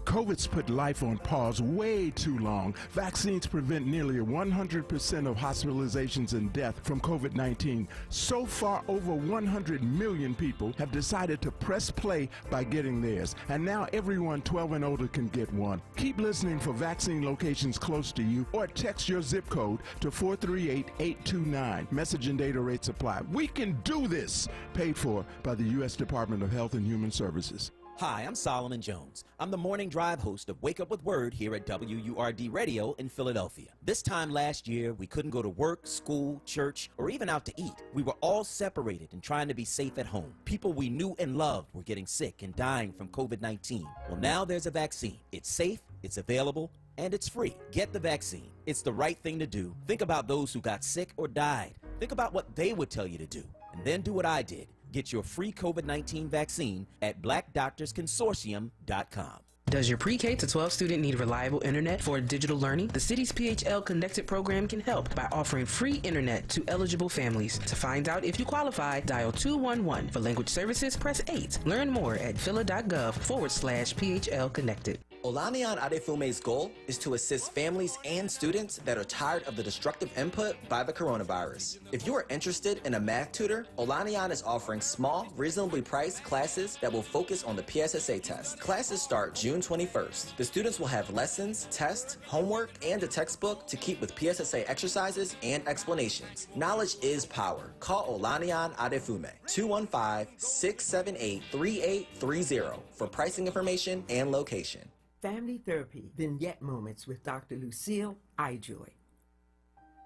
COVID's put life on pause way too long. Vaccines prevent nearly 100% of hospitalizations and death from COVID-19. So far, over 100 million people have decided to press play by getting theirs. And now everyone 12 and older can get one. Keep listening for vaccine locations close to you or text your zip code to 438-829. Message and data rates apply. We can do this. Paid for by the U.S. Department of Health and Human Services. Hi, I'm Solomon Jones. I'm the morning drive host of Wake Up with Word here at WURD Radio in Philadelphia. This time last year, we couldn't go to work, school, church, or even out to eat. We were all separated and trying to be safe at home. People we knew and loved were getting sick and dying from COVID-19. Well, now there's a vaccine. It's safe, it's available, and it's free. Get the vaccine. It's the right thing to do. Think about those who got sick or died. Think about what they would tell you to do. And then do what I did. Get your free COVID-19 vaccine at blackdoctorsconsortium.com. Does your pre-K to 12 student need reliable internet for digital learning? The city's PHL Connected program can help by offering free internet to eligible families. To find out if you qualify, dial 211. For language services, press 8. Learn more at phila.gov/PHL Connected. Olaniyan Adefume's goal is to assist families and students that are tired of the destructive input by the coronavirus. If you are interested in a math tutor, Olaniyan is offering small, reasonably priced classes that will focus on the PSSA test. Classes start June 21st. The students will have lessons, tests, homework, and a textbook to keep with PSSA exercises and explanations. Knowledge is power. Call Olaniyan Adefume, 215-678-3830 for pricing information and location. Family Therapy Vignette Moments with Dr. Lucille Ijoy.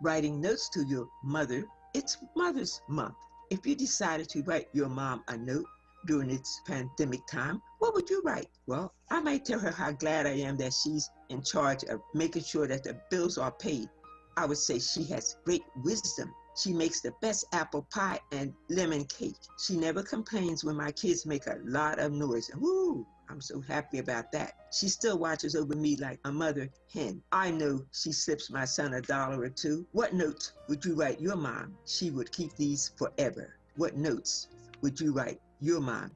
Writing notes to your mother, it's Mother's Month. If you decided to write your mom a note during its pandemic time, what would you write? Well, I might tell her how glad I am that she's in charge of making sure that the bills are paid. I would say she has great wisdom. She makes the best apple pie and lemon cake. She never complains when my kids make a lot of noise. Woo! I'm so happy about that. She still watches over me like a mother hen. I know she slips my son $1 or $2. What notes would you write your mom? She would keep these forever. What notes would you write your mom?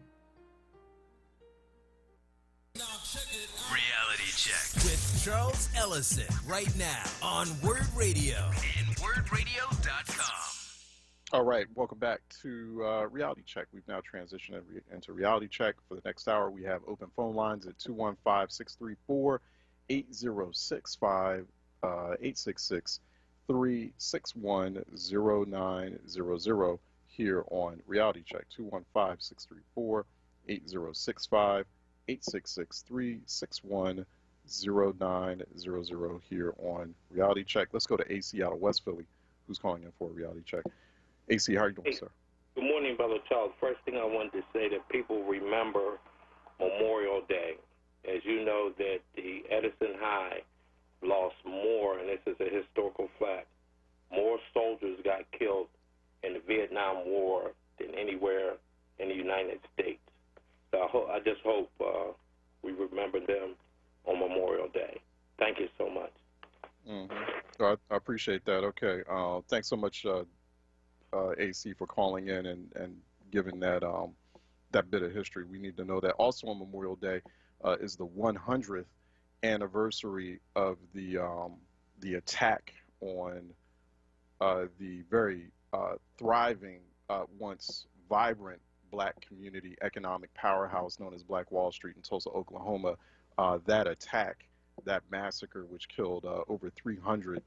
Reality Check with Charles Ellison right now on WURD Radio and WURDradio.com. All right, welcome back to Reality Check. We've now transitioned into Reality Check. For the next hour, we have open phone lines at 215-634-8065, 866-361-0900 here on Reality Check, 215-634-8065, 866-361-0900 here on Reality Check. Let's go to AC out of West Philly, who's calling in for a Reality Check. AC, how are you doing, sir? Good morning, Brother Charles. First thing I wanted to say that people remember Memorial Day. As you know, that the Edison High lost more, and this is a historical fact, more soldiers got killed in the Vietnam War than anywhere in the United States. So I just hope we remember them on Memorial Day. Thank you so much. Mm-hmm. I appreciate that. Okay. Thanks so much, AC, for calling in and giving that that bit of history. We need to know that. Also on Memorial Day is the 100th anniversary of the attack on the very thriving, once vibrant black community economic powerhouse known as Black Wall Street in Tulsa, Oklahoma. That attack, that massacre, which killed over 300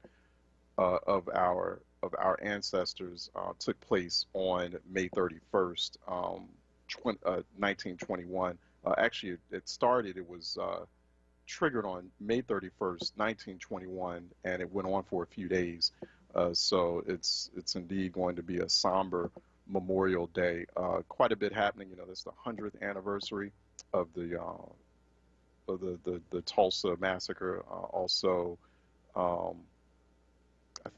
of our ancestors, took place on May 31st, 1921. Actually, it was triggered on May 31st, 1921, and it went on for a few days. So it's indeed going to be a somber Memorial Day. Quite a bit happening. You know, this is the 100th anniversary of the Tulsa massacre. Also, I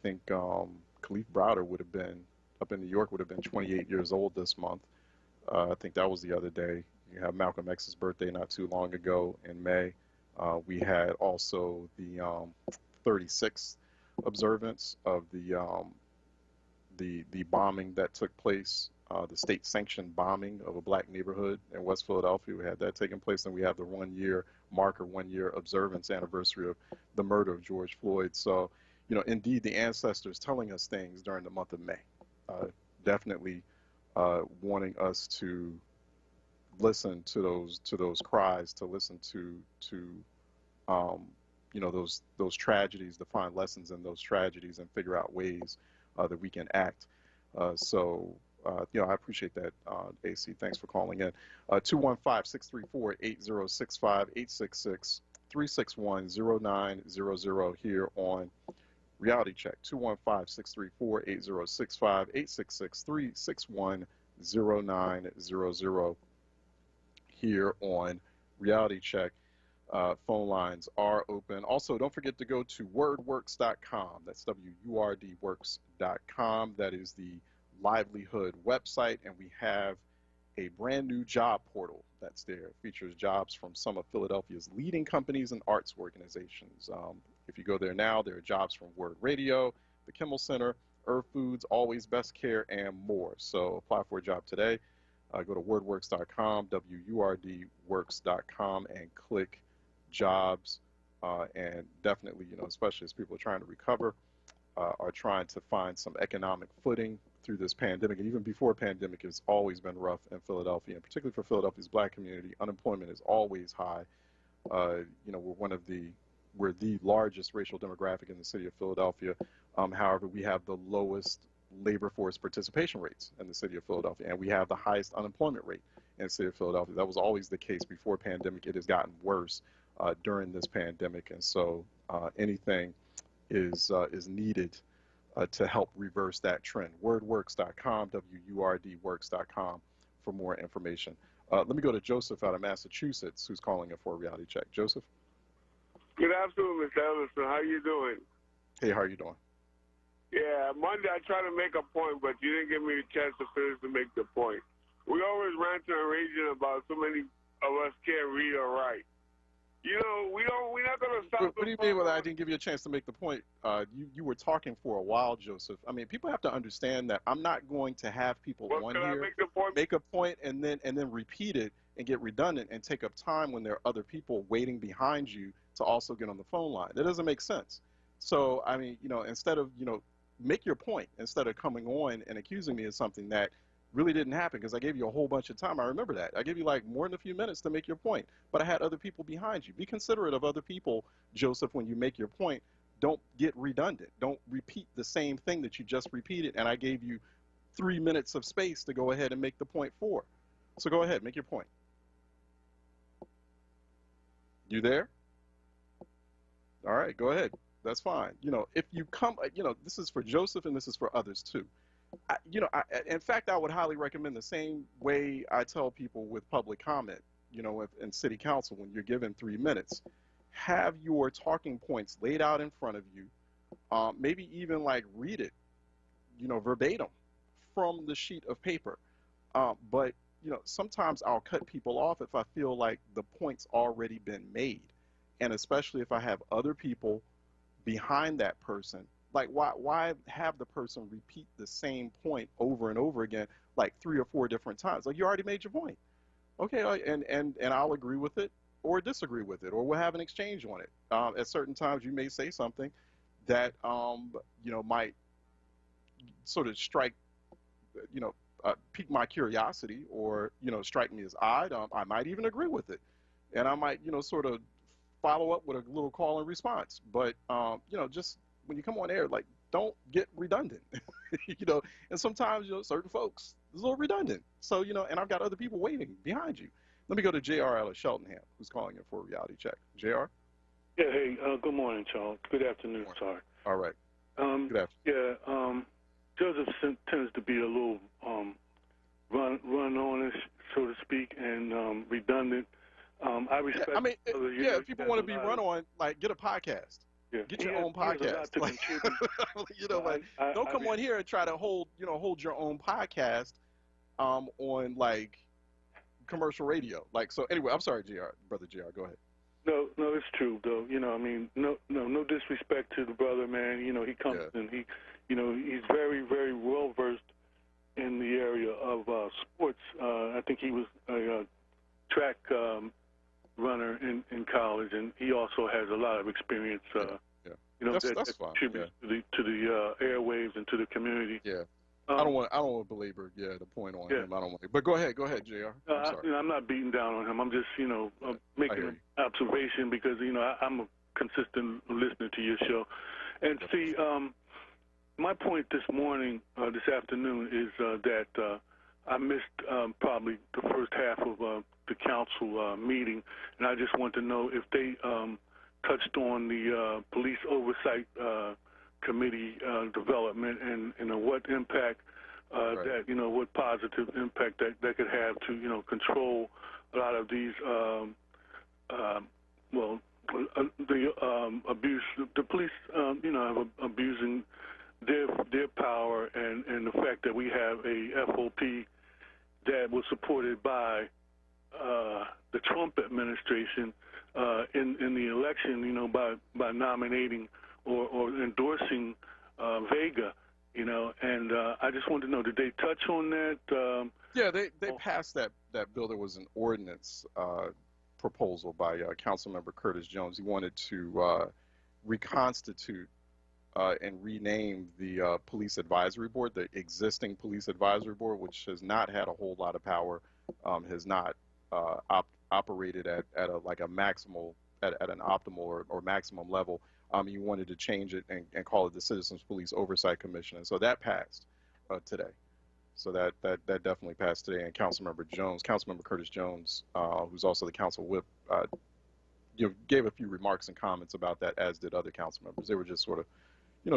think Khalif Browder would have been, up in New York, would have been 28 years old this month. I think that was the other day. You have Malcolm X's birthday not too long ago in May. We had also the 36th observance of the bombing that took place, the state-sanctioned bombing of a black neighborhood in West Philadelphia. We had that taking place, and we have the one-year observance anniversary of the murder of George Floyd. So, you know, indeed, the ancestors telling us things during the month of May, definitely wanting us to listen to those cries, to listen to you know, those tragedies, to find lessons in those tragedies and figure out ways that we can act. So I appreciate that, AC. Thanks for calling in. 215-634-8065, 866-361-0900 here on Reality Check. 215-634-8065, 866-361-0900 here on Reality Check. Phone lines are open. Also, don't forget to go to wordworks.com. That's WURDworks.com. That is the livelihood website, and we have a brand new job portal that's there. It features jobs from some of Philadelphia's leading companies and arts organizations. If you go there now, there are jobs from WURD Radio, the Kimmel Center, Earth Foods, Always Best Care, and more. So apply for a job today. Go to wordworks.com, WURDworks.com, and click jobs. And definitely, especially as people are trying to recover, are trying to find some economic footing through this pandemic. And even before pandemic, it's always been rough in Philadelphia, and particularly for Philadelphia's black community. Unemployment is always high. We're the largest racial demographic in the city of Philadelphia. However, we have the lowest labor force participation rates in the city of Philadelphia, and we have the highest unemployment rate in the city of Philadelphia. That was always the case before pandemic. It has gotten worse during this pandemic, and so anything is needed to help reverse that trend. Wordworks.com, WURDworks.com for more information. Let me go to Joseph out of Massachusetts, who's calling in for a reality check. Joseph? Good afternoon, Mr. Ellison. How you doing? Hey, how are you doing? Yeah, Monday I tried to make a point, but you didn't give me a chance to finish to make the point. We always ranting and raging about so many of us can't read or write. We're not going to stop. What do you mean by I didn't give you a chance to make the point? You were talking for a while, Joseph. I mean, people have to understand that I'm not going to have people on here make a point and then repeat it and get redundant and take up time when there are other people waiting behind you to also get on the phone line. That doesn't make sense. So, I mean, instead of, make your point instead of coming on and accusing me of something that really didn't happen, because I gave you a whole bunch of time. I remember that. I gave you like more than a few minutes to make your point, but I had other people behind you. Be considerate of other people, Joseph, when you make your point. Don't get redundant. Don't repeat the same thing that you just repeated, and I gave you 3 minutes of space to go ahead and make the point for. So go ahead, make your point. You there? All right, go ahead. That's fine. If you come, this is for Joseph and this is for others too. In fact, I would highly recommend the same way I tell people with public comment, in city council, when you're given 3 minutes, have your talking points laid out in front of you. Maybe even like read it, verbatim from the sheet of paper. But sometimes I'll cut people off if I feel like the point's already been made. And especially if I have other people behind that person. Like, why have the person repeat the same point over and over again, like 3 or 4 different times? Like, you already made your point. Okay, and I'll agree with it or disagree with it, or we'll have an exchange on it. At certain times, you may say something that, might sort of strike, pique my curiosity or, strike me as odd. I might even agree with it. And I might, sort of follow up with a little call and response. But, just when you come on air, like, don't get redundant, and sometimes, certain folks, it's a little redundant. So, and I've got other people waiting behind you. Let me go to JR out of Cheltenham, who's calling in for a reality check. JR? Yeah, hey, good morning, Charles. Good afternoon, sorry. All right. Good afternoon. Yeah, Joseph tends to be a little run-on-ish, so to speak, and redundant. I respect. If people want to be run on, like, get a podcast. Yeah. Get your own podcast. Don't come on here and try to hold your own podcast on like commercial radio. Like, so anyway, I'm sorry, brother JR, go ahead. No, it's true though. No disrespect to the brother, man. He comes and he's very, very well versed in the area of sports. I think he was a track runner in college, and he also has a lot of experience. That contributes to the airwaves and to the community. Yeah. I don't want to belabor the point on him. I don't want to. But go ahead, JR. I'm sorry. I'm not beating down on him. I'm just making an observation because I'm a consistent listener to your show, and see My point this morning, this afternoon, is that I missed probably the first half of the council meeting, and I just want to know if they touched on the police oversight committee development and what impact that, what positive impact that could have to, control a lot of these, the abuse, the police, have abusing their power, and the fact that we have a FOP that was supported by the Trump administration in the election, by nominating or endorsing Vega, and I just want to know, did they touch on that? Yeah, they passed that bill. There was an ordinance proposal by Councilmember Curtis Jones. He wanted to reconstitute and rename the Police Advisory Board, the existing Police Advisory Board, which has not had a whole lot of power, has not operated at a maximal, at an optimal or maximum level. You wanted to change it and call it the Citizens Police Oversight Commission, and so that passed today. So that definitely passed today. And Councilmember Curtis Jones, who's also the council whip, gave a few remarks and comments about that, as did other council members. They were just sort of,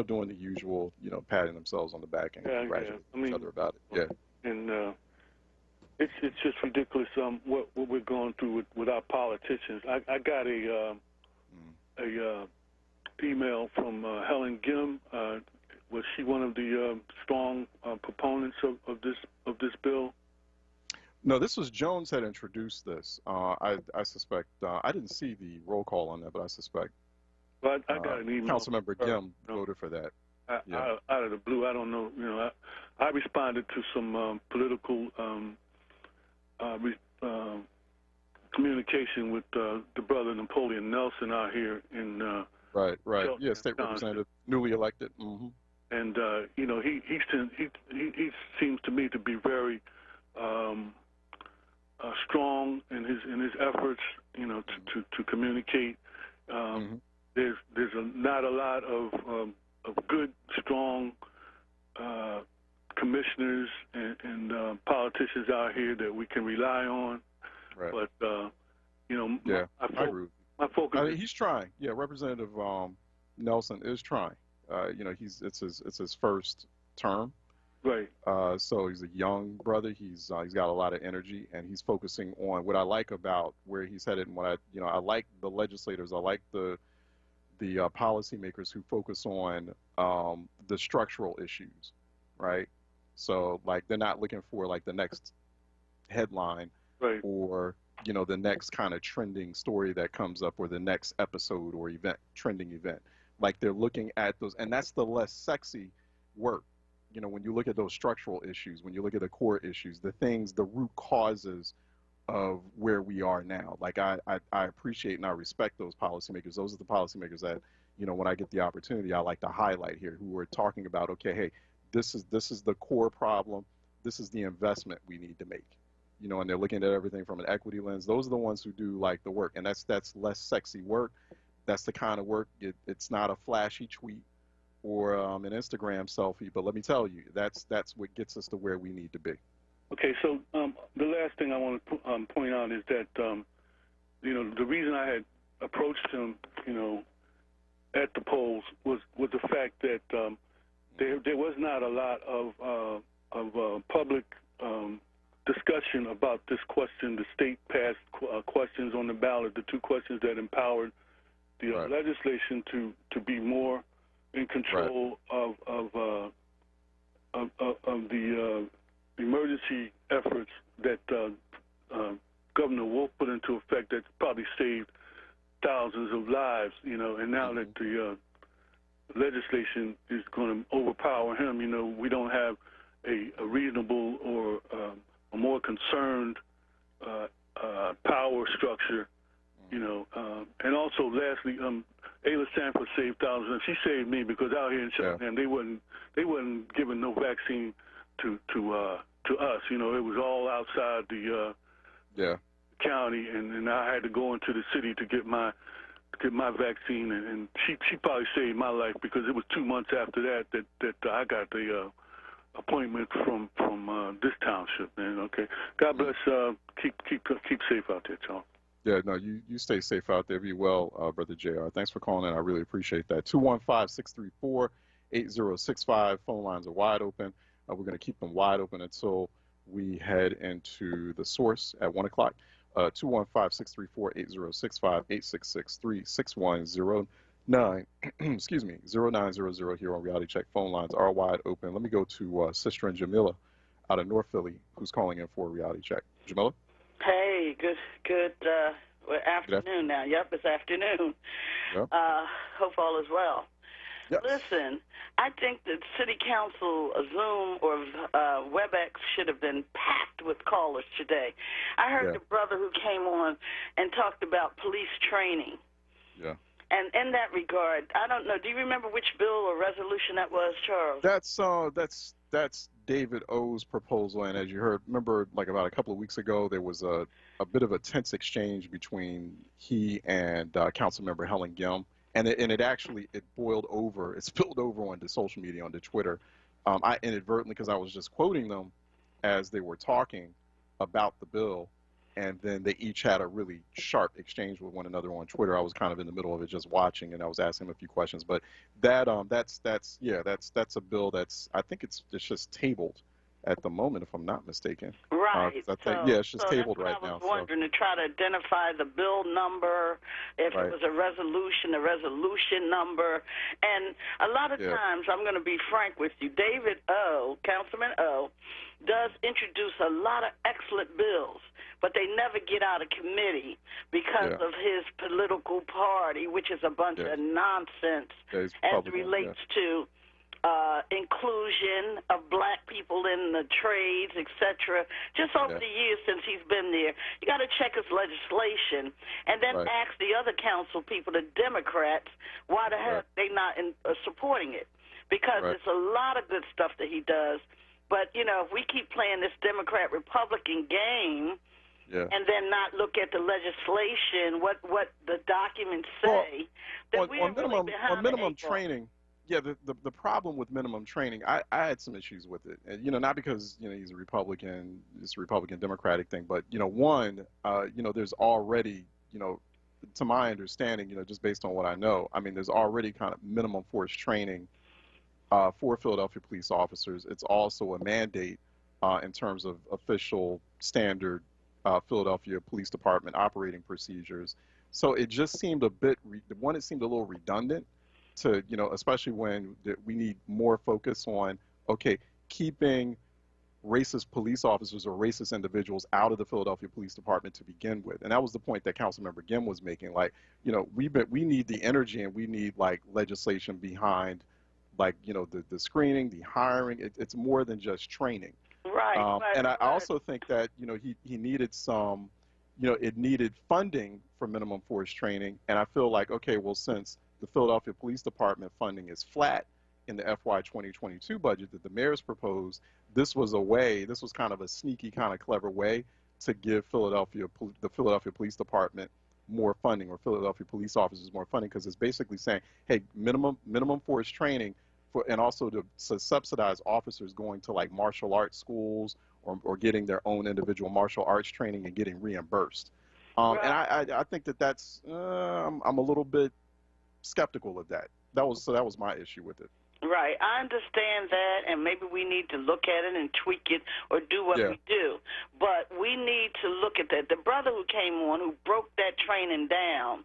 doing the usual, patting themselves on the back and congratulating each other about it. Yeah. And it's just ridiculous what we're going through with our politicians. I got a email from Helen Gim. Was she one of the strong proponents of this bill? No, this was Jones had introduced this. I suspect I didn't see the roll call on that, but I suspect. But I got an email. Councilmember Gim voted for that. Out of the blue, I don't know. I responded to some political communication with the brother Napoleon Nelson out here in. Right. Shelton, Yeah, state representative, newly elected. Mm-hmm. And he seems to me to be very strong in his efforts, to communicate. There's not a lot of good, strong commissioners and politicians out here that we can rely on. Right. But I agree. My focus. He's trying. Yeah, Representative Nelson is trying. It's his first term. Right. So he's a young brother. He's got a lot of energy, and he's focusing on what I like about where he's headed, and what I like the legislators. I like the policymakers who focus on the structural issues, right? So they're not looking for the next headline, right, or the next kind of trending story that comes up, or the next episode or trending event. They're looking at those, and that's the less sexy work. When you look at those structural issues, when you look at the core issues, the root causes of where we are now. I appreciate and I respect those policymakers. Those are the policymakers that, when I get the opportunity, I like to highlight here, who are talking about, okay, hey, this is the core problem. This is the investment we need to make. And they're looking at everything from an equity lens. Those are the ones who do the work, and that's less sexy work. That's the kind of work. It's not a flashy tweet or an Instagram selfie, but let me tell you, that's what gets us to where we need to be. Okay, so the last thing I want to point out is that the reason I had approached him, at the polls was the fact that there was not a lot of public discussion about this question. The state passed questions on the ballot, the two questions that empowered the legislation to be more in control of the emergency efforts that Governor Wolf put into effect, that probably saved thousands of lives, and now that the legislation is going to overpower him, we don't have a reasonable or a more concerned power structure, and also lastly, Ayla Sanford saved thousands. She saved me, because out here in Cheltenham, they wasn't giving no vaccine to us. It was all outside the county, and I had to go into the city to get my get my vaccine, and she probably saved my life because it was 2 months after that I got the appointment from this township, man. Okay, God bless. Keep safe out there, Charles. Yeah, no, you stay safe out there. Be well, Brother JR. Thanks for calling in. I really appreciate that. 215-634-8065. Phone lines are wide open. We're going to keep them wide open until we head into the source at 1 o'clock. 215-634-8065, 866-36109, excuse me, 0900 here on Reality Check. Phone lines are wide open. Let me go to Sister and Jamila out of North Philly, who's calling in for a Reality Check. Jamila? Hey, good afternoon now. Yep, it's afternoon. Yep. Hope all is well. Yes. Listen, I think that City Council Zoom or WebEx should have been packed with callers today. I heard the brother who came on and talked about police training. Yeah. And in that regard, I don't know, do you remember which bill or resolution that was, Charles? That's David O's proposal, and as you heard, remember, like about a couple of weeks ago, there was a bit of a tense exchange between he and Councilmember Helen Gim, and it boiled over, it spilled over onto social media, onto Twitter. I inadvertently, because I was just quoting them as they were talking about the bill, and then they each had a really sharp exchange with one another on Twitter. I was kind of in the middle of it, just watching, and I was asking him a few questions. But that's a bill that's, I think it's just tabled at the moment, if I'm not mistaken. Right. It's just tabled right now. I was wondering to try to identify the bill number, if it was a resolution, the resolution number. And a lot of times, I'm going to be frank with you, Councilman O, does introduce a lot of excellent bills, but they never get out of committee because of his political party, which is a bunch of nonsense as it relates to inclusion of black people in the trades, etc. Just over the years since he's been there, you got to check his legislation and then ask the other council people, the Democrats, why the heck they not supporting it? Because it's a lot of good stuff that he does. But, you know, if we keep playing this Democrat-Republican game and then not look at the legislation, what the documents say, then we're really behind on minimum training. Yeah, the problem with minimum training, I had some issues with it. And, you know, not because, you know, he's a Republican, it's a Republican Democratic thing, but, you know, one, you know, there's already, you know, to my understanding, you know, just based on what I know, I mean, there's already kind of minimum force training for Philadelphia police officers. It's also a mandate in terms of official standard Philadelphia Police Department operating procedures. So it just seemed a bit, it seemed a little redundant to, you know, especially when we need more focus on, okay, keeping racist police officers or racist individuals out of the Philadelphia Police Department to begin with. And that was the point that Councilmember Gim was making. Like, you know, we need the energy and we need like legislation behind, like, you know, the screening, the hiring. It's more than just training. Right. And I also think that, you know, he needed some, you know, it needed funding for minimum force training. And I feel like, okay, well, since the Philadelphia Police Department funding is flat in the FY 2022 budget that the mayor's proposed, this was kind of a sneaky, kind of clever way to give the Philadelphia Police Department more funding, or Philadelphia police officers more funding, because it's basically saying, hey, minimum force training and also to subsidize officers going to like martial arts schools or getting their own individual martial arts training and getting reimbursed. And I think that's I'm a little bit skeptical of that. That was my issue with it. Right. I understand that, and maybe we need to look at it and tweak it or do what we do. But we need to look at that. The brother who came on, who broke that training down,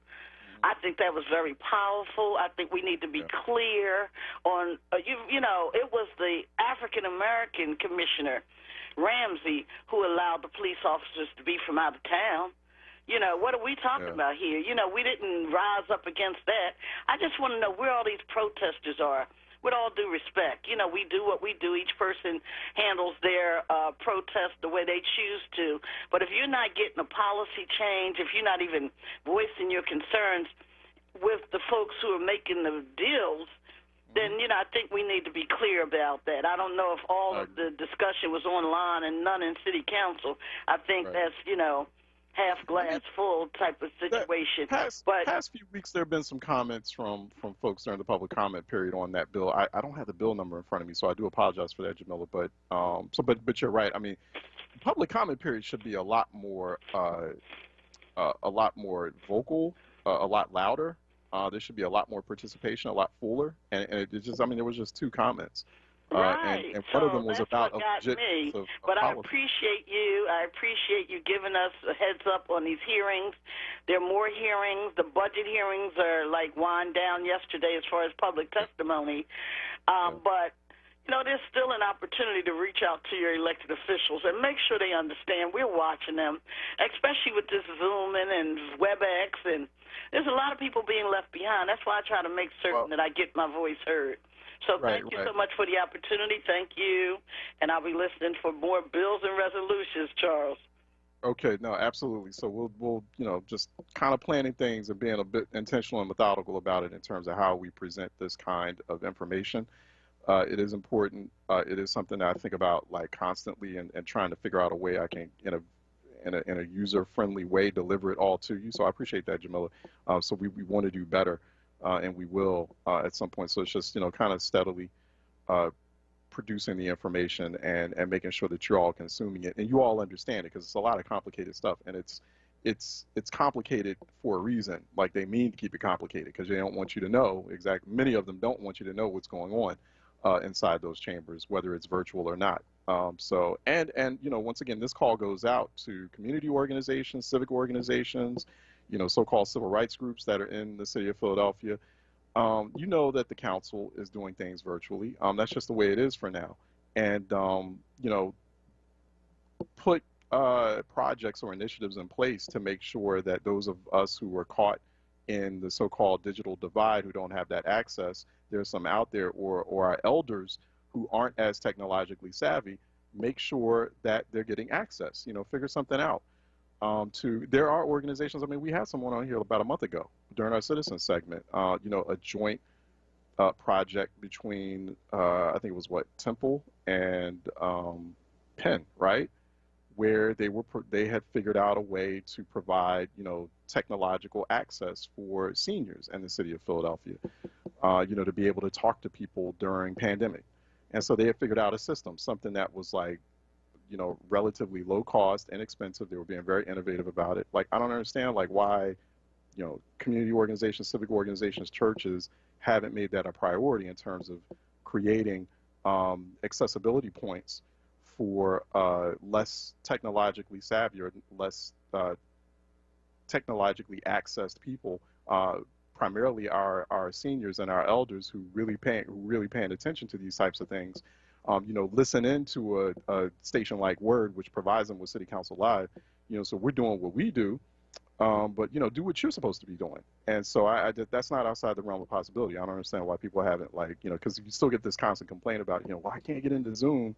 I think that was very powerful. I think we need to be clear on, you know, it was the African-American Commissioner, Ramsey, who allowed the police officers to be from out of town. You know, what are we talking about here? You know, we didn't rise up against that. I just want to know where all these protesters are. With all due respect, you know, we do what we do. Each person handles their protest the way they choose to. But if you're not getting a policy change, if you're not even voicing your concerns with the folks who are making the deals, then, you know, I think we need to be clear about that. I don't know if all of the discussion was online and none in City Council. I think that's, you know, half glass full type of situation. Past few weeks, there have been some comments from folks during the public comment period on that bill. I don't have the bill number in front of me, so I do apologize for that, Jamila. But but you're right. I mean, public comment period should be a lot more vocal, a lot louder. There should be a lot more participation, a lot fuller. And it just, I mean, there was just 2 comments. Right. And one of them was about what got me. But I appreciate you. I appreciate you giving us a heads up on these hearings. There are more hearings. The budget hearings are like wound down yesterday as far as public testimony. But, you know, there's still an opportunity to reach out to your elected officials and make sure they understand we're watching them, especially with this Zooming and WebEx. And there's a lot of people being left behind. That's why I try to make certain that I get my voice heard. So thank you so much for the opportunity. Thank you. And I'll be listening for more bills and resolutions, Charles. Okay, no, absolutely. So we'll you know, just kind of planning things and being a bit intentional and methodical about it in terms of how we present this kind of information. It is important. It is something that I think about like constantly and trying to figure out a way I can, in a user-friendly way, deliver it all to you. So I appreciate that, Jamila. So we want to do better. And we will at some point. So it's just, you know, kind of steadily producing the information and making sure that you're all consuming it and you all understand it, because it's a lot of complicated stuff, and it's complicated for a reason. Like, they mean to keep it complicated because they don't want you to know exactly. Many of them don't want you to know what's going on inside those chambers, whether it's virtual or not. So and you know, once again, this call goes out to community organizations, civic organizations, you know, so-called civil rights groups that are in the city of Philadelphia. You know that the council is doing things virtually. That's just the way it is for now. And, you know, put projects or initiatives in place to make sure that those of us who were caught in the so-called digital divide, who don't have that access, there's some out there, or our elders who aren't as technologically savvy, make sure that they're getting access, you know, figure something out. There are organizations, I mean, we had someone on here about a month ago during our citizen segment, you know, a joint project between, I think it was Temple and Penn, right? Where they had figured out a way to provide, you know, technological access for seniors in the city of Philadelphia, you know, to be able to talk to people during pandemic. And so they had figured out a system, something that was like, you know, relatively low cost, inexpensive. They were being very innovative about it. Like, I don't understand, like, why, you know, community organizations, civic organizations, churches haven't made that a priority in terms of creating accessibility points for less technologically savvy or less technologically accessed people, primarily our seniors and our elders who really paying attention to these types of things. You know, listen into a station like WURD, which provides them with City Council Live. You know, so we're doing what we do, but, you know, do what you're supposed to be doing. And so that's not outside the realm of possibility. I don't understand why people haven't, like, you know, because you still get this constant complaint about, you know, well, I can't get into Zoom,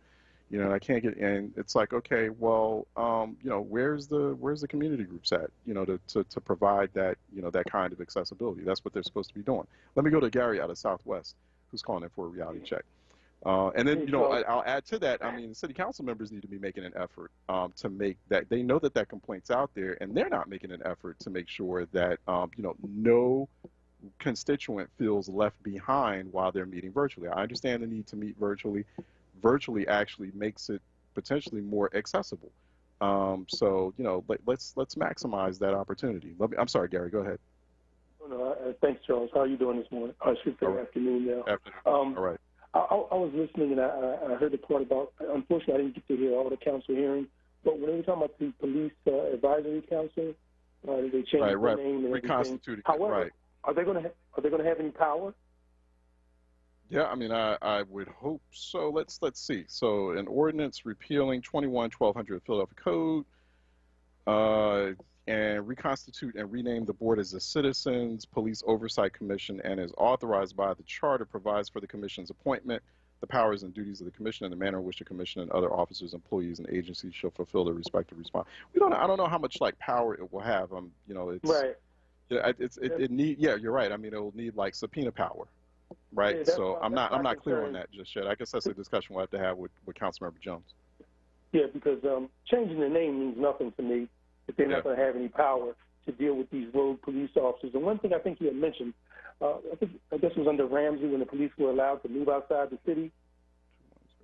you know, and I can't get, and it's like, okay, well, you know, where's the community groups at, you know, to provide that, you know, that kind of accessibility. That's what they're supposed to be doing. Let me go to Gary out of Southwest, who's calling in for a reality check. And then, you know, I'll add to that, I mean, city council members need to be making an effort to make that, they know that complaint's out there, and they're not making an effort to make sure that, you know, no constituent feels left behind while they're meeting virtually. I understand the need to meet virtually. Virtually actually makes it potentially more accessible. So, you know, let's maximize that opportunity. I'm sorry, Gary, go ahead. Thanks, Charles. How are you doing this morning? I should say afternoon now. Afternoon. All right. I was listening, and I heard the part about, unfortunately, I didn't get to hear all the council hearings, but when they were talking about the police advisory council, they changed the name and reconstituted. However, right. Are they going to have any power? Yeah, I mean, I would hope so. Let's see. So, an ordinance repealing 21-1200 Philadelphia Code, and reconstitute and rename the board as the Citizens Police Oversight Commission, and is authorized by the charter, provides for the commission's appointment, the powers and duties of the commission, and the manner in which the commission and other officers, employees, and agencies shall fulfill their respective response. I don't know how much like power it will have. You know, it's right. Yeah, it need. Yeah, you're right. I mean, it will need like subpoena power, right? Yeah, so I'm not clear on that just yet. I guess that's a discussion we'll have to have with Councilmember Jones. Yeah, because changing the name means nothing to me. if they're not going to have any power to deal with these rogue police officers. And one thing I think you had mentioned, I guess it was under Ramsey when the police were allowed to move outside the city.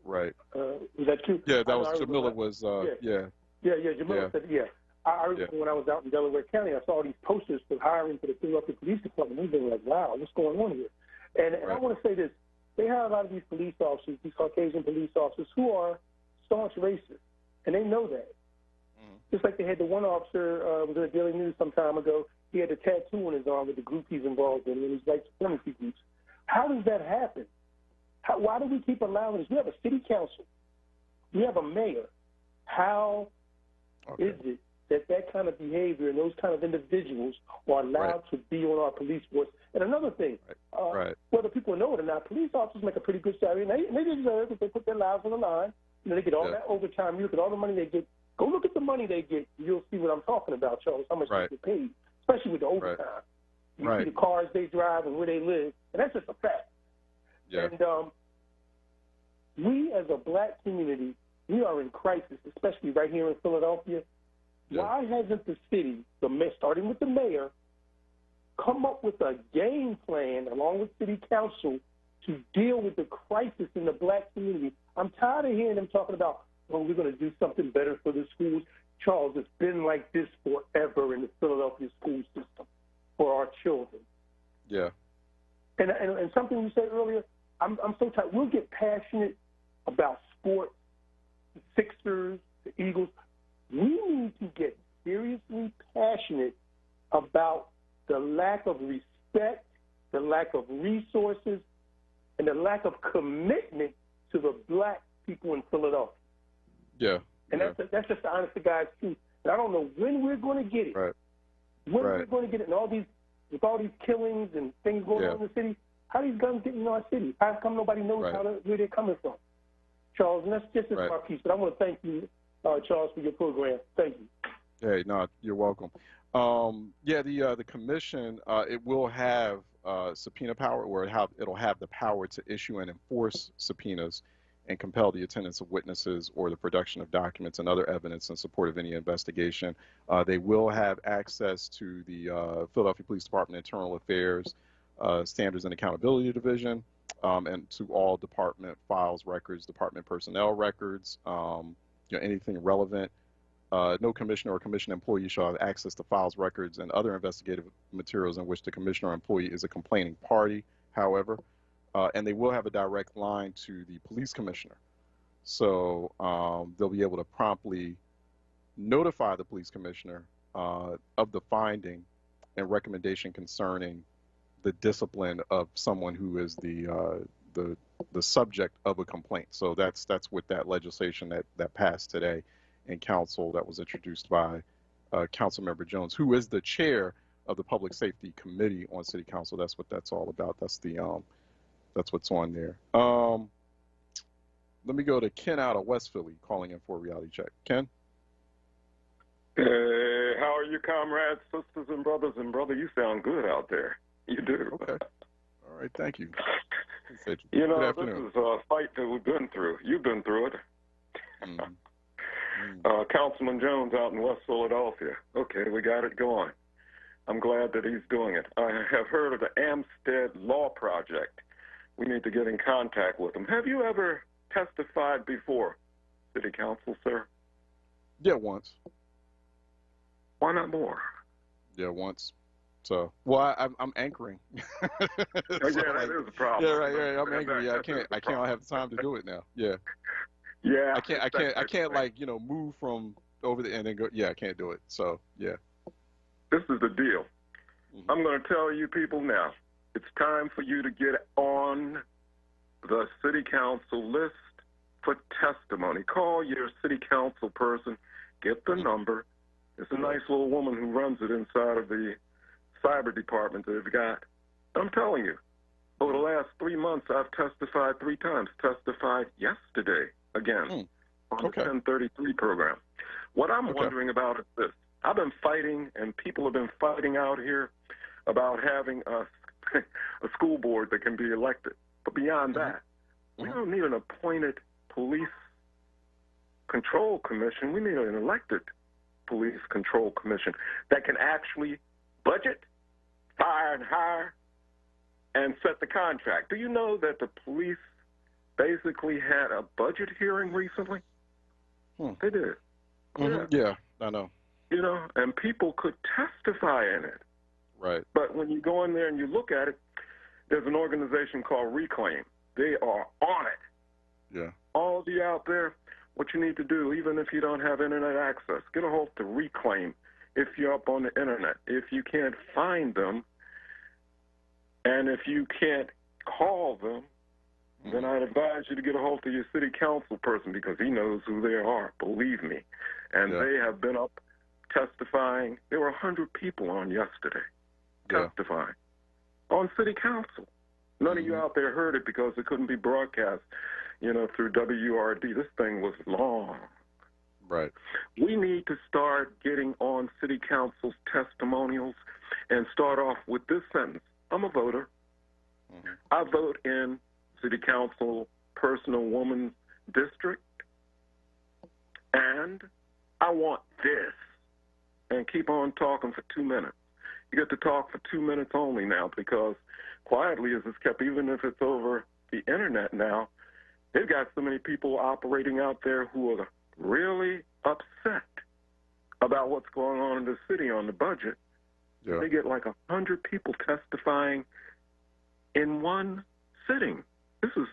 Right. Was that true? Yeah, that was Jamila was, yeah. Jamila said, yeah. I remember when I was out in Delaware County, I saw these posters for hiring for the Philadelphia Police Department. We were like, wow, what's going on here? And I want to say this. They have a lot of these police officers, these Caucasian police officers, who are staunch racists, and they know that. Just like they had the one officer, was in the Daily News some time ago, he had a tattoo on his arm with the group he's involved in, and these white supremacy groups. How does that happen? Why do we keep allowing this? We have a city council. We have a mayor. How is it that kind of behavior and those kind of individuals are allowed to be on our police force? And another thing, whether people know it or not, police officers make a pretty good salary, and they deserve it. They put their lives on the line. You know, they get all that overtime. You look at all the money they get. Go look at the money they get. You'll see what I'm talking about, Charles, how much they get paid, especially with the overtime. You see the cars they drive and where they live, and that's just a fact. Yeah. And we as a black community, we are in crisis, especially right here in Philadelphia. Yeah. Why hasn't the city, starting with the mayor, come up with a game plan along with city council to deal with the crisis in the black community? I'm tired of hearing them talking about, well, we're going to do something better for the schools. Charles, it's been like this forever in the Philadelphia school system for our children. Yeah. And something you said earlier, I'm so tired. We'll get passionate about sports, the Sixers, the Eagles. We need to get seriously passionate about the lack of respect, the lack of resources, and the lack of commitment to the black people in Philadelphia. Yeah. And that's just the honest to God's truth. And I don't know when we're going to get it. Right. When we're going to get it. And with all these killings and things going on in the city, how are these guns getting in our city? How come nobody knows where they're coming from? Charles, and that's just my piece. But I want to thank you, Charles, for your program. Thank you. Hey, no, you're welcome. The commission, it will have subpoena power, or it'll have the power to issue and enforce subpoenas and compel the attendance of witnesses or the production of documents and other evidence in support of any investigation. They will have access to the Philadelphia Police Department Internal Affairs Standards and Accountability Division, and to all department files, records, department personnel records, anything relevant. No commissioner or commission employee shall have access to files, records, and other investigative materials in which the commissioner or employee is a complaining party, however. And they will have a direct line to the police commissioner. So they'll be able to promptly notify the police commissioner of the finding and recommendation concerning the discipline of someone who is the subject of a complaint. So that's what that legislation that passed today in council that was introduced by Councilmember Jones, who is the chair of the Public Safety Committee on City Council. That's what that's all about. That's what's on there. Let me go to Ken out of West Philly calling in for a reality check. Ken? Hey, how are you, comrades, sisters, and brothers? And brother, you sound good out there. You do. Okay. All right, thank you. You know, this is a fight that we've been through. You've been through it. Councilman Jones out in West Philadelphia. Okay, we got it going. I'm glad that he's doing it. I have heard of the Amstead Law Project. We need to get in contact with him. Have you ever testified before City Council, sir? Yeah, once. Why not more? Yeah, once. So, well, I'm anchoring. So that is a problem. Yeah, right. I'm anchoring. Yeah, I can't have the time to do it now. Yeah. Yeah. I can't like, move from over there and then go. Yeah, I can't do it. So, yeah. This is the deal. I'm going to tell you people now, it's time for you to get on the city council list for testimony. Call your city council person, get the number. It's a nice little woman who runs it inside of the cyber department that they've got. I'm telling you, over the last 3 months, I've testified 3 times. Testified yesterday again on the 1033 program. What I'm wondering about is this. I've been fighting, and people have been fighting out here about having a school board that can be elected. But beyond that, we don't need an appointed police control commission. We need an elected Police Control Commission that can actually budget, fire and hire, and set the contract. Do you know that the police basically had a budget hearing recently? They did. Yeah, I know. You know, and people could testify in it. Right. But when you go in there and you look at it, there's an organization called Reclaim. They are on it. Yeah. All of you out there, what you need to do, even if you don't have internet access, get a hold to Reclaim if you're up on the internet. If you can't find them, and if you can't call them, then I'd advise you to get a hold of your city council person because he knows who they are, believe me. And they have been up testifying. There were 100 people on yesterday testifying on city council. None of you out there heard it because it couldn't be broadcast, you know, through WURD. This thing was long. Right. We need to start getting on city council's testimonials and start off with this sentence. I'm a voter. I vote in city council personal woman's district, and I want this. And keep on talking for 2 minutes. You get to talk for 2 minutes only now because quietly as it's kept, even if it's over the internet now, they've got so many people operating out there who are really upset about what's going on in the city on the budget. Yeah. They get like 100 people testifying in one sitting. This is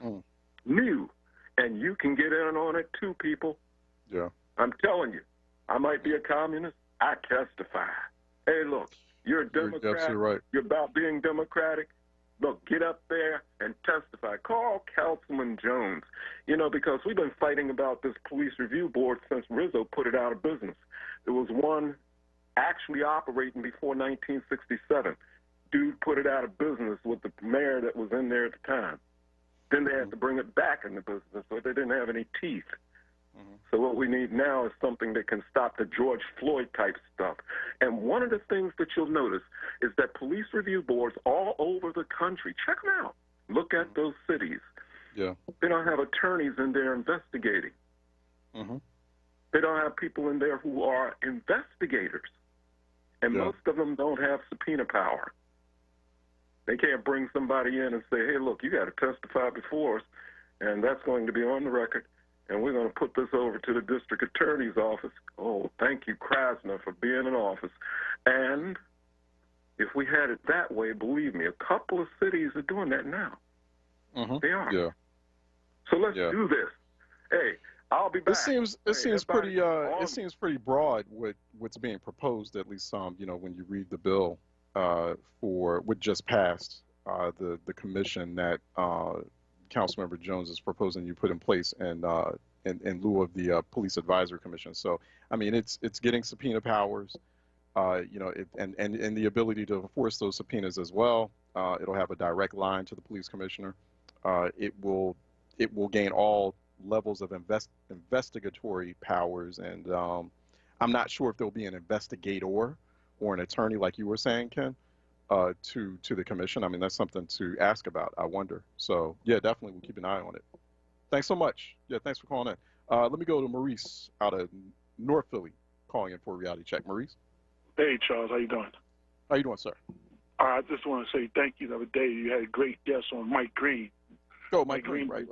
new, and you can get in on it too, people. Yeah. I'm telling you, I might be a communist. I testify. Hey, look, you're a Democrat. You're absolutely right. You're about being democratic. Look, get up there and testify. Call Councilman Jones, you know, because we've been fighting about this police review board since Rizzo put it out of business. There was one actually operating before 1967. Dude put it out of business with the mayor that was in there at the time. Then they had to bring it back into business, so they didn't have any teeth. So what we need now is something that can stop the George Floyd type stuff. And one of the things that you'll notice is that police review boards all over the country, check them out. Look at those cities. Yeah. They don't have attorneys in there investigating. They don't have people in there who are investigators. And most of them don't have subpoena power. They can't bring somebody in and say, hey, look, you got to testify before us, and that's going to be on the record. And we're going to put this over to the district attorney's office. Oh, thank you, Krasner, for being in office. And if we had it that way, believe me, a couple of cities are doing that now. They are. Yeah. So let's do this. Hey, I'll be back. It seems pretty broad what's being proposed. At least you know, when you read the bill for what just passed, the commission that Councilmember Jones is proposing you put in place in lieu of the Police Advisory Commission. So, I mean, it's getting subpoena powers, you know, and the ability to enforce those subpoenas as well. It'll have a direct line to the police commissioner. It will gain all levels of investigatory powers, and I'm not sure if there'll be an investigator or an attorney, like you were saying, Ken. To the commission. I mean, that's something to ask about, I wonder. So, yeah, definitely we'll keep an eye on it. Thanks so much. Yeah, thanks for calling in. Let me go to Maurice out of North Philly calling in for a reality check. Maurice? Hey, Charles. How you doing? How you doing, sir? I just want to say thank you the other day. You had a great guest on Mike Green. Oh, Mike Green, right.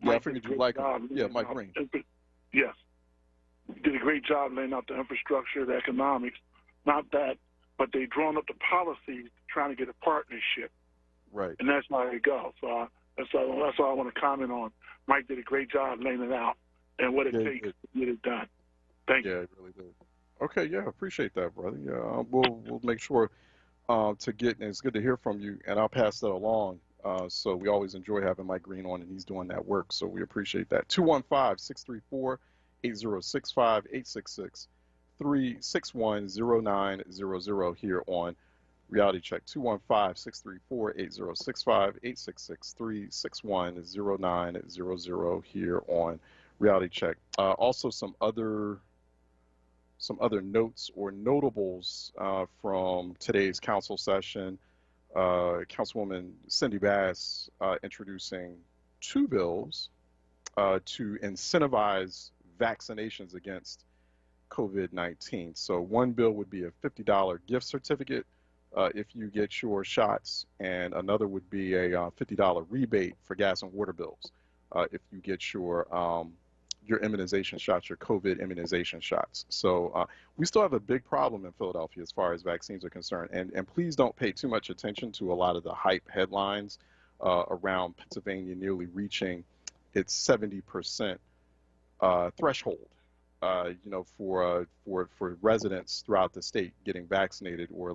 Yeah, I figured you like him. Yeah, Mike Green. Yes. You did a great job laying out the infrastructure, the economics. Not that, but they drawn up the policies trying to get a partnership. Right. And that's how it goes. So that's all I want to comment on. Mike did a great job laying it out and what it takes to get it done. Thank you. Yeah, it really did. Okay, yeah, appreciate that, brother. Yeah, we'll make sure to get, and it's good to hear from you, and I'll pass that along. So we always enjoy having Mike Green on, and he's doing that work, so we appreciate that. 215-634-8065, 866 361-0900 here on Reality Check. 215-634-8065, 866-361-0900 here on Reality Check. Also some other notes or notables from today's council session. Councilwoman Cindy Bass introducing two bills to incentivize vaccinations against COVID-19. So one bill would be a $50 gift certificate if you get your shots, and another would be a $50 rebate for gas and water bills if you get your immunization shots, your COVID immunization shots. So we still have a big problem in Philadelphia as far as vaccines are concerned. And please don't pay too much attention to a lot of the hype headlines around Pennsylvania nearly reaching its 70% threshold. For residents throughout the state getting vaccinated, or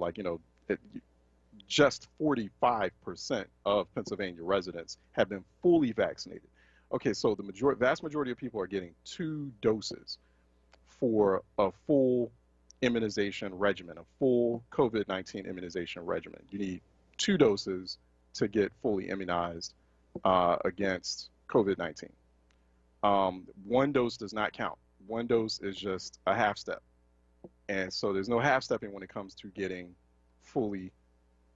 just 45% of Pennsylvania residents have been fully vaccinated. Okay, so the vast majority of people are getting 2 doses for a full immunization regimen, a full COVID-19 immunization regimen. You need 2 doses to get fully immunized against COVID-19. 1 dose does not count. 1 dose is just a half step. And so there's no half stepping when it comes to getting fully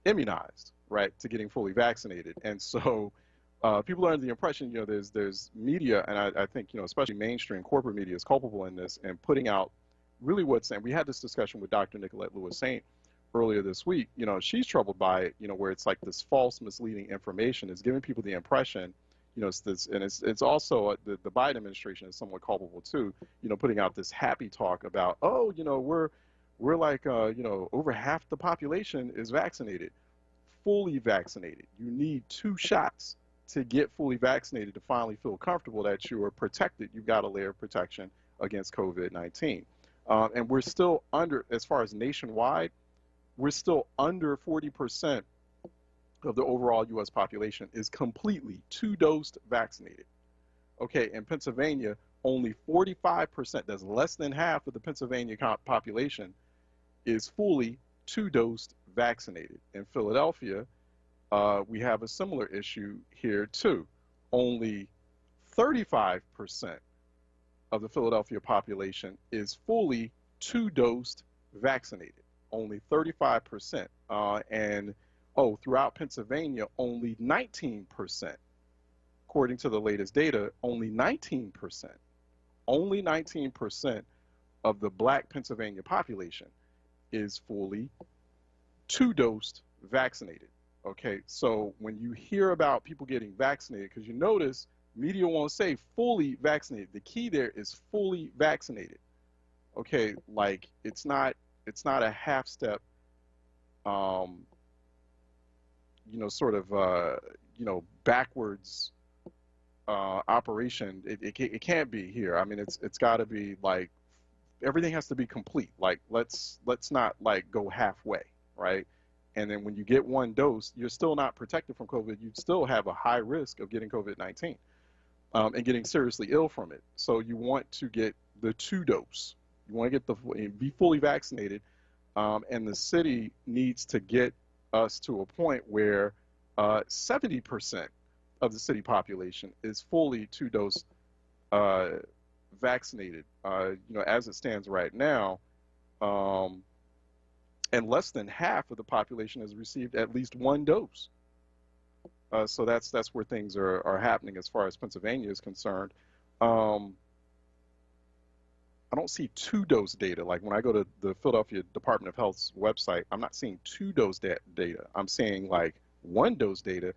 immunized, right, to getting fully vaccinated. And so people are under the impression, there's media, and I think, especially mainstream corporate media is culpable in this and putting out really and we had this discussion with Dr. Nicolette Lewis-Saint earlier this week. She's troubled by it, where it's like this false, misleading information is giving people the impression, it's also the Biden administration is somewhat culpable too, putting out this happy talk about, we're like, over half the population is vaccinated, fully vaccinated. You need 2 shots to get fully vaccinated to finally feel comfortable that you are protected. You've got a layer of protection against COVID-19. And we're still under, as far as nationwide, we're still under 40% of the overall U.S. population is completely 2-dosed vaccinated. Okay, in Pennsylvania, only 45%, that's less than half of the Pennsylvania population, is fully 2-dosed vaccinated. In Philadelphia, we have a similar issue here too. Only 35% of the Philadelphia population is fully 2-dosed vaccinated. Only 35%. Throughout Pennsylvania, only 19%. According to the latest data, only 19%. Only 19% of the Black Pennsylvania population is fully 2-dosed vaccinated. Okay, so when you hear about people getting vaccinated, because you notice media won't say fully vaccinated. The key there is fully vaccinated. Okay, like it's not a half step, backwards operation. It can't be here. I mean, it's got to be like everything has to be complete. Like let's not like go halfway, right? And then when you get 1 dose, you're still not protected from COVID. You still have a high risk of getting COVID-19 and getting seriously ill from it. So you want to get the 2 dose. You want to be fully vaccinated, and the city needs to get us to a point where 70% of the city population is fully 2-dose vaccinated. As it stands right now. And less than half of the population has received at least 1 dose. So that's where things are happening as far as Pennsylvania is concerned. I don't see 2-dose data. Like when I go to the Philadelphia Department of Health's website, I'm not seeing 2-dose data. I'm seeing like 1-dose data.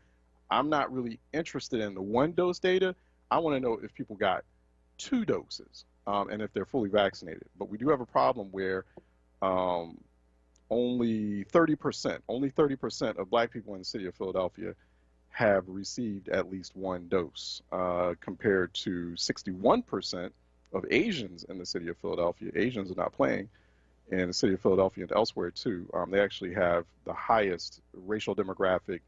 I'm not really interested in the 1-dose data. I want to know if people got 2 doses and if they're fully vaccinated. But we do have a problem where only 30% of Black people in the city of Philadelphia have received at least 1 dose, compared to 61% of Asians in the city of Philadelphia. Asians are not playing in the city of Philadelphia and elsewhere too. They actually have the highest racial demographic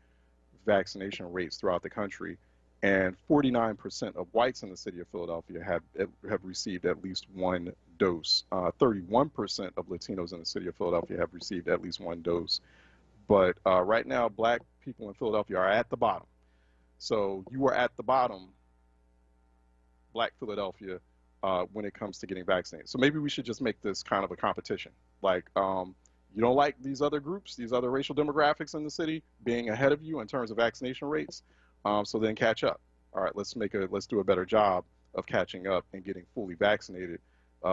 vaccination rates throughout the country, and 49% of whites in the city of Philadelphia have received at least 1 dose. 31% of Latinos in the city of Philadelphia have received at least 1 dose. But right now, Black people in Philadelphia are at the bottom. So you are at the bottom, Black Philadelphia, when it comes to getting vaccinated. So maybe we should just make this kind of a competition. Like, you don't like these other groups, these other racial demographics in the city being ahead of you in terms of vaccination rates. So then catch up. All right, let's do a better job of catching up and getting fully vaccinated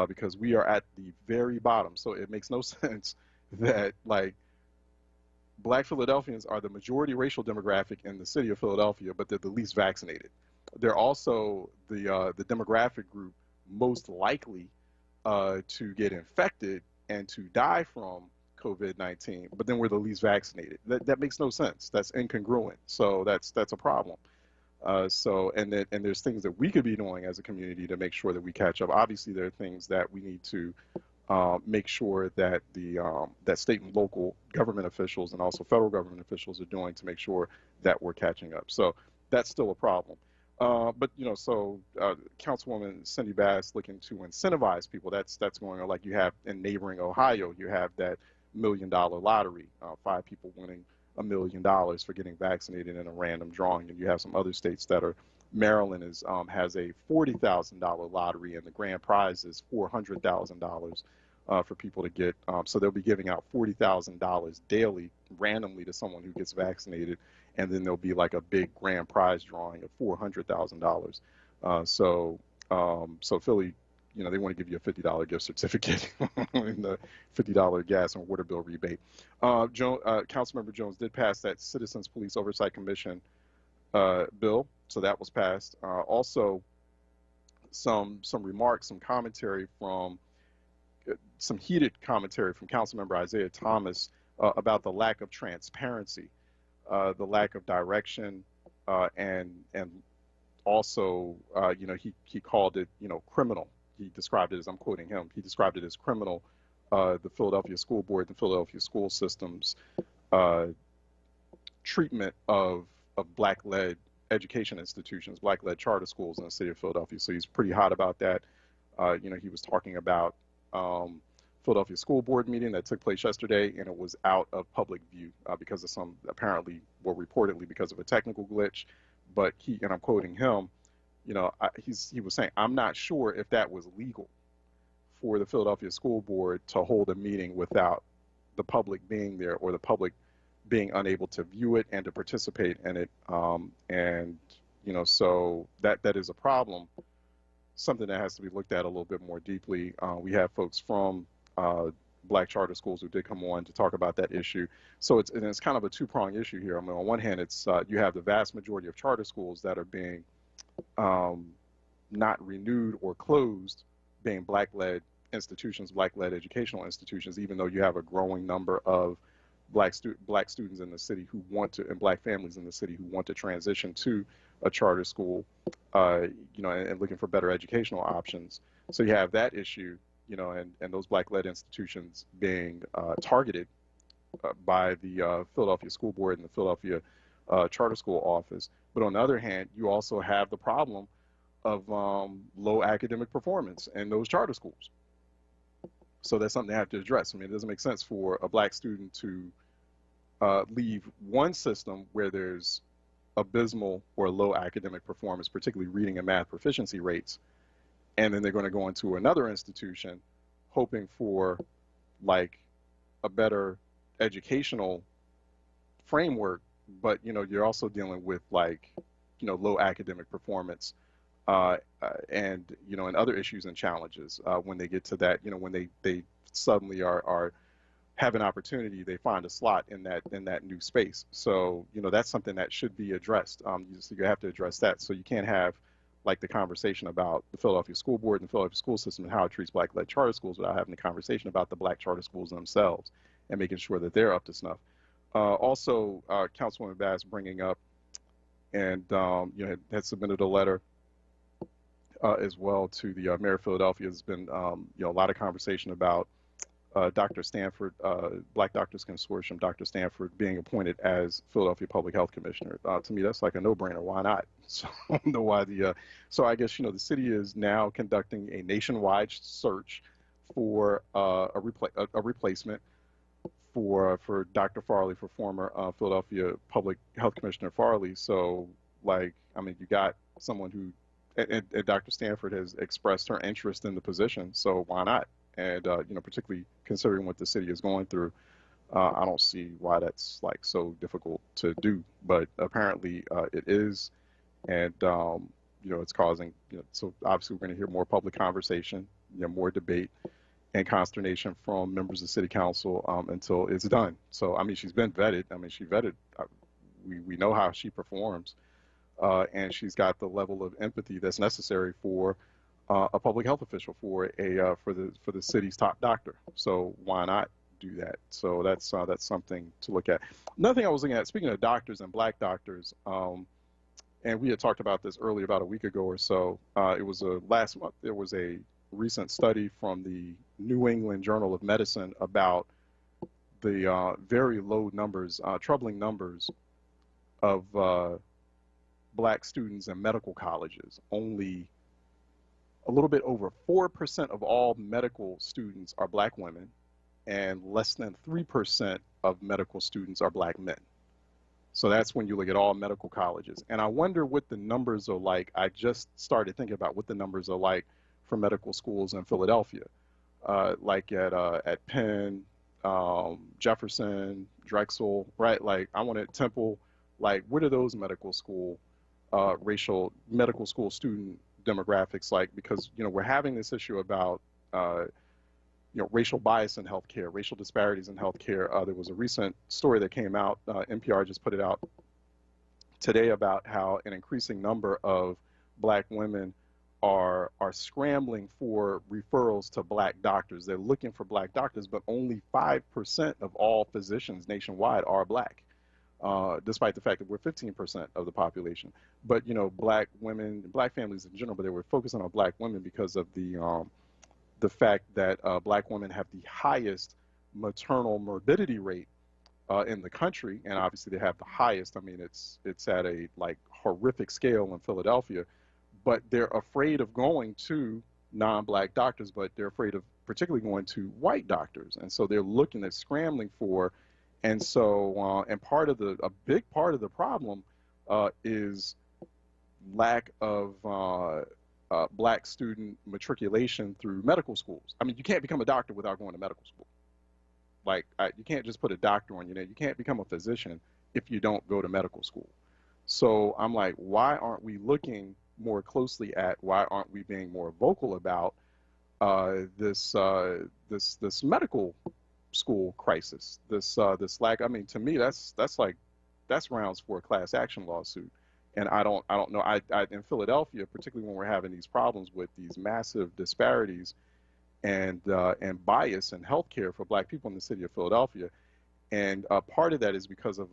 because we are at the very bottom. So it makes no sense that like Black Philadelphians are the majority racial demographic in the city of Philadelphia, but they're the least vaccinated. They're also the demographic group most likely to get infected and to die from COVID-19, but then we're the least vaccinated. That makes no sense. That's incongruent. So that's a problem. And there's things that we could be doing as a community to make sure that we catch up. Obviously, there are things that we need to make sure that that state and local government officials and also federal government officials are doing to make sure that we're catching up. So that's still a problem. But Councilwoman Cindy Bass looking to incentivize people. That's going on. Like you have in neighboring Ohio, you have that $1 million lottery, 5 people winning $1 million for getting vaccinated in a random drawing, and you have some other states that are. Maryland has a $40,000 lottery, and the grand prize is $400,000 for people to get. So they'll be giving out $40,000 daily randomly to someone who gets vaccinated, and then there'll be like a big grand prize drawing of $400,000. So Philly, they want to give you a $50 gift certificate and the $50 gas and water bill rebate. Councilmember Jones did pass that Citizens Police Oversight Commission bill, so that was passed. Also, some remarks, some commentary from some heated commentary from Councilmember Isaiah Thomas about the lack of transparency, the lack of direction, and also, he called it, criminal. He described it as, I'm quoting him, he described it as criminal, the Philadelphia School Board, the Philadelphia school system's treatment of Black-led education institutions, Black-led charter schools in the city of Philadelphia. So he's pretty hot about that. He was talking about Philadelphia School Board meeting that took place yesterday, and it was out of public view because of reportedly because of a technical glitch. But and I'm quoting him, he was saying, I'm not sure if that was legal for the Philadelphia School Board to hold a meeting without the public being there or the public being unable to view it and to participate in it. So that is a problem, something that has to be looked at a little bit more deeply. We have folks from Black charter schools who did come on to talk about that issue. So it's kind of a two-pronged issue here. I mean, on one hand, it's you have the vast majority of charter schools that are being not renewed or closed, being Black-led institutions, Black-led educational institutions, even though you have a growing number of Black students in the city who want to, and Black families in the city who want to transition to a charter school, and looking for better educational options. So you have that issue, and those Black-led institutions being targeted by the Philadelphia School Board and the Philadelphia Charter School Office. But on the other hand, you also have the problem of low academic performance in those charter schools. So that's something they have to address. I mean, it doesn't make sense for a Black student to leave one system where there's abysmal or low academic performance, particularly reading and math proficiency rates, and then they're going to go into another institution hoping for like a better educational framework, but you're also dealing with low academic performance and other issues and challenges when they get to that. When they suddenly are have an opportunity, they find a slot in that new space. So that's something that should be addressed. You have to address that. So you can't have the conversation about the Philadelphia School Board and the Philadelphia school system and how it treats Black-led charter schools without having a conversation about the Black charter schools themselves and making sure that they're up to snuff. Also, Councilwoman Bass bringing up and had submitted a letter as well to the Mayor of Philadelphia. There's been a lot of conversation about Dr. Stanford, Black Doctors Consortium, Dr. Stanford being appointed as Philadelphia Public Health Commissioner. To me, that's like a no-brainer. Why not? So I don't know why so I guess the city is now conducting a nationwide search for a replacement for Dr. Farley, for former Philadelphia Public Health Commissioner Farley. So you got someone who, and Dr. Stanford has expressed her interest in the position. So why not? And particularly considering what the city is going through, I don't see why that's so difficult to do. But apparently it is, and it's causing. So obviously we're going to hear more public conversation. more debate and consternation from members of city council until it's done. So, I mean, she's been vetted. I mean, she vetted. We know how she performs, and she's got the level of empathy that's necessary for a public health official, for the city's top doctor. So why not do that? So that's something to look at. Another thing I was looking at, speaking of doctors and black doctors, and we had talked about this earlier, about a week ago or so. It was last month. There was a recent study from the New England Journal of Medicine about the very low numbers, troubling numbers of black students in medical colleges. Only a little bit over 4% of all medical students are black women, and less than 3% of medical students are black men. So that's when you look at all medical colleges. And I wonder what the numbers are like. I just started thinking about what the numbers are like for medical schools in Philadelphia, like at Penn, Jefferson, Drexel, right? Like I want at Temple, like what are those medical school medical school student demographics like? Because, you know, we're having this issue about, you know, racial bias in healthcare, racial disparities in healthcare. There was a recent story that came out, NPR just put it out today, about how an increasing number of black women are scrambling for referrals to black doctors. They're looking for black doctors, but only 5% of all physicians nationwide are black, despite the fact that we're 15% of the population. But, you know, black women, black families in general, but they were focusing on black women because of the fact that black women have the highest maternal morbidity rate in the country, and obviously they have the highest. I mean, it's at a like horrific scale in Philadelphia, but they're afraid of going to non-black doctors, but they're afraid of particularly going to white doctors, and so they're scrambling for, and so and a big part of the problem is lack of black student matriculation through medical schools. I mean, you can't become a doctor without going to medical school. Like, you can't just put a doctor on your name. You can't become a physician if you don't go to medical school. So I'm like, why aren't we looking more closely at, why aren't we being more vocal about this medical school crisis? This lack. I mean, to me, that's grounds for a class action lawsuit. And I don't know. I in Philadelphia, particularly when we're having these problems with these massive disparities and bias in healthcare for black people in the city of Philadelphia, and part of that is because of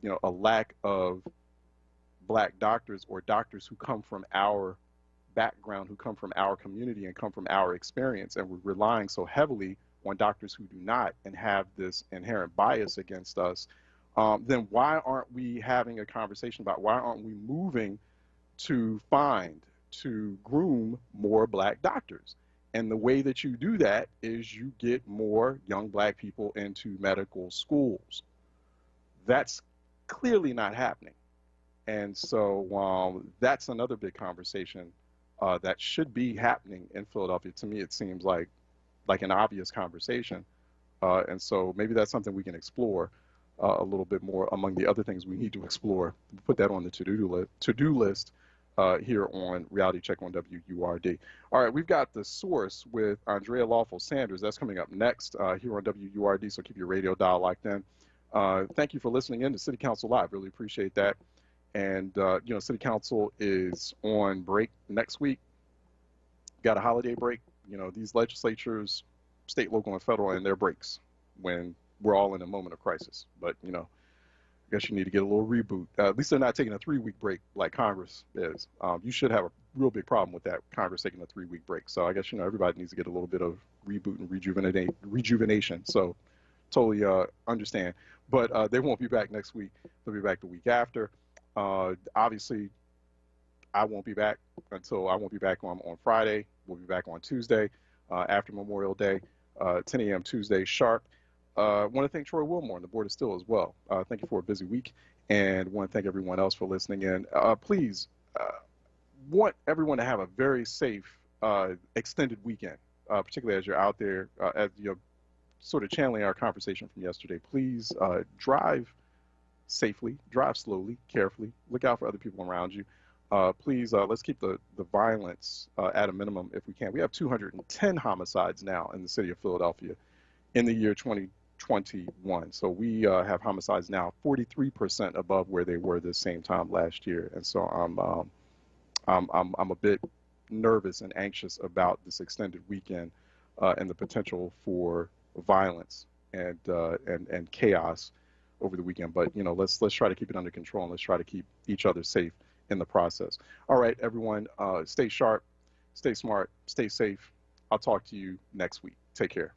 you know, a lack of black doctors, or doctors who come from our background, who come from our community and come from our experience, and we're relying so heavily on doctors who do not and have this inherent bias against us. Then why aren't we having a conversation about, why aren't we moving to groom more black doctors? And the way that you do that is you get more young black people into medical schools. That's clearly not happening. And so that's another big conversation that should be happening in Philadelphia. To me, it seems like an obvious conversation. And so maybe that's something we can explore a little bit more among the other things we need to explore. Put that on the to-do list here on Reality Check on WURD. All right, we've got The Source with Andrea Lawful Sanders. That's coming up next here on WURD, so keep your radio dial locked in. Thank you for listening in to City Council Live. Really appreciate that. And, you know, City Council is on break next week. Got a holiday break. You know, these legislatures, state, local, and federal, and their breaks when we're all in a moment of crisis. But, you know, I guess you need to get a little reboot. At least they're not taking a 3-week break like Congress is. You should have a real big problem with that, Congress taking a 3-week break. So I guess, you know, everybody needs to get a little bit of reboot and rejuvenation. So totally understand. But they won't be back next week. They'll be back the week after. Obviously, I won't be back on Friday. We'll be back on Tuesday after Memorial Day, 10 a.m. Tuesday sharp. Want to thank Troy Wilmore and the Board of Still as well. Thank you for a busy week, and want to thank everyone else for listening in. Please, want everyone to have a very safe extended weekend, particularly as you're out there, as you're sort of channeling our conversation from yesterday. Please drive safely, drive slowly, carefully, look out for other people around you. please, let's keep the violence at a minimum if we can. We have 210 homicides now in the city of Philadelphia in the year 2021. So we have homicides now 43% above where they were the same time last year. And so I'm a bit nervous and anxious about this extended weekend and the potential for violence and chaos over the weekend. But you know, let's try to keep it under control, and let's try to keep each other safe in the process. All right, everyone, stay sharp, stay smart, stay safe. I'll talk to you next week. Take care.